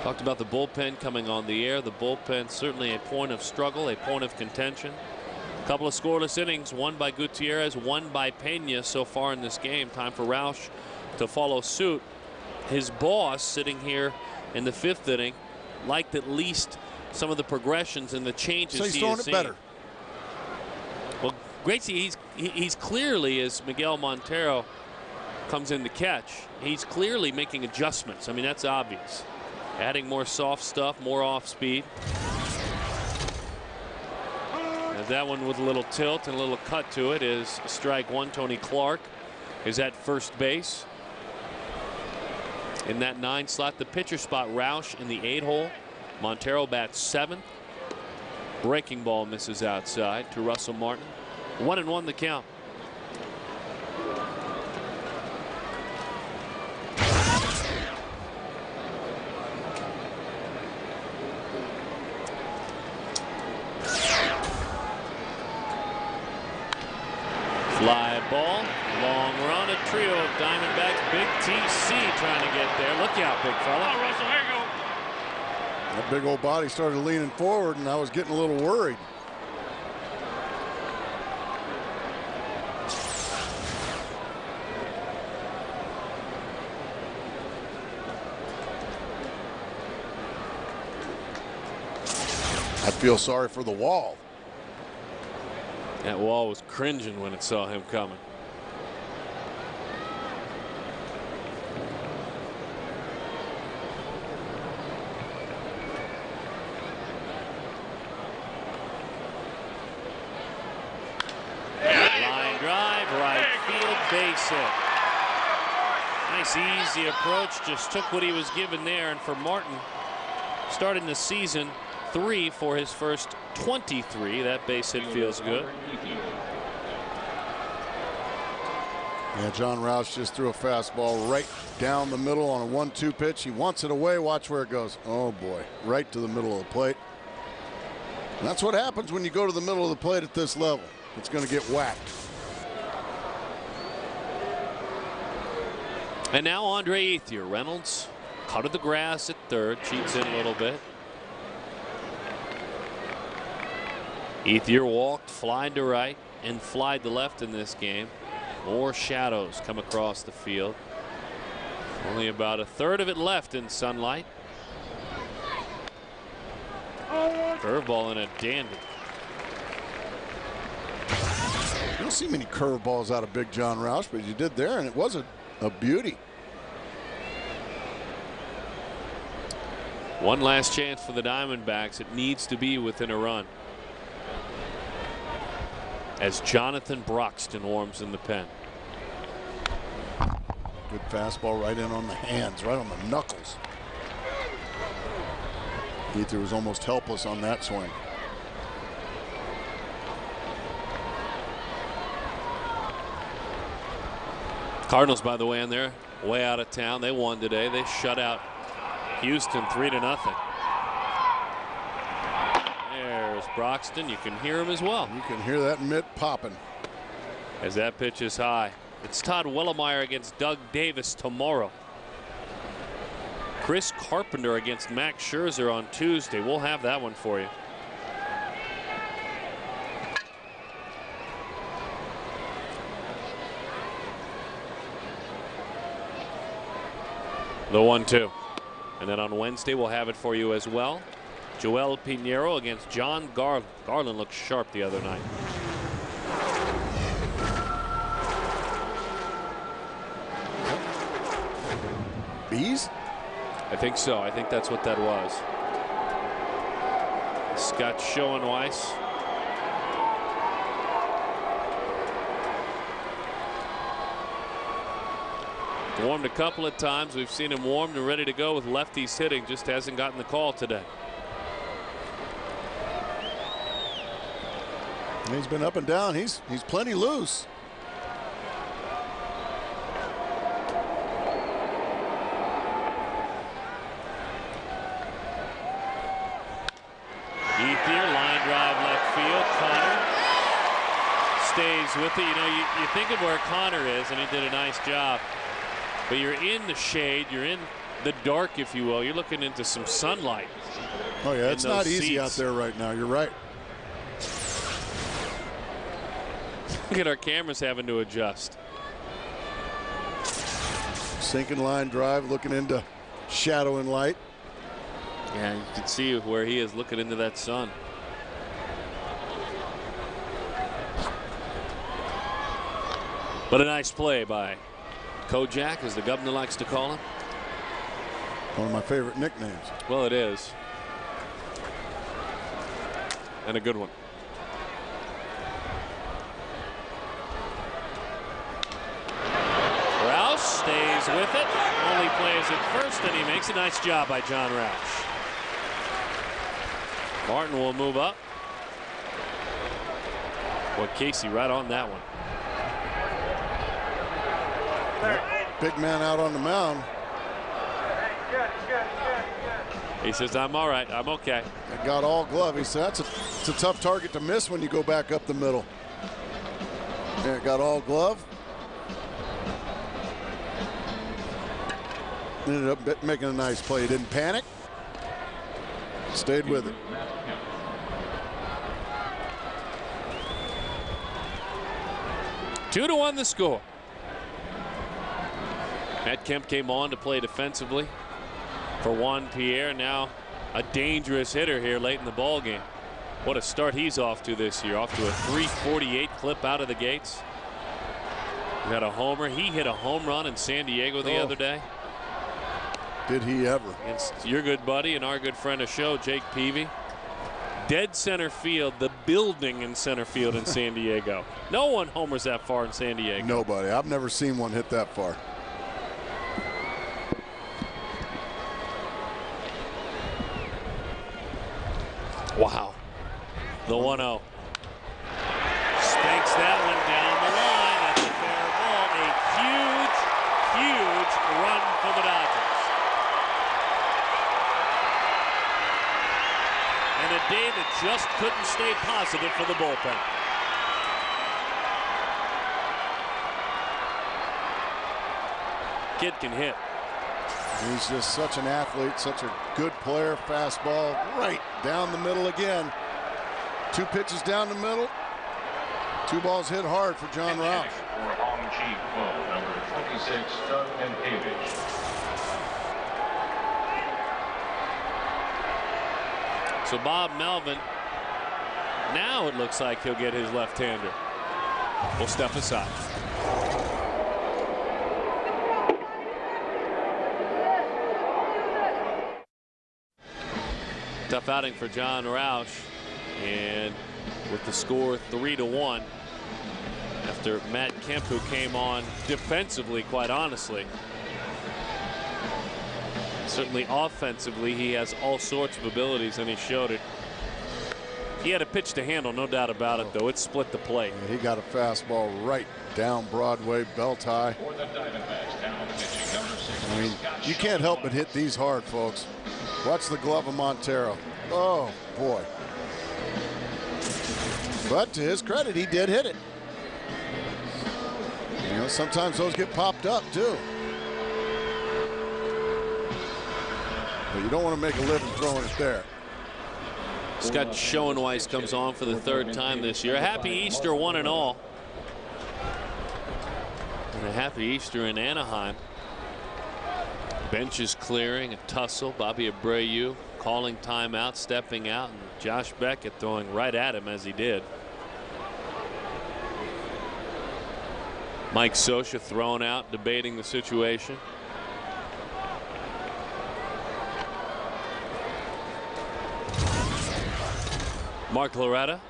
A: Talked about the bullpen coming on the air. The bullpen certainly a point of struggle, a point of contention. A couple of scoreless innings, one by Gutierrez, one by Pena so far in this game. Time for Roush to follow suit. His boss sitting here in the 5th inning liked at least some of the progressions and the changes
B: so he's
A: he
B: throwing
A: has
B: it
A: seen.
B: better.
A: Well, great to see he's clearly, as Miguel Montero comes in to catch, he's clearly making adjustments. I mean, that's obvious. Adding more soft stuff, more off speed. And that one with a little tilt and a little cut to it is strike 1. Tony Clark is at first base. In that 9 slot, the pitcher spot, Roush in the 8 hole. Montero bats 7th. Breaking ball misses outside to Russell Martin. 1-1 the count. Fly ball, long run, a trio of Diamondbacks. Big TC trying to get there. Look out, big fella. Oh, Russell, here you go.
B: That big old body started leaning forward, and I was getting a little worried. I feel sorry for the wall.
A: That wall was cringing when it saw him coming. Line drive, right field, base hit. Nice easy approach, just took what he was given there. And for Martin, starting the season 3 for his first 23. That base hit feels good.
B: Yeah, John Roush just threw a fastball right down the middle on a 1-2 pitch. He wants it away. Watch where it goes. Oh boy, right to the middle of the plate. And that's what happens when you go to the middle of the plate at this level. It's going to get whacked.
A: And now Andre Ethier. Reynolds cut of the grass at third, cheats in a little bit. Ethier walked, flied to right, and flied to left in this game. More shadows come across the field. Only about a third of it left in sunlight. Curveball in a dandy.
B: You don't see many curveballs out of Big John Roush, but you did there, and it was a beauty.
A: One last chance for the Diamondbacks. It needs to be within a run. As Jonathan Broxton warms in the pen.
B: Good fastball right in on the hands, right on the knuckles. Ethier was almost helpless on that swing.
A: Cardinals, by the way, on their way out of town. They won today. They shut out Houston 3-0. There's Broxton. You can hear him as well.
B: You can hear that mitt popping.
A: As that pitch is high. It's Todd Wellemeyer against Doug Davis tomorrow. Chris Carpenter against Max Scherzer on Tuesday. We'll have that one for you. The 1-2. And then on Wednesday we'll have it for you as well. Joel Pinheiro against John Garland. Garland looked sharp the other night.
B: Bees?
A: I think so. I think that's what that was. Scott Schoenweiss. Warmed a couple of times. We've seen him warmed and ready to go with lefties hitting. Just hasn't gotten the call today.
B: He's been up and down. He's plenty loose.
A: Ethier, line drive left field. Connor stays with it. You know, you think of where Connor is, and he did a nice job. But you're in the shade. You're in the dark, if you will. You're looking into some sunlight.
B: Oh, yeah, it's not easy
A: seats
B: out there right now. You're right.
A: Look at our cameras having to adjust.
B: Sinking line drive, looking into shadow and light.
A: Yeah, you can see where he is looking into that sun. But a nice play by Kojak, as the governor likes to call him.
B: One of my favorite nicknames.
A: Well, it is. And a good one. Roush stays with it. Only plays at first, and he makes a nice job by John Roush. Martin will move up. Boy, Casey right on that one.
B: Big man out on the mound.
A: He says, I'm all right. I'm okay.
B: It got all glove. He said, it's a tough target to miss when you go back up the middle. Yeah, it got all glove. Ended up making a nice play. He didn't panic. Stayed with it.
A: Two to 1 the score. Matt Kemp came on to play defensively for Juan Pierre. Now a dangerous hitter here late in the ball game. What a start he's off to this year. Off to a 348 clip out of the gates. He got a homer. He hit a home run in San Diego the other day.
B: Did he ever?
A: Against your good buddy and our good friend of show, Jake Peavy. Dead center field, the building in center field in San Diego. No one homers that far in San Diego.
B: Nobody. I've never seen one hit that far.
A: Wow. The 1-0. Spanks that one down the line. That's a fair ball. A huge, huge run for the Dodgers. And a day that just couldn't stay positive for the bullpen. Kid can hit.
B: He's just such an athlete, such a good player. Fastball right down the middle again. 2 pitches down the middle. 2 balls hit hard for John Roush.
E: For Hong Chi Kuo, number 26, Doug Mankiewicz.
A: So Bob Melvin, now it looks like he'll get his left-hander. We'll step aside. Tough outing for John Roush, and with the score 3-1 after Matt Kemp, who came on defensively, quite honestly. Certainly offensively, he has all sorts of abilities, and he showed it. He had a pitch to handle, no doubt about it, though. It split the plate.
B: Yeah, he got a fastball right down Broadway, belt high.
E: For the Diamondbacks, down pitching number 6.
B: I mean, you can't help but hit these hard, folks. Watch the glove of Montero. Oh, boy. But to his credit, he did hit it. You know, sometimes those get popped up, too. But you don't want to make a living throwing it there.
A: Scott Schoenweiss comes on for the 3rd time this year. Happy Easter, one and all. And a happy Easter in Anaheim. Bench is clearing, a tussle. Bobby Abreu calling timeout, stepping out, and Josh Beckett throwing right at him as he did. Mike Scioscia thrown out, debating the situation. Mark Loretta,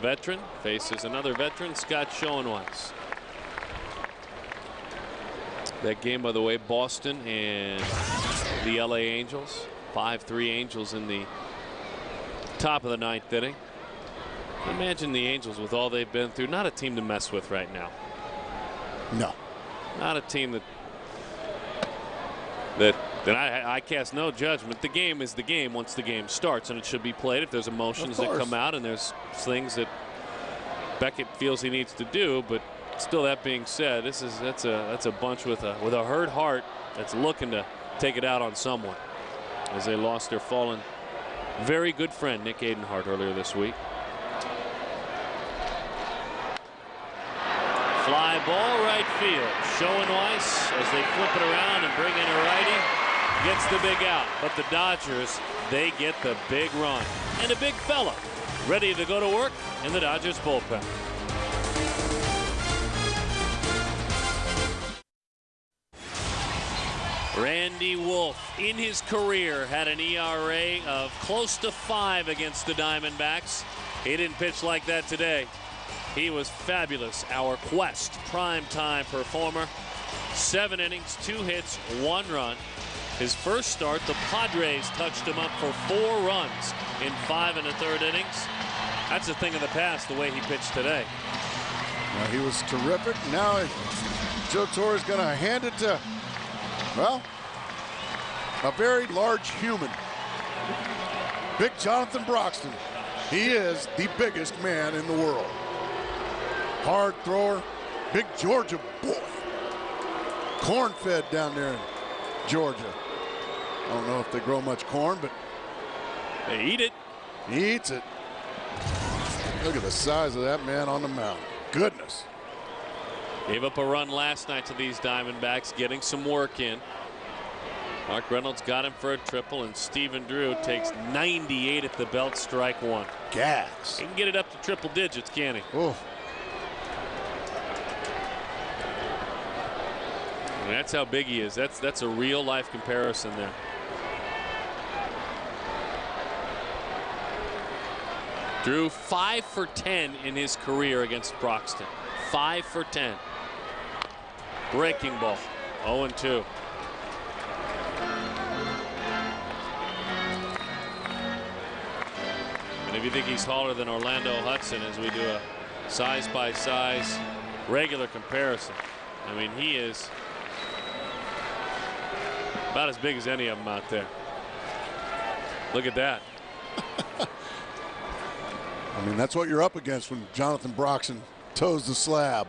A: veteran, faces another veteran, Scott Schoenweiss. That game, by the way, Boston and the LA Angels. 5-3 Angels in the top of the 9th inning. Imagine the Angels with all they've been through. Not a team to mess with right now.
B: No.
A: Not a team that I cast no judgment. The game is the game once the game starts, and it should be played. If there's emotions that come out and there's things that Beckett feels he needs to do, but still, that being said, that's a bunch with a hurt heart that's looking to take it out on someone, as they lost their fallen very good friend Nick Adenhart earlier this week. Fly ball right field. Schoenweiss, as they flip it around and bring in a righty, gets the big out. But the Dodgers, they get the big run. And a big fella ready to go to work in the Dodgers bullpen. Randy Wolf, in his career, had an ERA of close to 5 against the Diamondbacks. He didn't pitch like that today. He was fabulous. Our Quest primetime performer. 7 innings, 2 hits, 1 run. His first start, the Padres touched him up for 4 runs in 5 1/3 innings. That's a thing of the past, the way he pitched today.
B: Well, he was terrific. Now Joe Torre is going to hand it to, well, a very large human. Big Jonathan Broxton. He is the biggest man in the world. Hard thrower, big Georgia boy. Corn-fed down there in Georgia. I don't know if they grow much corn, but
A: they eat it.
B: He eats it. Look at the size of that man on the mound. Goodness.
A: Gave up a run last night to these Diamondbacks, getting some work in. Mark Reynolds got him for a triple, and Stephen Drew takes 98 at the belt, strike 1.
B: Gas.
A: He can get it up to triple digits, can't he?
B: Oh.
A: And that's how big he is. That's a real life comparison there. Drew 5 for 10 in his career against Broxton. 5 for 10. Breaking ball. 0-2. And if you think he's taller than Orlando Hudson, as we do a size by size regular comparison, I mean, he is about as big as any of them out there. Look at that.
B: I mean, that's what you're up against when Jonathan Broxton toes the slab.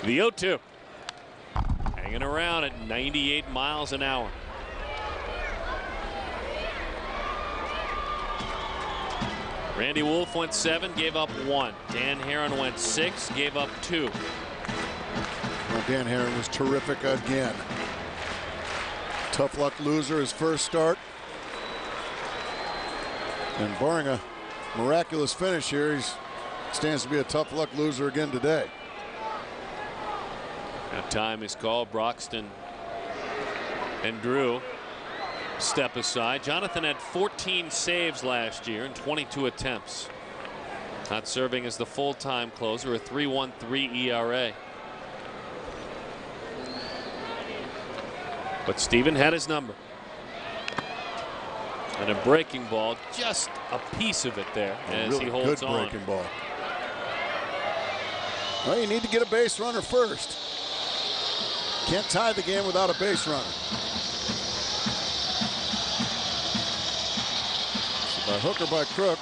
A: The 0-2. hanging around at 98 miles an hour. Randy Wolf went 7, gave up 1. Dan Herron went 6, gave up 2.
B: Well, Dan Herron was terrific again. Tough luck loser his first start. And barring a miraculous finish here, he stands to be a tough luck loser again today.
A: Now time is called. Broxton and Drew step aside. Jonathan had 14 saves last year in 22 attempts. Not serving as the full-time closer, a 3.13 ERA. But Steven had his number. And a breaking ball, just a piece of it there as
B: really
A: he holds
B: good
A: on.
B: breaking ball. Well, you need to get a base runner first. Can't tie the game without a base runner. So by hook or by crook,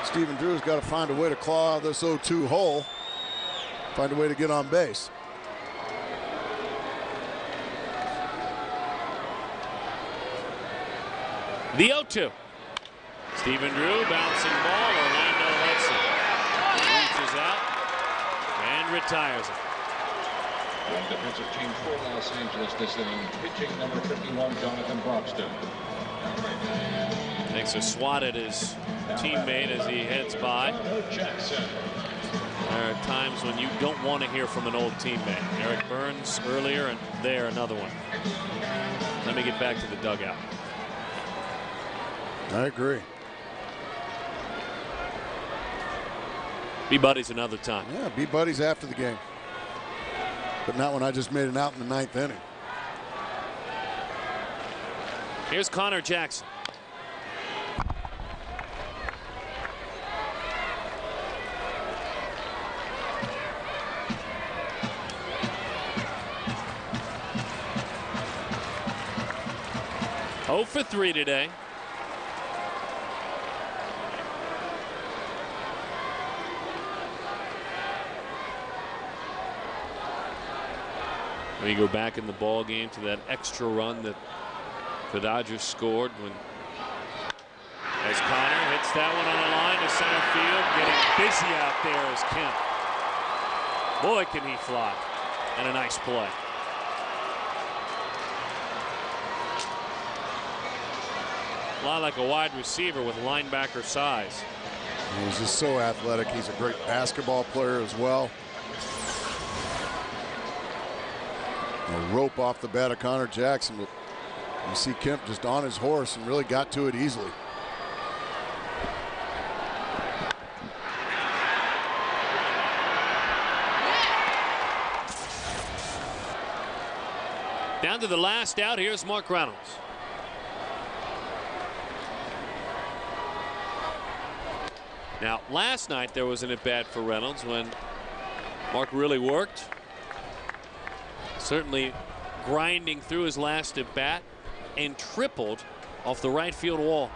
B: Stephen Drew's got to find a way to claw out this 0-2 hole, find a way to get on base.
A: The 0-2. Stephen Drew, bouncing ball. Orlando Hudson reaches out and retires it.
E: On defensive team for Los Angeles this inning, pitching number 51, Jonathan Broxton.
A: Takes a swat at his teammate as he heads by.
E: Jackson.
A: There are times when you don't want to hear from an old teammate. Eric Burns earlier, and there another one. Let me get back to the dugout.
B: I agree.
A: Be buddies another time.
B: Yeah, be buddies after the game. But not when I just made it out in the 9th inning.
A: Here's Connor Jackson. Oh for 3 today. We go back in the ball game to that extra run that the Dodgers scored when, as Connor hits that one on the line to center field, getting busy out there is Kemp. Boy, can he fly. And a nice play. A lot like a wide receiver with linebacker size.
B: He's just so athletic. He's a great basketball player as well. A rope off the bat of Connor Jackson, but you see Kemp just on his horse and really got to it easily.
A: Down to the last out. Here's Mark Reynolds. Now, last night there was an at-bat for Reynolds when Mark really worked. Certainly grinding through his last at-bat and tripled off the right field wall.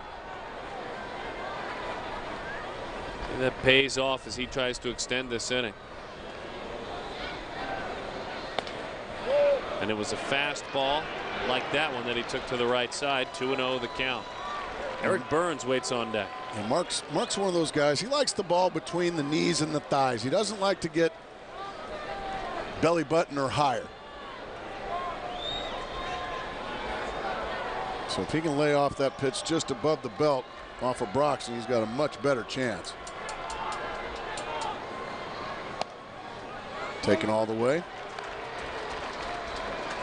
A: And that pays off as he tries to extend this inning. And it was a fastball like that one that he took to the right side. 2-0 the count. Eric Burns waits on deck.
B: And Mark's one of those guys. He likes the ball between the knees and the thighs. He doesn't like to get belly button or higher. So if he can lay off that pitch just above the belt off of Broxton, he's got a much better chance. Taken all the way.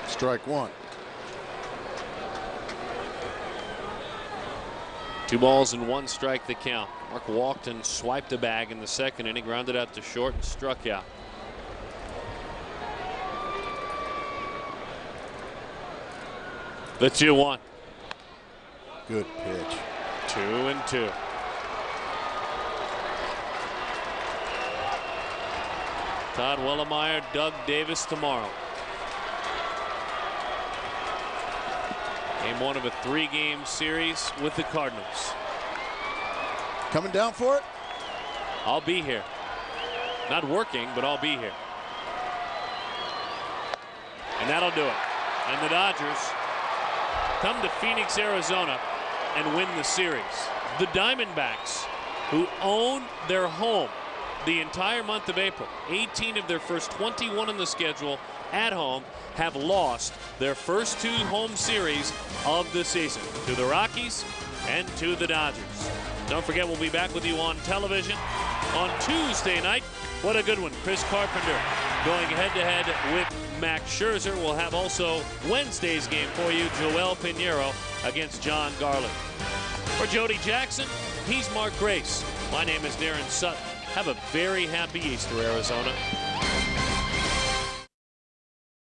B: Strike one.
A: 2 balls and 1 strike the count. Mark walked and swiped a bag in the second inning, grounded out to short and struck out. The 2-1.
B: Good pitch.
A: 2-2. Todd Wellemeyer, Doug Davis tomorrow. Game 1 of a 3-game series with the Cardinals.
B: Coming down for it?
A: I'll be here. Not working, but I'll be here. And that'll do it. And the Dodgers come to Phoenix, Arizona, and win the series. The Diamondbacks, who own their home the entire month of April, 18 of their first 21 on the schedule at home, have lost their first 2 home series of the season to the Rockies and to the Dodgers. Don't forget, we'll be back with you on television on Tuesday night. What a good one. Chris Carpenter going head-to-head with Max Scherzer. We'll have also Wednesday's game for you, Joel Pinheiro against John Garland. For Jody Jackson, he's Mark Grace. My name is Darren Sutton. Have a very happy Easter, Arizona.